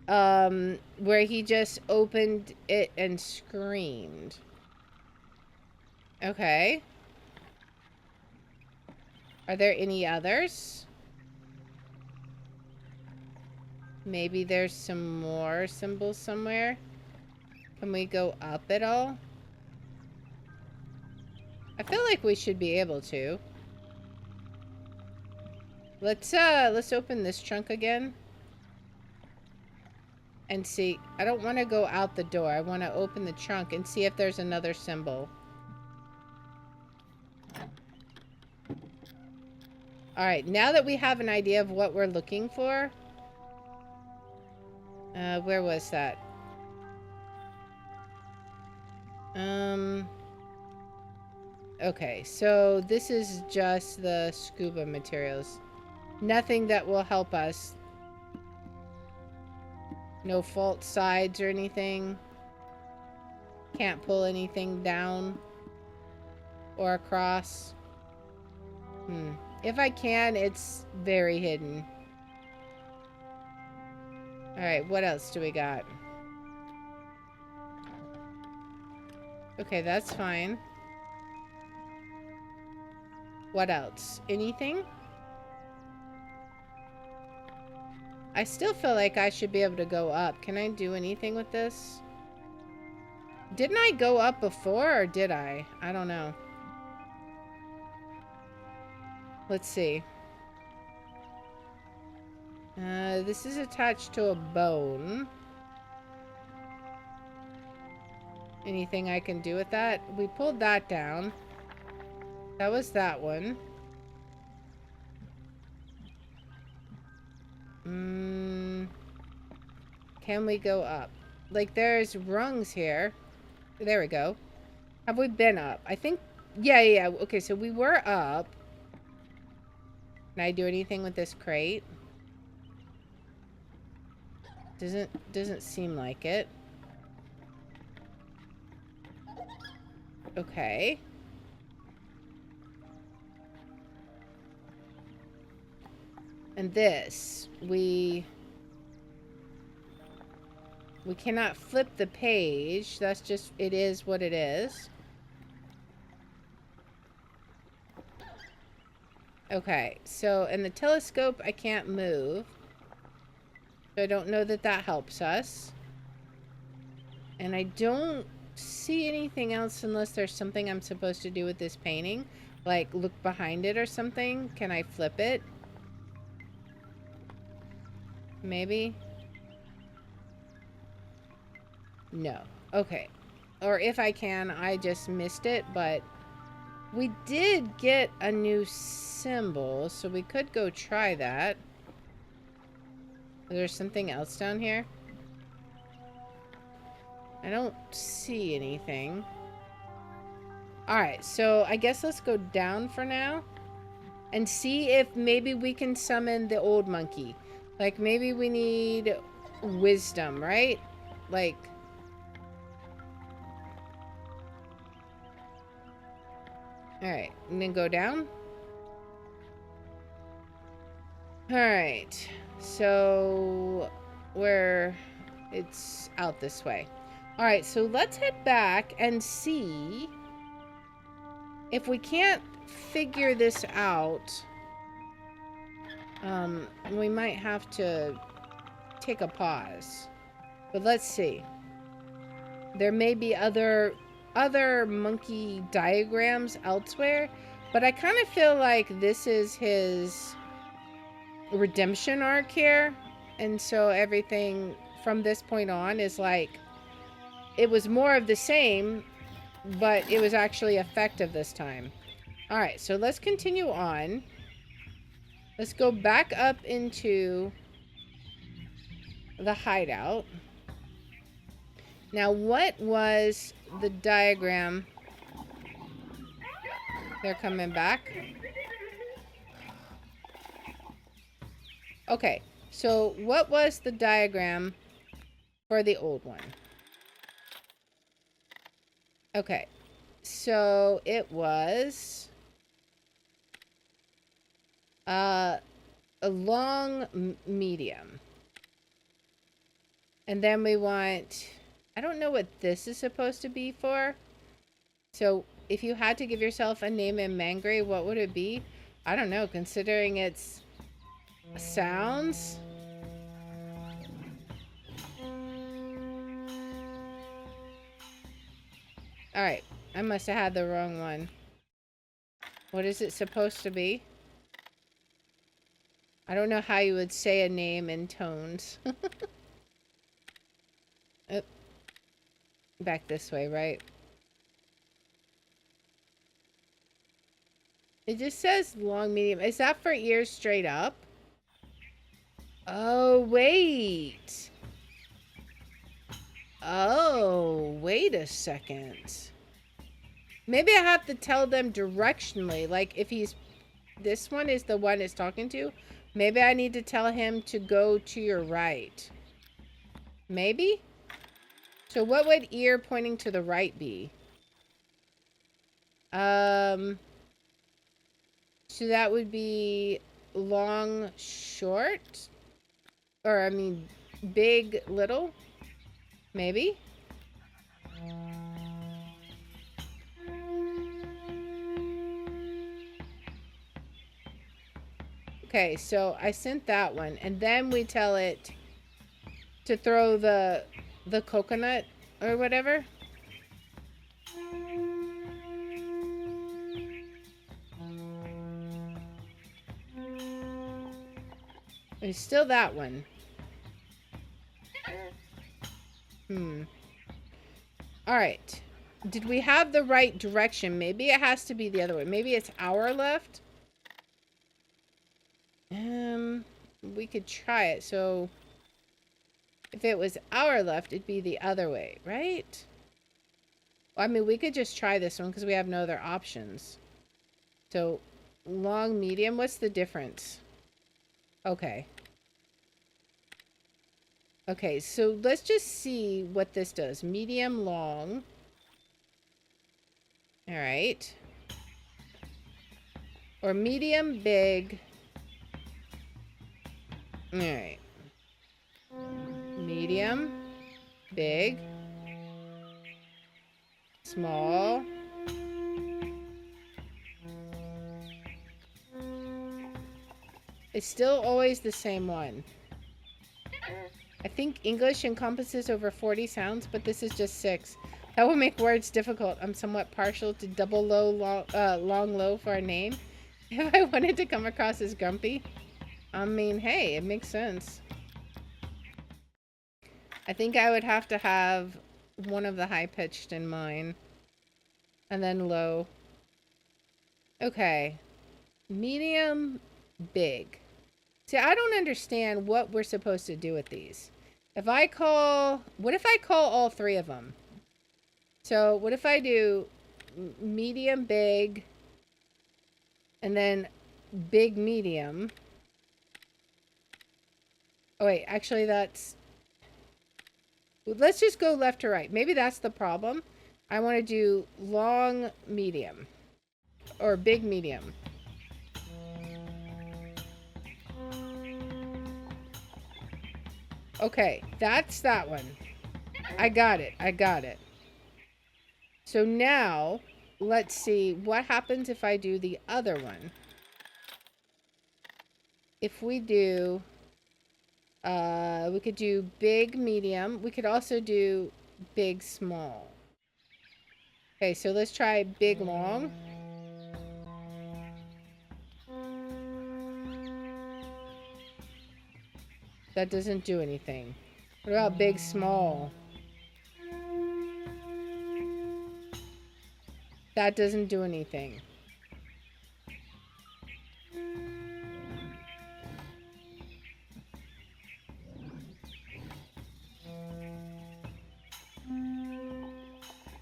Where he just opened it and screamed. Okay. Are there any others? Maybe there's some more symbols somewhere. Can we go up at all? I feel like we should be able to. Let's open this trunk again. And see. I don't want to go out the door. I want to open the trunk and see if there's another symbol. Alright, now that we have an idea of what we're looking for. Where was that? Okay, so this is just the scuba materials. Nothing that will help us. No fault sides or anything. Can't pull anything down or across. If I can, it's very hidden. Alright, what else do we got? Okay, that's fine. What else? Anything? I still feel like I should be able to go up. Can I do anything with this? Didn't I go up before, or did I? I don't know. Let's see. This is attached to a bone. Anything I can do with that? We pulled that down. That was that one. Can we go up? Like, there's rungs here. There we go. Have we been up? I think... Yeah. Okay, so we were up. Can I do anything with this crate? Doesn't seem like it. Okay. And this, we cannot flip the page. That's just, it is what it is. Okay, so, and the telescope I can't move. So I don't know that that helps us. And I don't see anything else unless there's something I'm supposed to do with this painting. Like, look behind it or something. Can I flip it? Maybe? No. Okay. Or if I can, I just missed it, but we did get a new symbol, so we could go try that. There's something else down here? I don't see anything. Alright, so I guess let's go down for now and see if maybe we can summon the old monkey. Like, maybe we need wisdom, right? Like... Alright, and then go down. Alright, so... It's out this way. Alright, so let's head back and see if we can't figure this out. We might have to take a pause. But let's see. There may be other monkey diagrams elsewhere, but I kind of feel like this is his redemption arc here, And so everything from this point on is like, it was more of the same, but it was actually effective this time. All right, so let's continue on. Let's go back up into the hideout. Now, what was the diagram? They're coming back. Okay, so what was the diagram for the old one? Okay, so it was a long medium. And then we want, I don't know what this is supposed to be for. So if you had to give yourself a name in Mangry, what would it be? I don't know, considering its sounds. Alright, I must have had the wrong one. What is it supposed to be? I don't know how you would say a name in tones. Oh, back this way, right? It just says long, medium. Is that for ears straight up? Oh, wait. Oh, wait a second. Maybe I have to tell them directionally. Like, if he's... This one is the one it's talking to. Maybe I need to tell him to go to your right. Maybe? So what would ear pointing to the right be? So that would be long, short? Or, I mean, big, little? Maybe? Okay, so I sent that one. And then we tell it to throw the coconut or whatever. It's still that one. Alright. Did we have the right direction? Maybe it has to be the other way. Maybe it's our left? We could try it. So, if it was our left, it'd be the other way, right? I mean, we could just try this one because we have no other options. So, long, medium, what's the difference? Okay. Okay, so let's just see what this does. Medium, long. Alright. Or medium, big. Alright. Medium, big, small, it's still always the same one. I think English encompasses over 40 sounds, but this is just 6. That will make words difficult. I'm somewhat partial to double low, long, low for a name. If I wanted to come across as grumpy, I mean, hey, it makes sense. I think I would have to have one of the high-pitched in mine. And then low. Okay. Medium, big. See, I don't understand what we're supposed to do with these. If I call... What if I call all 3 of them? So, what if I do medium, big, and then big, medium? Oh, wait. Actually, that's... Let's just go left to right. Maybe that's the problem. I want to do long, medium. Or big, medium. Okay, that's that one. I got it. I got it. So now, let's see what happens if I do the other one. If we do... we could do big, medium. We could also do big, small. Okay, so let's try big, long. That doesn't do anything. What about big, small? That doesn't do anything.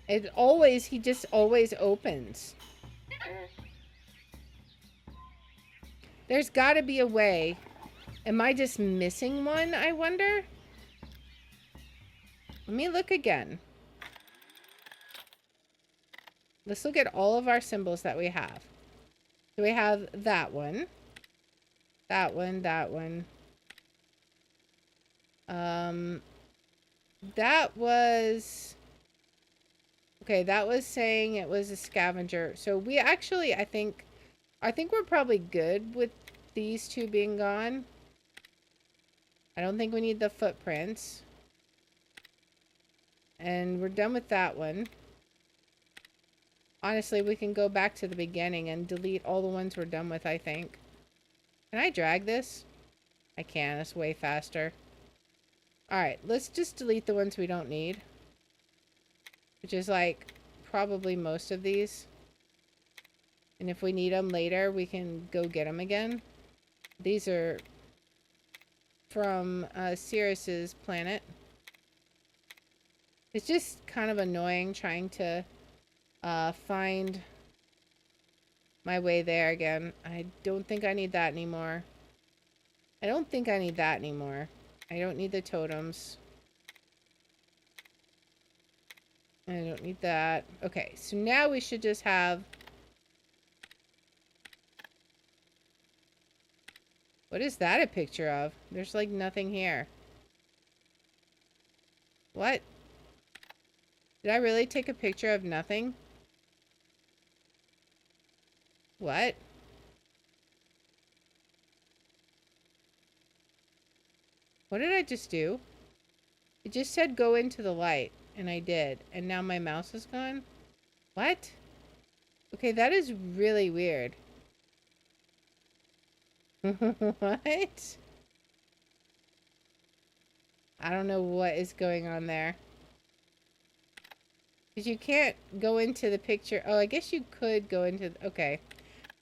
He just always opens. There's gotta be a way. Am I just missing one, I wonder? Let me look again. Let's look at all of our symbols that we have. So we have that one. That one, that one. That was... Okay, that was saying it was a scavenger. So we actually, I think we're probably good with these two being gone. I don't think we need the footprints. And we're done with that one. Honestly, we can go back to the beginning and delete all the ones we're done with, I think. Can I drag this? I can. It's way faster. Alright, let's just delete the ones we don't need. Which is like probably most of these. And if we need them later, we can go get them again. These are from Sirius's planet. It's just kind of annoying trying to find my way there again. I don't think I need that anymore. I don't think I need that anymore. I don't need the totems. I don't need that. Okay, so now we should just have... What is that a picture of? There's like nothing here. What? Did I really take a picture of nothing? What? What did I just do? It just said go into the light, and I did. And now my mouse is gone? What? Okay, that is really weird. What? I don't know what is going on there. Because you can't go into the picture. Oh, I guess you could go into... Okay.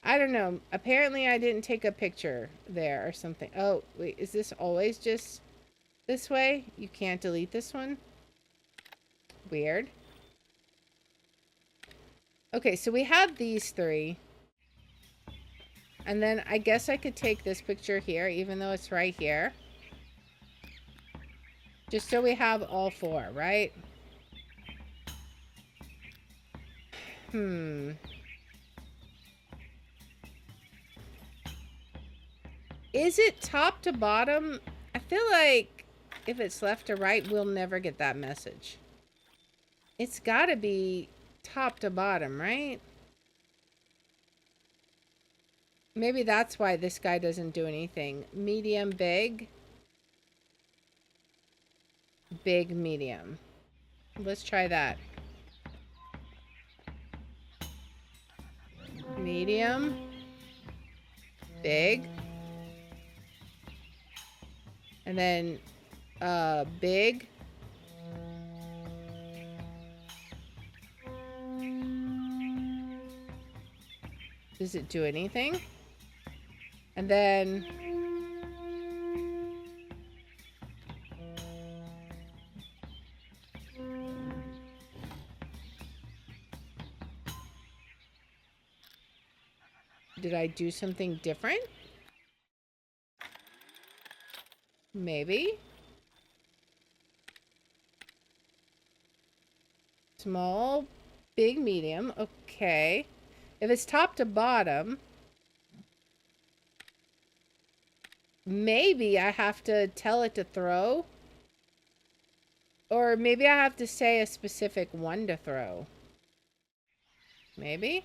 I don't know. Apparently I didn't take a picture there or something. Oh, wait. Is this always just this way? You can't delete this one? Weird. Okay, so we have these three. And then I guess I could take this picture here, even though it's right here. Just so we have all four, right? Is it top to bottom? I feel like if it's left to right, we'll never get that message. It's gotta be top to bottom, right? Maybe that's why this guy doesn't do anything. Medium, big. Big, medium. Let's try that. Medium. Big. And then, big. Does it do anything? And then... Did I do something different? Maybe. Small, big, medium. Okay. If it's top to bottom, maybe I have to tell it to throw. Or maybe I have to say a specific one to throw. Maybe?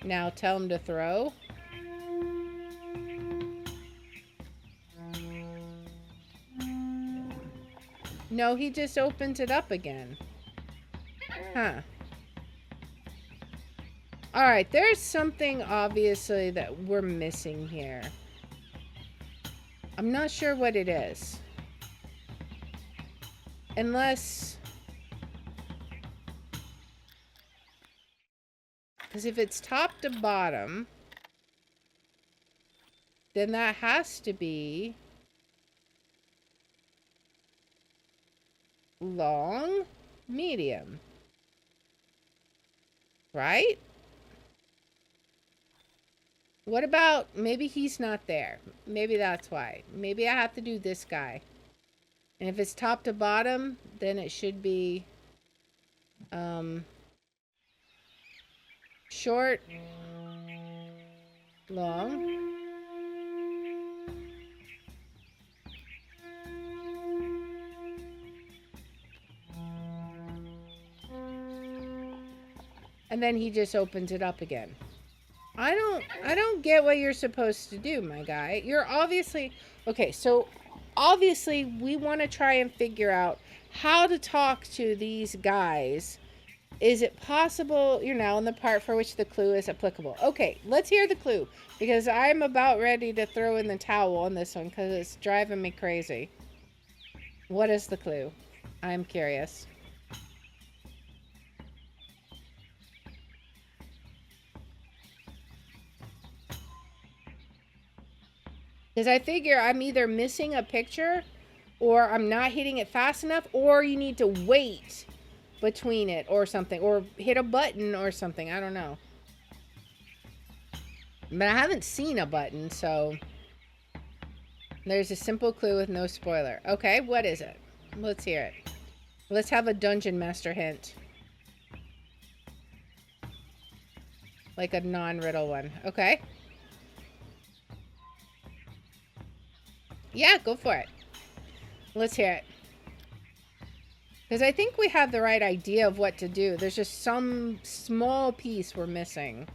Now tell him to throw. No, he just opens it up again. Huh. Alright, there's something obviously that we're missing here. I'm not sure what it is. Unless... because if it's top to bottom, then that has to be long, medium. Right? What about, maybe he's not there. Maybe that's why. Maybe I have to do this guy. And if it's top to bottom, then it should be short, long. And then he just opens it up again. I don't get what you're supposed to do, my guy. You're obviously... okay, so obviously we want to try and figure out how to talk to these guys. Is it possible... you're now in the part for which the clue is applicable. Okay, let's hear the clue. Because I'm about ready to throw in the towel on this one because it's driving me crazy. What is the clue? I'm curious. Because I figure I'm either missing a picture, or I'm not hitting it fast enough, or you need to wait between it or something, or hit a button or something. I don't know. But I haven't seen a button, so... there's a simple clue with no spoiler. Okay, what is it? Let's hear it. Let's have a Dungeon Master hint. Like a non-riddle one. Okay. Yeah, go for it. Let's hear it. Because I think we have the right idea of what to do. There's just some small piece we're missing.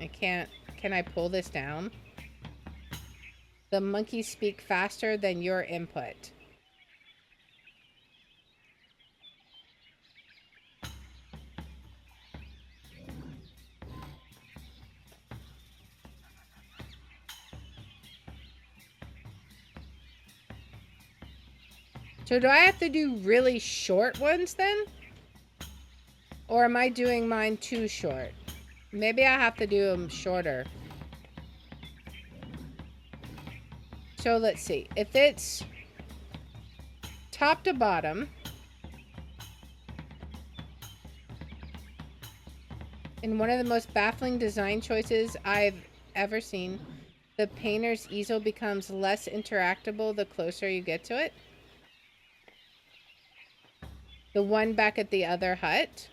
I can't... can I pull this down? The monkeys speak faster than your input. So do I have to do really short ones then? Or am I doing mine too short? Maybe I have to do them shorter. So let's see. If it's top to bottom, in one of the most baffling design choices I've ever seen, the painter's easel becomes less interactable the closer you get to it. The one back at the other hut.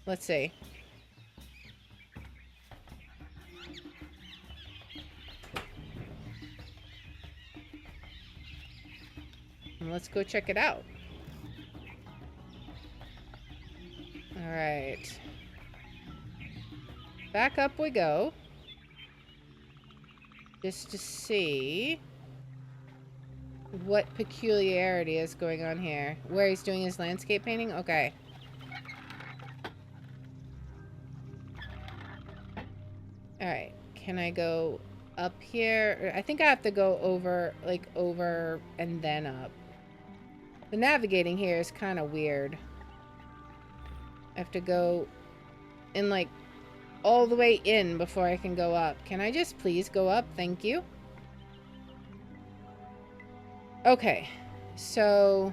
Let's see. Let's go check it out. All right. Back up we go. Just to see what peculiarity is going on here. Where he's doing his landscape painting? Okay. Alright. Can I go up here? I think I have to go over, like, over and then up. The navigating here is kind of weird. I have to go in, like, all the way in before I can go up. Can I just please go up? Thank you. Okay, so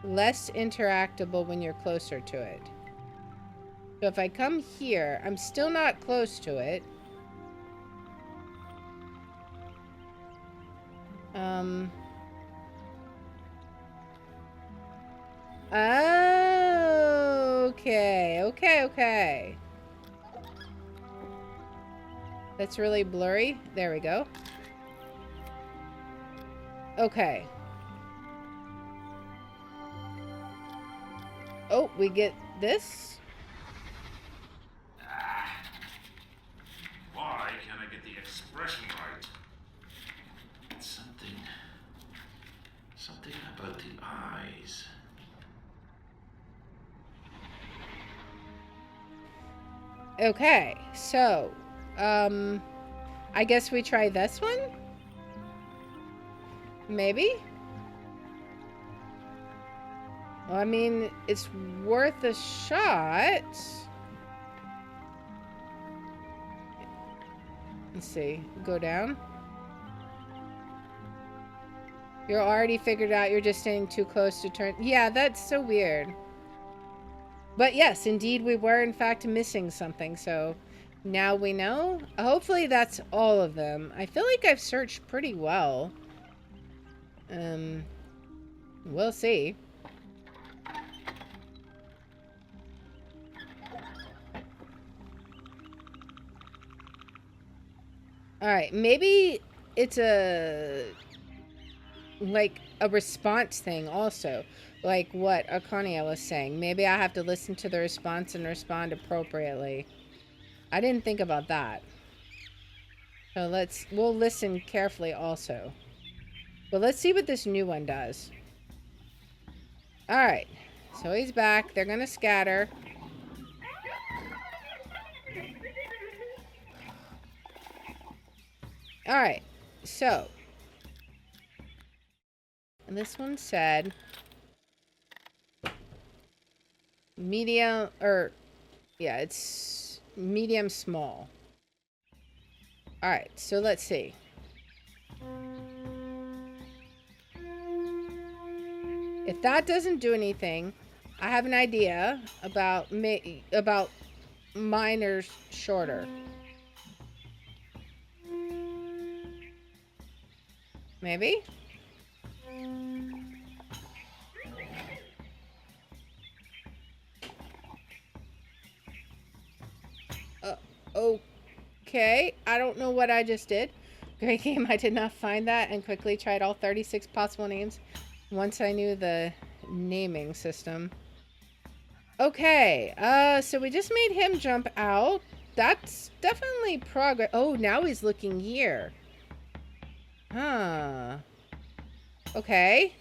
less interactable when you're closer to it. So if I come here, I'm still not close to it. Okay. That's really blurry. There we go. Okay. Oh, we get this. Why can't I get the expression right? It's something Okay, so, I guess we try this one? Maybe? Well, I mean, it's worth a shot. Let's see. Go down. You're already figured out you're just staying too close to turn. Yeah, that's so weird. But yes, indeed, we were in fact missing something, so now we know. Hopefully that's all of them. I feel like I've searched pretty well. We'll see. Alright, maybe it's like a response thing also. Like what Arconia was saying. Maybe I have to listen to the response and respond appropriately. I didn't think about that. So we'll listen carefully also. But let's see what this new one does. Alright, so he's back. They're gonna scatter. Alright, so. And this one said medium, or yeah, it's medium small. Alright, so let's see. If that doesn't do anything, I have an idea about mine or shorter. Maybe? Okay, I don't know what I just did. Great game, I did not find that and quickly tried all 36 possible names once I knew the naming system. Okay, so we just made him jump out. That's definitely progress. Oh, now he's looking here. Huh. Okay.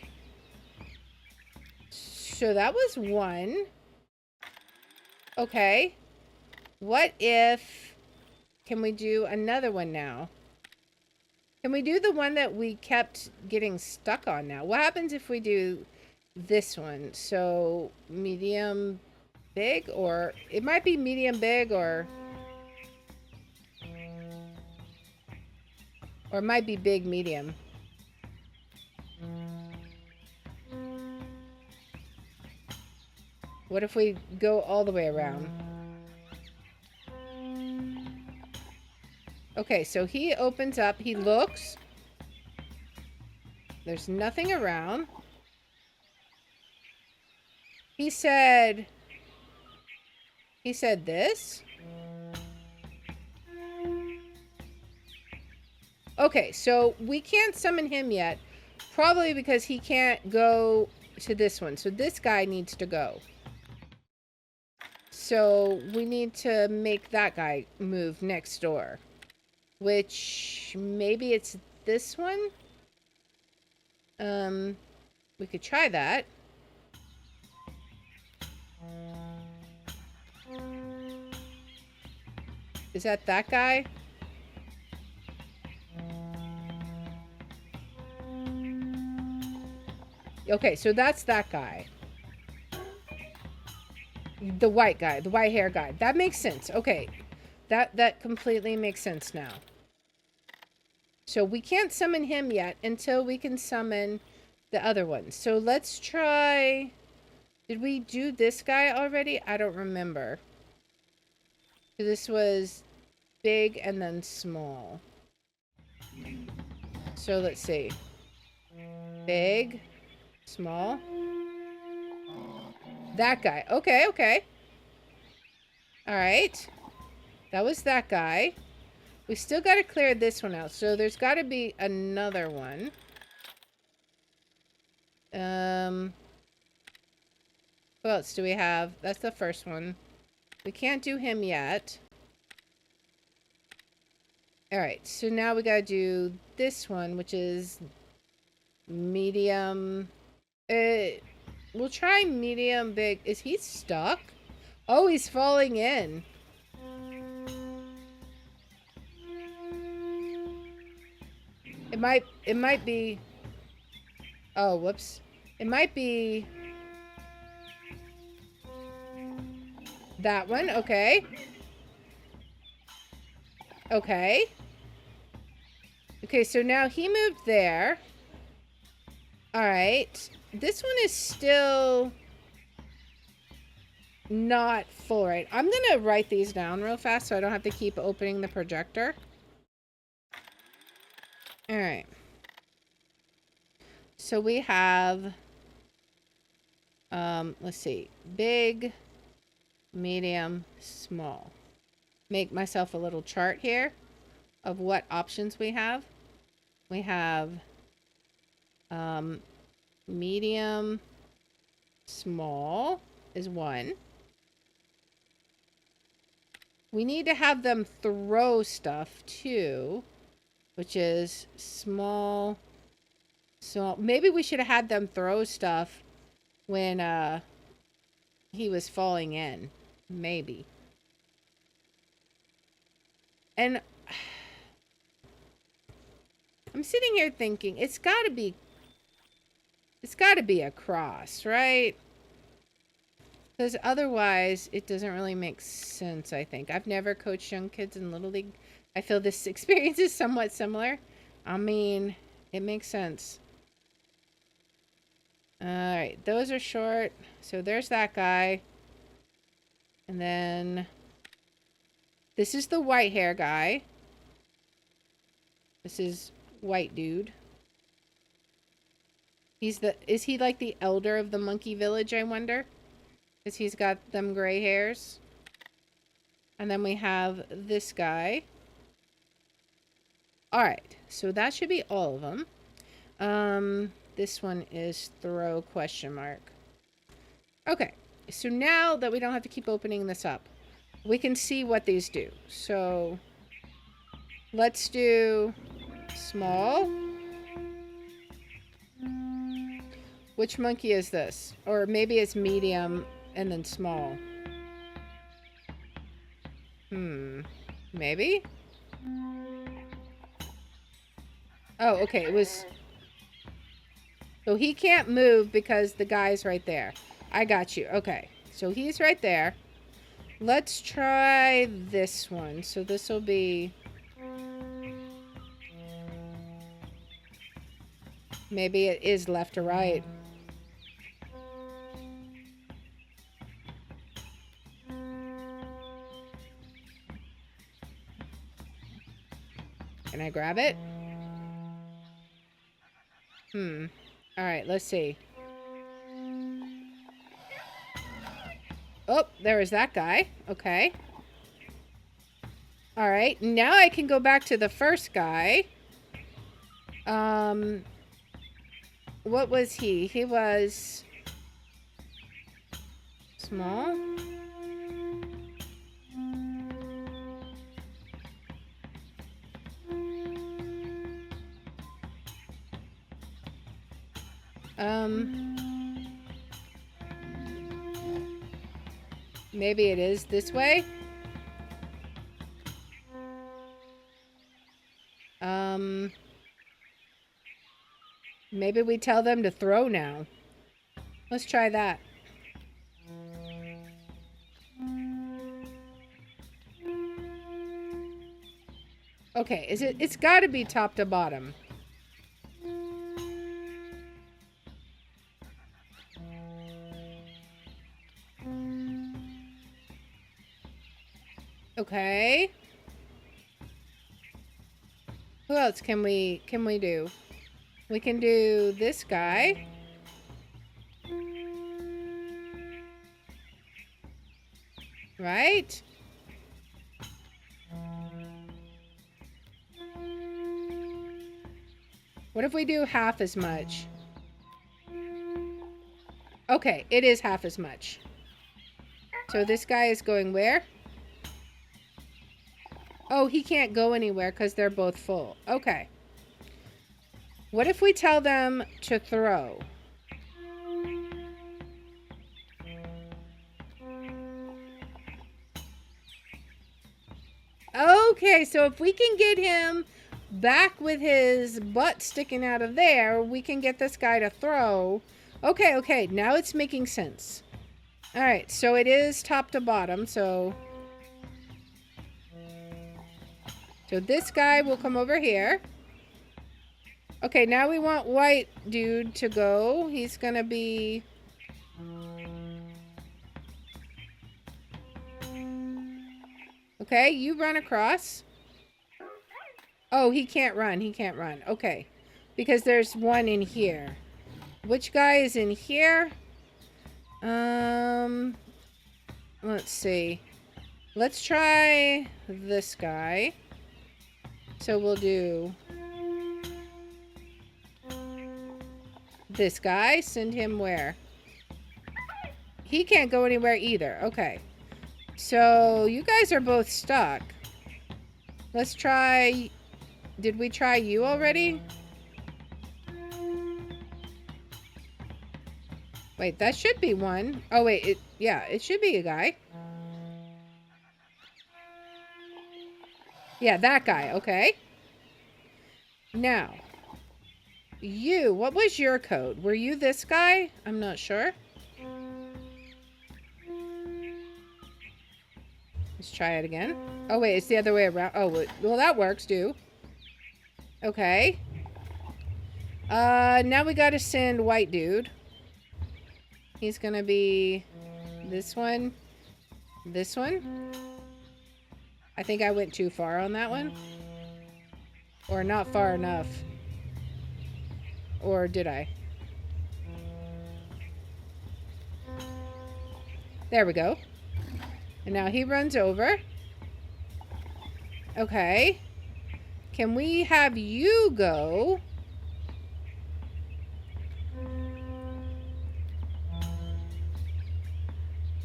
So that was one. Okay. What if... Can we do another one now? Can we do the one that we kept getting stuck on now? What happens if we do this one? So, medium big, or... It might be medium big, or... Or it might be big medium. What if we go all the way around? Okay, so he opens up, he looks. There's nothing around. He said this. Okay, so we can't summon him yet. Probably because he can't go to this one. So this guy needs to go. So we need to make that guy move next door. Which, maybe it's this one? We could try that. Is that guy? Okay, so that's that guy. The white guy, the white hair guy. That makes sense. Okay. That completely makes sense now. So we can't summon him yet until we can summon the other ones. So let's try... Did we do this guy already? I don't remember. This was big and then small. So let's see. Big, small. That guy. Okay, okay. Alright. That was that guy. We still got to clear this one out. So there's got to be another one. Who else do we have? That's the first one. We can't do him yet. Alright, so now we got to do this one, which is medium. We'll try medium big. Is he stuck? Oh, he's falling in. might be... Oh, whoops. It might be... That one, okay. Okay. Okay, so now he moved there. Alright. This one is still not full, right? I'm gonna write these down real fast so I don't have to keep opening the projector. Alright. So we have... let's see. Big, medium, small. Make myself a little chart here of what options we have. We have medium, small is one. We need to have them throw stuff too, which is small. So maybe we should have had them throw stuff when he was falling in. Maybe. And I'm sitting here thinking it's got to be a cross, right? Because otherwise it doesn't really make sense, I think. I've never coached young kids in Little League. I feel this experience is somewhat similar. I mean, it makes sense. Alright, those are short. So there's that guy. And then this is the white hair guy. This is white dude. Is he like the elder of the monkey village, I wonder? Because he's got them gray hairs. And then we have this guy. Alright, so that should be all of them. This one is throw question mark. Okay, so now that we don't have to keep opening this up, we can see what these do. So let's do small. Which monkey is this? Or maybe it's medium and then small. Maybe? Oh, okay, it was... So he can't move because the guy's right there. I got you. Okay, so he's right there. Let's try this one. So this will be... Maybe it is left to right. Can I grab it? Alright, let's see. Oh, there is that guy. Okay. Alright, now I can go back to the first guy. What was he? He was... small? Maybe it is this way. Maybe we tell them to throw now. Let's try that. Okay, it's got to be top to bottom. Okay. Who else can we do? We can do this guy. Right? What if we do half as much? Okay, it is half as much. So this guy is going where? Oh, he can't go anywhere because they're both full. Okay. What if we tell them to throw? Okay, so if we can get him back with his butt sticking out of there, we can get this guy to throw. Okay, okay, now it's making sense. All right, so it is top to bottom, so this guy will come over here. Okay, now we want white dude to go. He's gonna be... Okay, you run across. Oh, he can't run. He can't run. Okay. Because there's one in here. Which guy is in here? Let's see. Let's try this guy. So we'll do this guy. Send him where? He can't go anywhere either. Okay. So you guys are both stuck. Let's try... Did we try you already? Wait, that should be one. Oh, wait. Yeah, it should be a guy. Yeah, that guy. Okay. Now, you. What was your code? Were you this guy? I'm not sure. Let's try it again. Oh, wait. It's the other way around. Oh, well, that works, too. Okay. Now we gotta send white dude. He's gonna be this one. This one. I think I went too far on that one. Or not far enough. Or did I? There we go. And now he runs over. Okay. Can we have you go?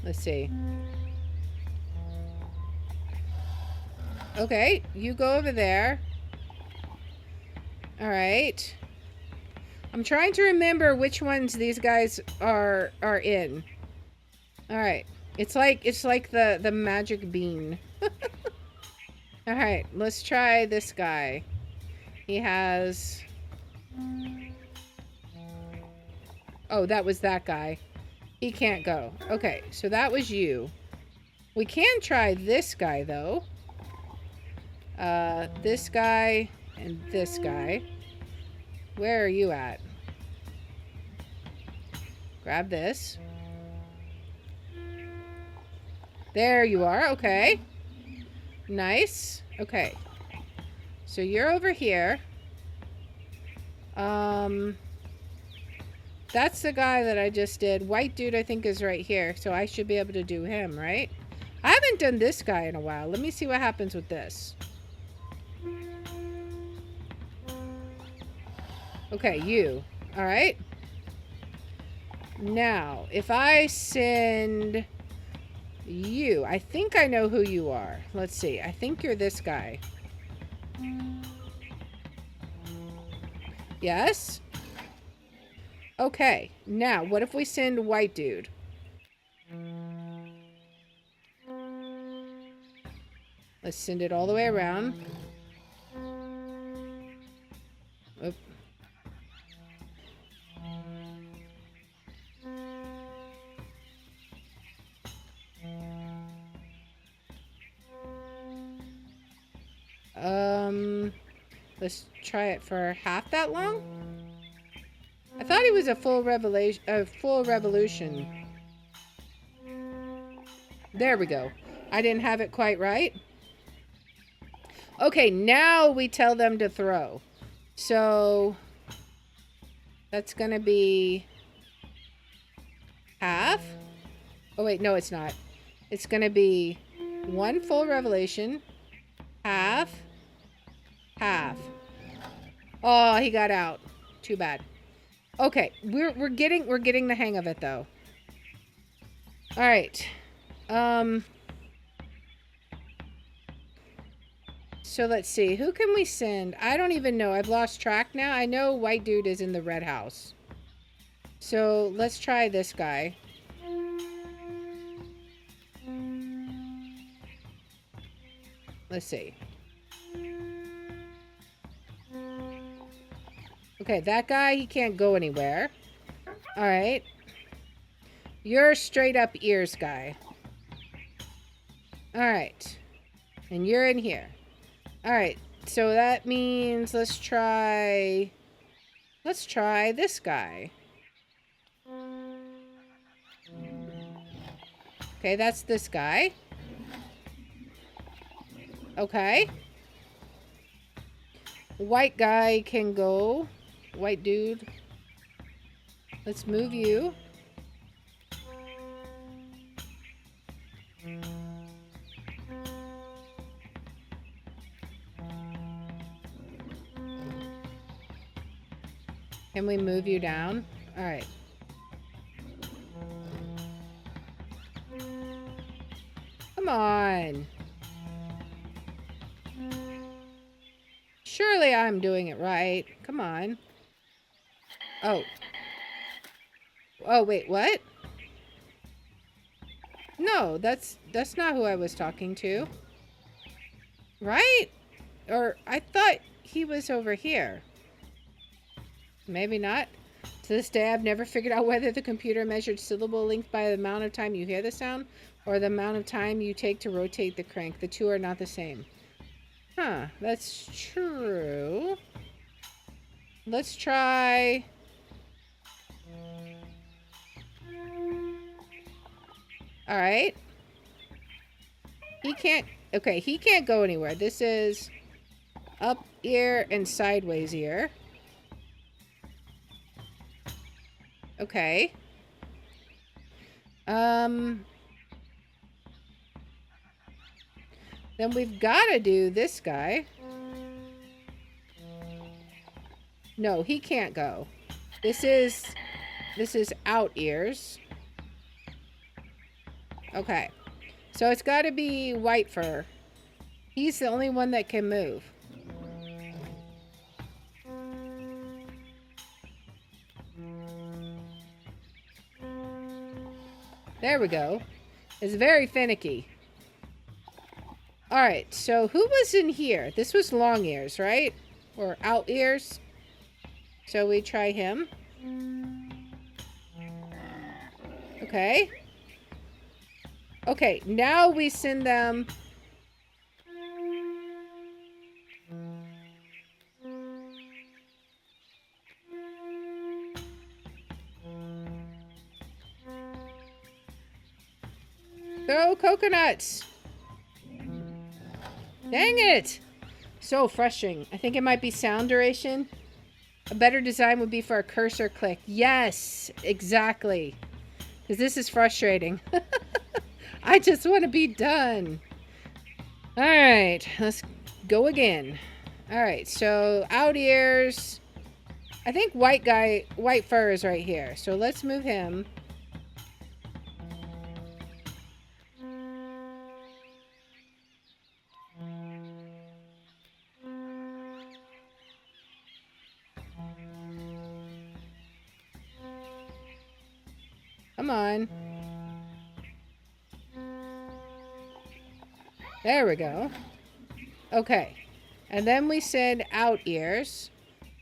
Let's see. Okay, you go over there. All right. I'm trying to remember which ones these guys are in. All right. It's like the magic bean. All right, let's try this guy. He has... Oh, that was that guy. He can't go. Okay, so that was you. We can try this guy, though. This guy and this guy. Where are you at? Grab this. There you are. Okay. Nice. Okay. So you're over here. That's the guy that I just did. White dude, I think, is right here. So I should be able to do him, right? I haven't done this guy in a while. Let me see what happens with this. Okay, you. All right. Now, if I send you, I think I know who you are. Let's see. I think you're this guy. Yes? Okay. Now, what if we send white dude? Let's send it all the way around. Oop. Let's try it for half that long. I thought he was a full revolution. There we go. I didn't have it quite right. Okay, now we tell them to throw. So that's gonna be half. Oh wait, no, it's not. It's gonna be one full revelation, half, half. Oh, he got out. Too bad. Okay, we're getting the hang of it though. All right. So let's see. Who can we send? I don't even know. I've lost track now. I know white dude is in the red house. So let's try this guy. Let's see. Okay, that guy, he can't go anywhere. Alright. You're straight up ears guy. Alright. And you're in here. Alright, so that means let's try this guy. Okay, that's this guy. Okay. White guy can go. White dude. Let's move you. Can we move you down? All right. Come on. Surely I'm doing it right. Come on. Oh. Oh, wait, what? No, that's not who I was talking to. Right? Or I thought he was over here. Maybe not. To this day, I've never figured out whether the computer measured syllable length by the amount of time you hear the sound or the amount of time you take to rotate the crank. The two are not the same. Huh, that's true. Let's try... Alright. He can't... Okay, he can't go anywhere. This is up ear and sideways ear. Okay. Then we've got to do this guy. No, he can't go. This is out ears. Okay. So it's got to be white fur. He's the only one that can move. There we go. It's very finicky. Alright, so who was in here? This was long ears, right? Or out ears. So we try him. Okay. Okay, now we send them... Go coconuts! Dang it! So frustrating. I think it might be sound duration. A better design would be for a cursor click. Yes, exactly. Because this is frustrating. I just want to be done. Alright, let's go again. Alright, so out ears. I think white fur is right here. So let's move him. Come on. There we go. Okay. And then we send out ears,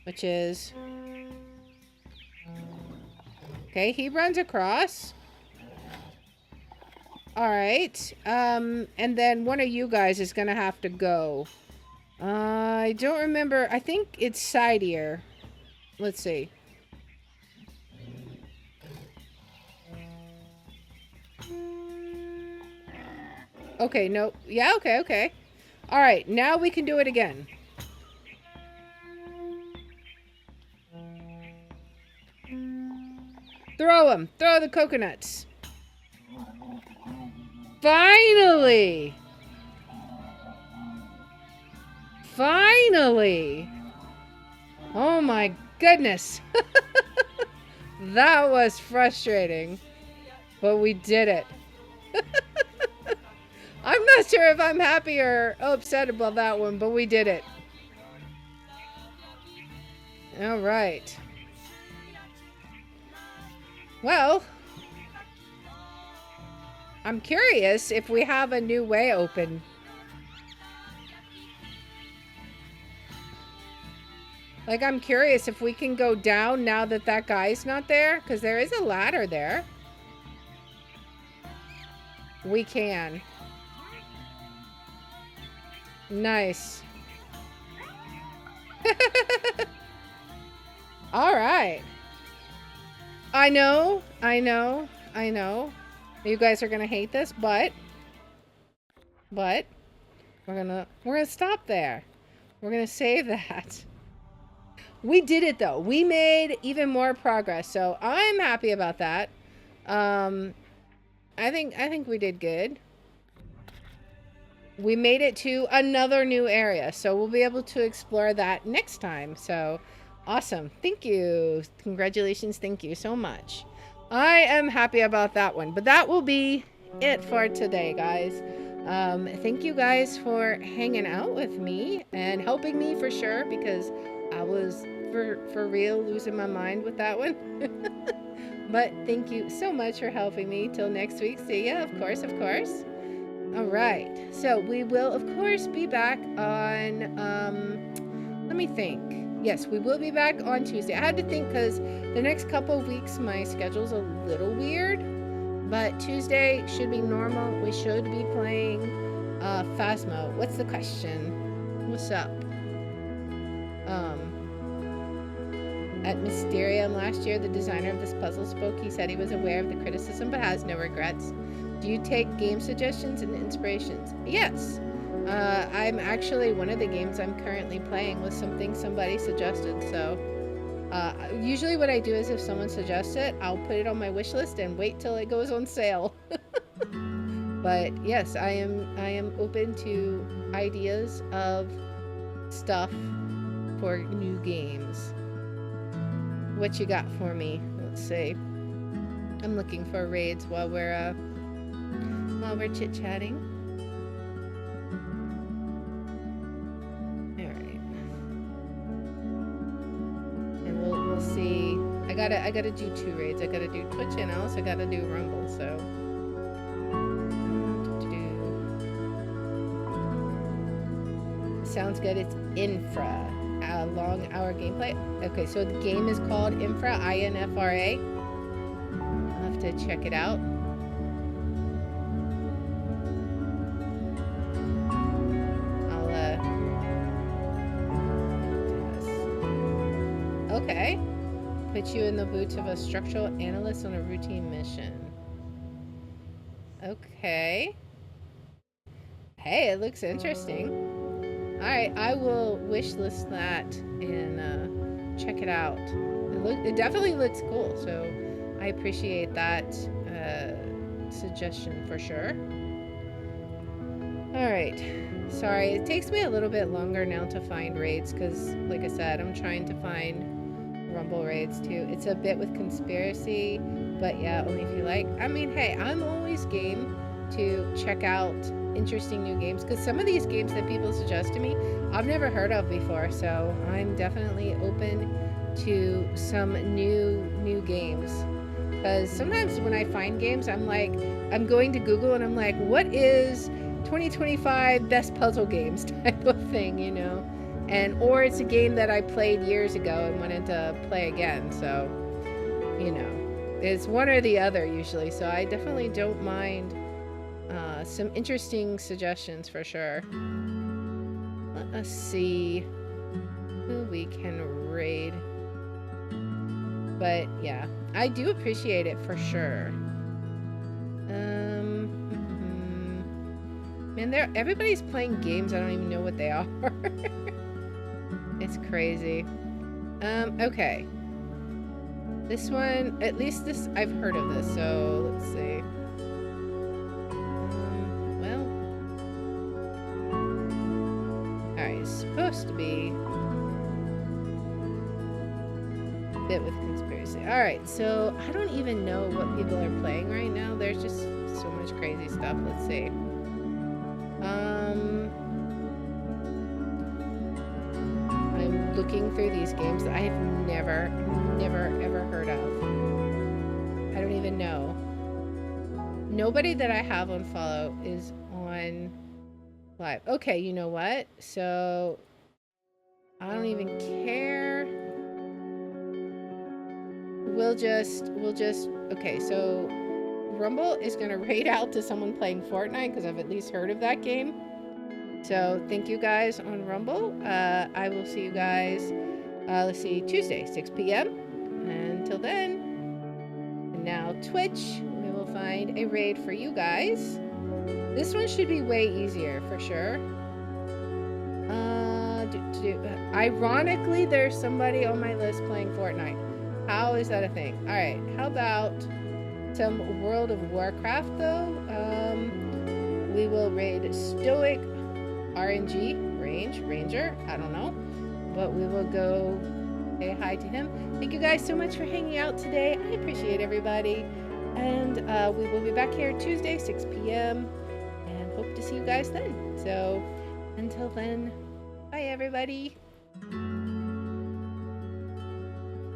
which is... Okay, he runs across. Alright. And then one of you guys is going to have to go. I don't remember. I think it's side ear. Let's see. Okay, no. Yeah, okay. Alright, now we can do it again. Throw them. Throw the coconuts. Finally! Finally! Oh my goodness. That was frustrating. But we did it. I'm not sure if I'm happy or upset about that one, but we did it. All right. Well, I'm curious if we have a new way open. Like, I'm curious if we can go down now that that guy's not there, because there is a ladder there. We can. Nice. All right. I know. You guys are gonna hate this, but we're gonna stop there. We're gonna save that. We did it though. We made even more progress, so I'm happy about that. I think we did good. We made it to another new area, so we'll be able to explore that next time. So awesome. Thank you. Congratulations. Thank you so much. I am happy about that one, but that will be it for today, guys. Thank you guys for hanging out with me and helping me for sure, because I was for real losing my mind with that one. But thank you so much for helping me. Till next week. See ya. Of course. All right. So we will, of course, be back on, let me think. Yes, we will be back on Tuesday. I had to think because the next couple of weeks, my schedule's a little weird, but Tuesday should be normal. We should be playing, Phasmo. What's the question? What's up? At Mysterium last year, the designer of this puzzle spoke. He said he was aware of the criticism but has no regrets. Do you take game suggestions and inspirations? Yes. I'm actually, one of the games I'm currently playing was something somebody suggested. So usually what I do is if someone suggests it, I'll put it on my wish list and wait till it goes on sale. But yes, I am open to ideas of stuff for new games. What you got for me? Let's see. I'm looking for raids while we're chit-chatting. All right. And we'll see. I gotta do 2 raids. I gotta do Twitch and I also gotta do Rumble, so sounds good. It's Infra. Long hour gameplay. Okay, so the game is called Infra, INFRA. I'll have to check it out. Okay. Put you in the boots of a structural analyst on a routine mission. Okay. Hey, it looks interesting. Alright, I will wishlist that and check it out. It definitely looks cool, so I appreciate that suggestion for sure. Alright, sorry, it takes me a little bit longer now to find raids because, like I said, I'm trying to find Rumble raids too. It's a bit with conspiracy, but yeah, only if you like. I mean, hey, I'm always game to check out interesting new games because some of these games that people suggest to me I've never heard of before, so I'm definitely open to some new games, because sometimes when I find games I'm going to Google and I'm like, what is 2025 best puzzle games type of thing, you know, and or it's a game that I played years ago and wanted to play again, so you know, it's one or the other usually, so I definitely don't mind some interesting suggestions for sure. Let us see who we can raid. But yeah, I do appreciate it for sure. Man, everybody's playing games. I don't even know what they are. It's crazy. Okay. This one, at least this, I've heard of this, so let's see. Alright, it's supposed to be a bit with conspiracy. Alright, so I don't even know what people are playing right now. There's just so much crazy stuff. Let's see. I'm looking through these games that I have never ever heard of. I don't even know. Nobody that I have on follow is on live. Okay, you know what? So I don't even care. we'll just, okay, so Rumble is gonna raid out to someone playing Fortnite because I've at least heard of that game. So thank you guys on Rumble. I will see you guys, let's see, Tuesday, 6 p.m. Until then, and now Twitch, we will find a raid for you guys. This one should be way easier for sure. Ironically, there's somebody on my list playing Fortnite. How is that a thing? All right, how about some World of Warcraft though? We will raid Stoic RNG Ranger. I don't know, but we will go say hi to him. Thank you guys so much for hanging out today. I appreciate everybody, and we will be back here Tuesday, 6 p.m. and hope to see you guys then. So until then, bye everybody.